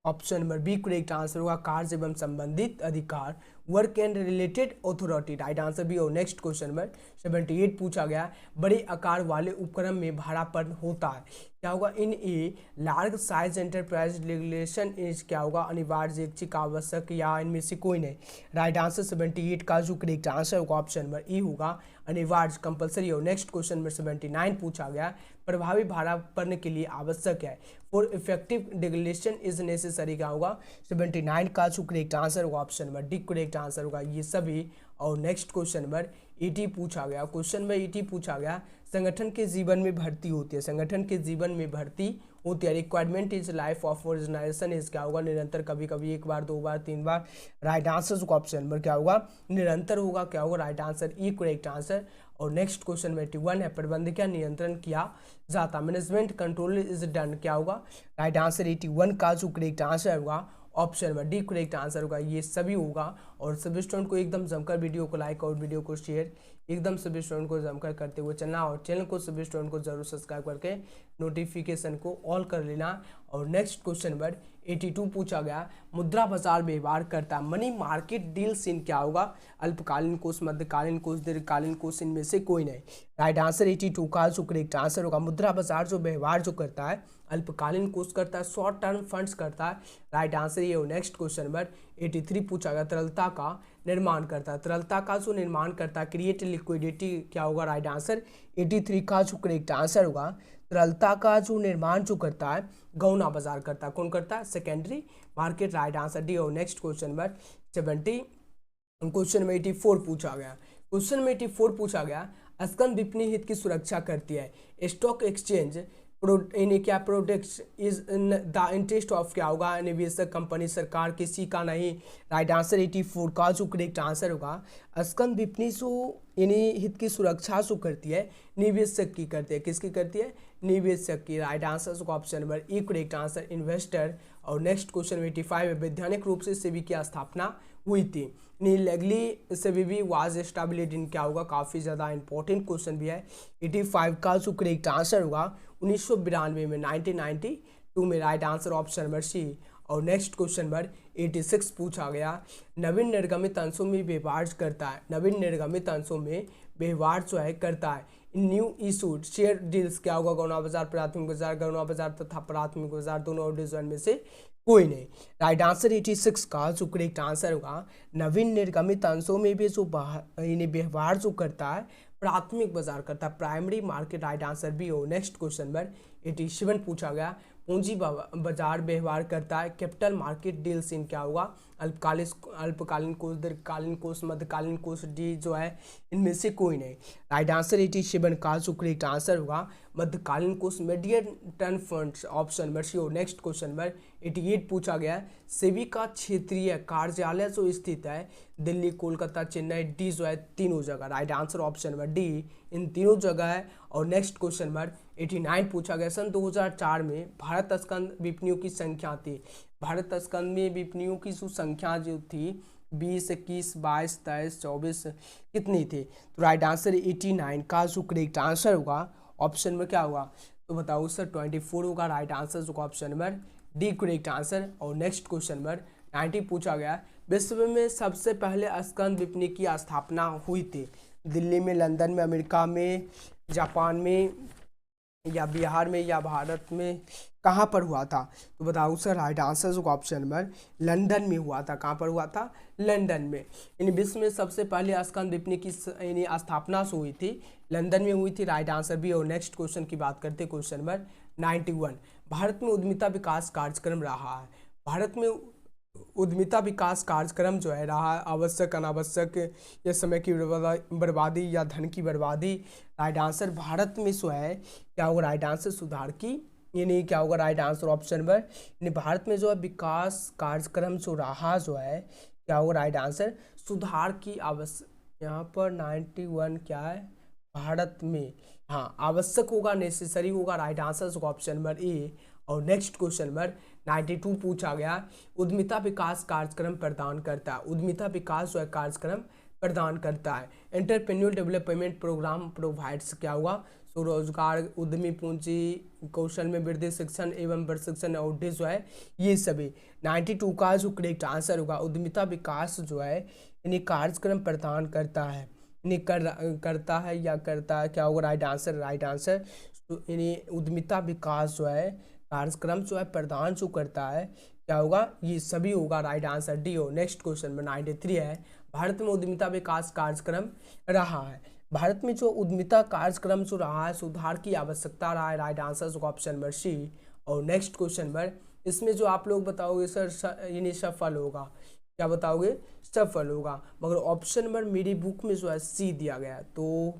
Option number B correct answer होगा। कार्य एवं संबंधित अधिकार work and related authority, right answer भी। और नेक्स्ट क्वेश्चन नंबर 78 पूछा गया, बड़े आकार वाले उपक्रम में भाड़ापन होता है, क्या होगा? In a large size enterprise regulation is, क्या होगा? अनिवार्य, ऐच्छिक, आवश्यक या इनमें से कोई नहीं। राइट आंसर 78 का जो करेक्ट आंसर होगा ऑप्शन नंबर ई होगा, अनिवार्य, कंपलसरी। और नेक्स्ट क्वेश्चन नंबर 79 पूछा गया, प्रभावी भाड़ापन के लिए आवश्यक है, for effective regulation is necessary, क्या होगा? 79 का जो करेक्ट आंसर होगा option number D correct answer होगा ये सभी। और नेक्स्ट क्वेश्चन नंबर 80 पूछा गया, क्वेश्चन नंबर 80 पूछा गया, संगठन के जीवन में भर्ती होती है, संगठन के जीवन में भर्ती होती है, requirement is life of organisation is, क्या होगा? निरंतर, कभी कभी, एक बार, दो बार, तीन बार। राइट आंसर ऑप्शन नंबर क्या होगा? निरंतर होगा, क्या होगा? Right answer E correct answer. और नेक्स्ट क्वेश्चन में 81 है, प्रबंधकीय नियंत्रण किया जाता, मैनेजमेंट कंट्रोल इज डन, क्या होगा? राइट आंसर 81 का जो करेक्ट आंसर होगा option number D correct answer होगा ये सभी होगा। और सभी स्टूडेंट को एकदम जमकर वीडियो को लाइक और वीडियो को शेयर एकदम सभी स्टूडेंट को जमकर करते हुए चलना, और चैनल को सभी स्टूडेंट को जरूर सब्सक्राइब करके नोटिफिकेशन को ऑल कर लेना। और नेक्स्ट क्वेश्चन नंबर 82 पूछा गया, मुद्रा बाजार व्यवहार करता, मनी मार्केट डील्स इन, क्या होगा? अल्पकालीन कोष, मध्यकालीन कोष, दीर्घकालीन कोष, इनमें से कोई नहीं। राइट आंसर 82 का जो करेक्ट आंसर होगा, मुद्रा बाजार जो व्यवहार जो करता है, अल्पकालीन कोष करता है, शॉर्ट टर्म फंड्स करता है। राइट आंसर ये। और नेक्स्ट क्वेश्चन नंबर 83 पूछा गया, तरलता का निर्माण करता है, तरलता का जो निर्माण करता है, क्रिएट लिक्विडिटी, क्या होगा? राइट आंसर 83 का जो करेक्ट आंसर होगा, तरलता का जो निर्माण जो करता है, गौना बाजार करता है, कौन करता है? Secondary market. Right answer D. और नेक्स्ट क्वेश्चन नंबर 70 क्वेश्चन में 84 पूछा गया, क्वेश्चन में 84 पूछा गया, स्कंद विपणी हित की सुरक्षा करती है, स्टॉक एक्सचेंज इन्हें क्या products is the interest of, क्या होगा? निवेशक, कंपनी, सरकार, किसी का नहीं। राइट आंसर 84 का जो करेक्ट आंसर होगा, स्कंद विपणी जो इन्हें हित की सुरक्षा जो करती है, निवेशक की करती है, किसकी करती है? निवेशक की। Right answer option number E correct answer, investor. और नेक्स्ट क्वेश्चन 85 है, वैधानिक रूप से सेबी की स्थापना हुई थी, legally SEBI was established in, क्या होगा? काफ़ी ज़्यादा इंपॉर्टेंट क्वेश्चन भी है। 85 का जो करेक्ट आंसर होगा 1992 में, 1992 में। Right answer option number C. और नेक्स्ट क्वेश्चन नंबर 86 पूछा गया, नवीन निर्गमित अंशों में व्यवहार करता है, नवीन निर्गमित अंशों में व्यवहार जो है करता है, न्यू इशूड शेयर डील्स, क्या होगा? गौना बाजार, प्राथमिक बाजार, गौना बाजार तथा प्राथमिक बाजार दोनों डिवीजन में से कोई नहीं। राइट आंसर 86 का जो करेक्ट आंसर होगा, नवीन निर्गमित अंशों में भी जो व्यवहार जो करता है, प्राथमिक बाजार करता है, प्राइमरी मार्केट। राइट आंसर भी हो। नेक्स्ट क्वेश्चन नंबर 87 पूछा गया, पूंजी बाजार व्यवहार करता है, कैपिटल मार्केट डील्स इन, क्या होगा? अल्पकालीन कोष, दीर्घकालीन कोष, मध्यकालीन कोष, डी जो है इनमें से कोई नहीं। राइट आंसर 87 का जो करेक्ट आंसर होगा, मध्यकालीन कोष, medium term funds, option number C. Next question number 88 पूछा गया, सेबी का क्षेत्रीय कार्यालय जो स्थित है, दिल्ली, कोलकाता, चेन्नई, डी जो है तीनों जगह। Right answer option number D, इन तीनों जगह है। और नेक्स्ट क्वेश्चन नंबर 89 पूछा गया, सन 2004 में भारत स्कंद विपणियों की संख्या थी, भारत स्कंद में विपणियों की जो संख्या जो थी 20, 21, 22, 23, 24 कितनी थी? तो राइट आंसर 89 का जो करेक्ट आंसर होगा ऑप्शन में क्या होगा? तो बताओ सर 24 होगा। राइट आंसर होगा option number D correct answer. और नेक्स्ट क्वेश्चन नंबर 90 पूछा गया, विश्व में सबसे पहले स्कंद विपणि की स्थापना हुई थी, दिल्ली में, लंदन में, अमेरिका में, जापान में, या बिहार में, या भारत में, कहाँ पर हुआ था? तो बताओ सर। राइट आंसर होगा ऑप्शन नंबर लंदन में हुआ था। कहाँ पर हुआ था? लंदन में। इन विश्व में सबसे पहले स्कंद विपणि की स्थापना हुई थी, लंदन में हुई थी। राइट आंसर भी। और नेक्स्ट क्वेश्चन की बात करते हैं, क्वेश्चन नंबर 91, भारत में उद्यमिता विकास कार्यक्रम रहा है, भारत में उद्यमिता विकास कार्यक्रम जो है रहा है, आवश्यक, अनावश्यक, या समय की बर्बादी, या धन की बर्बादी। राइट आंसर भारत में जो है क्या होगा? राइट आंसर सुधार की, यानी क्या होगा? राइट आंसर ऑप्शन नंबर, यानी भारत में जो है विकास कार्यक्रम जो रहा जो है क्या होगा? राइट आंसर सुधार की आवश्यक, यहाँ पर 91 क्या है? भारत में, हाँ, आवश्यक होगा, नेसेसरी होगा। राइट आंसर होगा ऑप्शन नंबर ए। और नेक्स्ट क्वेश्चन नंबर 92 पूछा गया, उद्यमिता विकास कार्यक्रम प्रदान करता है, उद्यमिता विकास जो है कार्यक्रम प्रदान करता है, एंटरप्रेन्योर डेवलपमेंट प्रोग्राम प्रोवाइड्स, क्या हुआ? स्वरोजगार, उद्यमी पूंजी, कौशल में वृद्धि, शिक्षण एवं प्रशिक्षण और उद्देश्य जो है ये सभी। 92 का जो करेक्ट आंसर होगा उद्यमिता विकास जो है यानी कार्यक्रम प्रदान करता है, यानी करता है या करता है, क्या होगा राइट आंसर? राइट आंसर यानी उद्यमिता विकास जो है कार्यक्रम जो है प्रदान जो करता है, क्या होगा? ये सभी होगा, राइट आंसर डी हो। नेक्स्ट क्वेश्चन में 93 है, भारत में उद्यमिता विकास कार्यक्रम रहा है। भारत में जो उद्यमिता कार्यक्रम जो रहा है सुधार की आवश्यकता रहा है, right answer option number C. और नेक्स्ट क्वेश्चन पर इसमें जो आप लोग बताओगे सर यानी सफल होगा, क्या बताओगे? सफल होगा, मगर ऑप्शन नंबर मेरी बुक में जो है सी दिया गया है, तो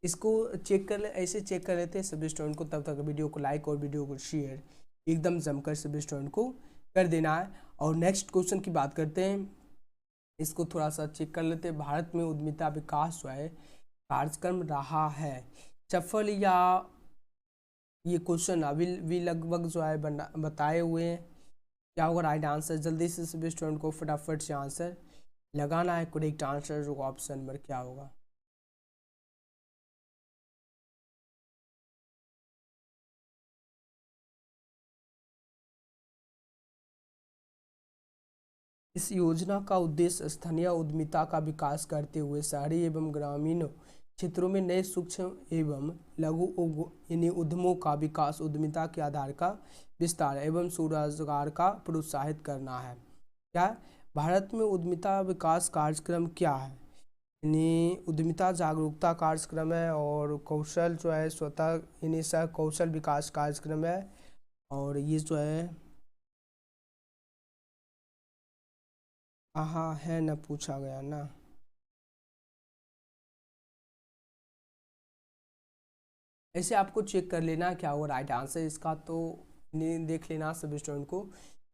इसको चेक कर ले, ऐसे चेक कर लेते हैं सभी स्टूडेंट को। तब तक वीडियो को लाइक और वीडियो को शेयर एकदम जमकर सभी स्टूडेंट को कर देना है। और नेक्स्ट क्वेश्चन की बात करते हैं, इसको थोड़ा सा चेक कर लेते हैं। भारत में उद्यमिता विकास जो है कार्यक्रम रहा है सफल, या ये क्वेश्चन अभी भी लगभग जो है बताए हुए हैं, क्या होगा राइट आंसर? जल्दी से सभी स्टूडेंट को फटाफट से आंसर लगाना है। करेक्ट आंसर जो ऑप्शन नंबर क्या होगा? इस योजना का उद्देश्य स्थानीय उद्यमिता का विकास करते हुए शहरी एवं ग्रामीण क्षेत्रों में नए सूक्ष्म एवं लघु यानी उद्यमों का विकास, उद्यमिता के आधार का विस्तार एवं स्वरोजगार का प्रोत्साहित करना है। क्या भारत में उद्यमिता विकास कार्यक्रम क्या है? यानी उद्यमिता जागरूकता कार्यक्रम है, और कौशल जो है स्वतः यानी सह कौशल विकास कार्यक्रम है, और ये जो है हाँ है ना, पूछा गया ना। ऐसे आपको चेक कर लेना क्या होगा राइट आंसर इसका, तो नहीं देख लेना सभी स्टूडेंट को।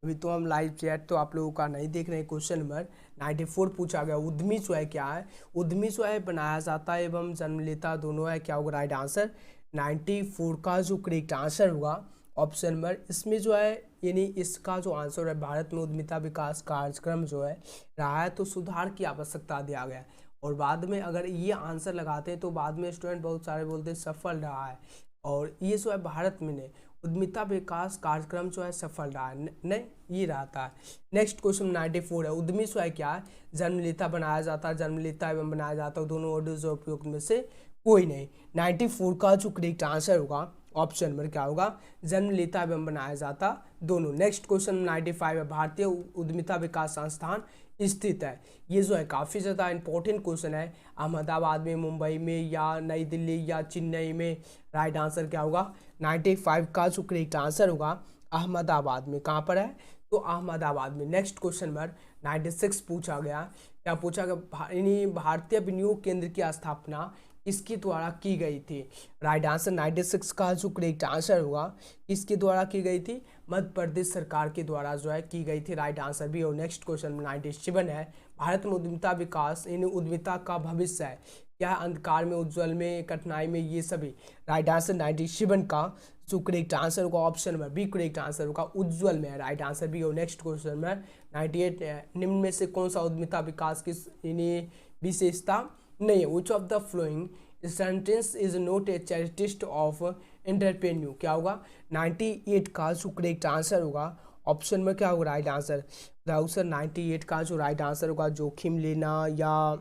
अभी तो हम लाइव चैट तो आप लोगों का नहीं देख रहे हैं। क्वेश्चन नंबर 94 पूछा गया, उद्यमी जो है क्या है? उद्यमी जो है बनाया जाता है एवं जन्म लेता दोनों है, क्या होगा राइट आंसर? 94 का जो करेक्ट आंसर होगा ऑप्शन नंबर इसमें जो है यानी इसका जो आंसर है भारत में उद्यमिता विकास कार्यक्रम जो है रहा है, तो सुधार की आवश्यकता दिया गया है। और बाद में अगर ये आंसर लगाते हैं तो बाद में स्टूडेंट बहुत सारे बोलते हैं सफल रहा है, और ये जो है भारत में नहीं, उद्यमिता विकास कार्यक्रम जो है सफल रहा है नहीं, ये रहता है। नेक्स्ट क्वेश्चन 94 है, उद्यमी जो है क्या है? जन्मलेता बनाया जाता है, जन्मलेता एवं बनाया जाता है, दोनों वर्ड जो उपयुक्त में से कोई नहीं। 94 का जो करेक्ट आंसर होगा ऑप्शन नंबर क्या होगा? जन्मलेता एवं बनाया जाता दोनों। नेक्स्ट क्वेश्चन 95 है, भारतीय उद्यमिता विकास संस्थान स्थित है। ये जो है काफ़ी ज़्यादा इंपॉर्टेंट क्वेश्चन है, अहमदाबाद में, मुंबई में, या नई दिल्ली या चेन्नई में? राइट आंसर क्या होगा? 95 का जो करेक्ट आंसर होगा अहमदाबाद में। कहाँ पर है? तो अहमदाबाद में। नेक्स्ट क्वेश्चन नंबर 96 पूछा गया, क्या पूछा गया? भारतीय विनियोग केंद्र की स्थापना इसके द्वारा की गई थी। राइट आंसर 96 का जो करेक्ट आंसर होगा किसके द्वारा की गई थी? मध्य प्रदेश सरकार के द्वारा जो है की गई थी। राइट आंसर भी। और नेक्स्ट क्वेश्चन 97 है, भारत में उद्यमिता विकास यानी उद्यमिता का भविष्य है क्या? अंधकार में, उज्ज्वल में, कठिनाई में, ये सभी? राइट आंसर 97 का जो करेक्ट आंसर होगा option number B correct answer होगा उज्ज्वल में है। राइट आंसर भी। और नेक्स्ट क्वेश्चन नंबर 98 है, निम्न में से कौन सा उद्यमिता विकास की यानी विशेषता नहीं है? Which of the following sentence is not a characteristic of entrepreneur? क्या होगा? 98 का जो करेक्ट आंसर होगा ऑप्शन में क्या होगा राइट आंसर? सर 98 का जो राइट आंसर होगा जोखिम लेना, या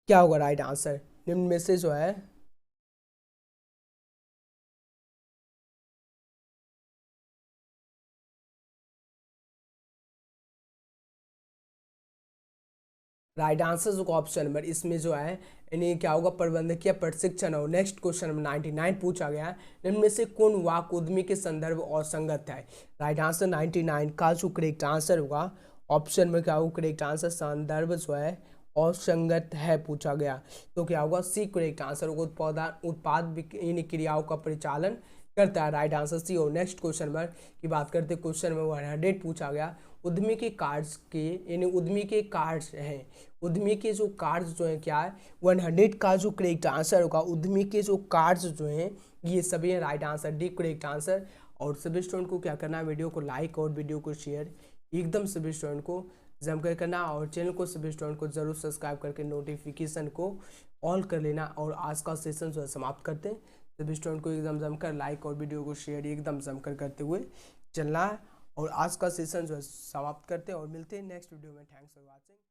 क्या होगा राइट आंसर निम्न में से जो है? राइट आंसर जो ऑप्शन नंबर इसमें जो है यानी क्या होगा? प्रबंधकीय प्रशिक्षण। और नेक्स्ट क्वेश्चन नंबर 99 पूछा गया है, इनमें से कौन वाक्य उद्यमी के संदर्भ और संगत है? राइट आंसर 99 का जो करेक्ट आंसर होगा ऑप्शन में क्या होगा? करेक्ट आंसर संदर्भ जो है और संगत है पूछा गया, तो क्या होगा? सी करेक्ट आंसर होगा। उत्पाद यानी क्रियाओं का परिचालन करता है। Right answer C. और नेक्स्ट क्वेश्चन नंबर की बात करते हैं, क्वेश्चन नंबर 100 पूछा गया, उद्यमी के कार्य के यानी उद्यमी के कार्य हैं, उद्यमी के जो कार्य जो है क्या है? 100 का जो करेक्ट आंसर होगा उद्यमी के जो कार्य जो हैं ये सभी हैं। Right answer D correct answer. और सभी स्टूडेंट को क्या करना है? वीडियो को लाइक और वीडियो को शेयर एकदम सभी स्टूडेंट को जमकर करना, और चैनल को सभी स्टूडेंट को जरूर सब्सक्राइब करके नोटिफिकेशन को ऑल कर लेना और आज का सेशन जो है समाप्त करते हैं। सभी स्टूडेंट को एकदम जमकर लाइक और वीडियो को शेयर एकदम जमकर करते हुए चलना है और आज का सेशन जो है समाप्त करते हैं और मिलते हैं नेक्स्ट वीडियो में। Thanks for watching.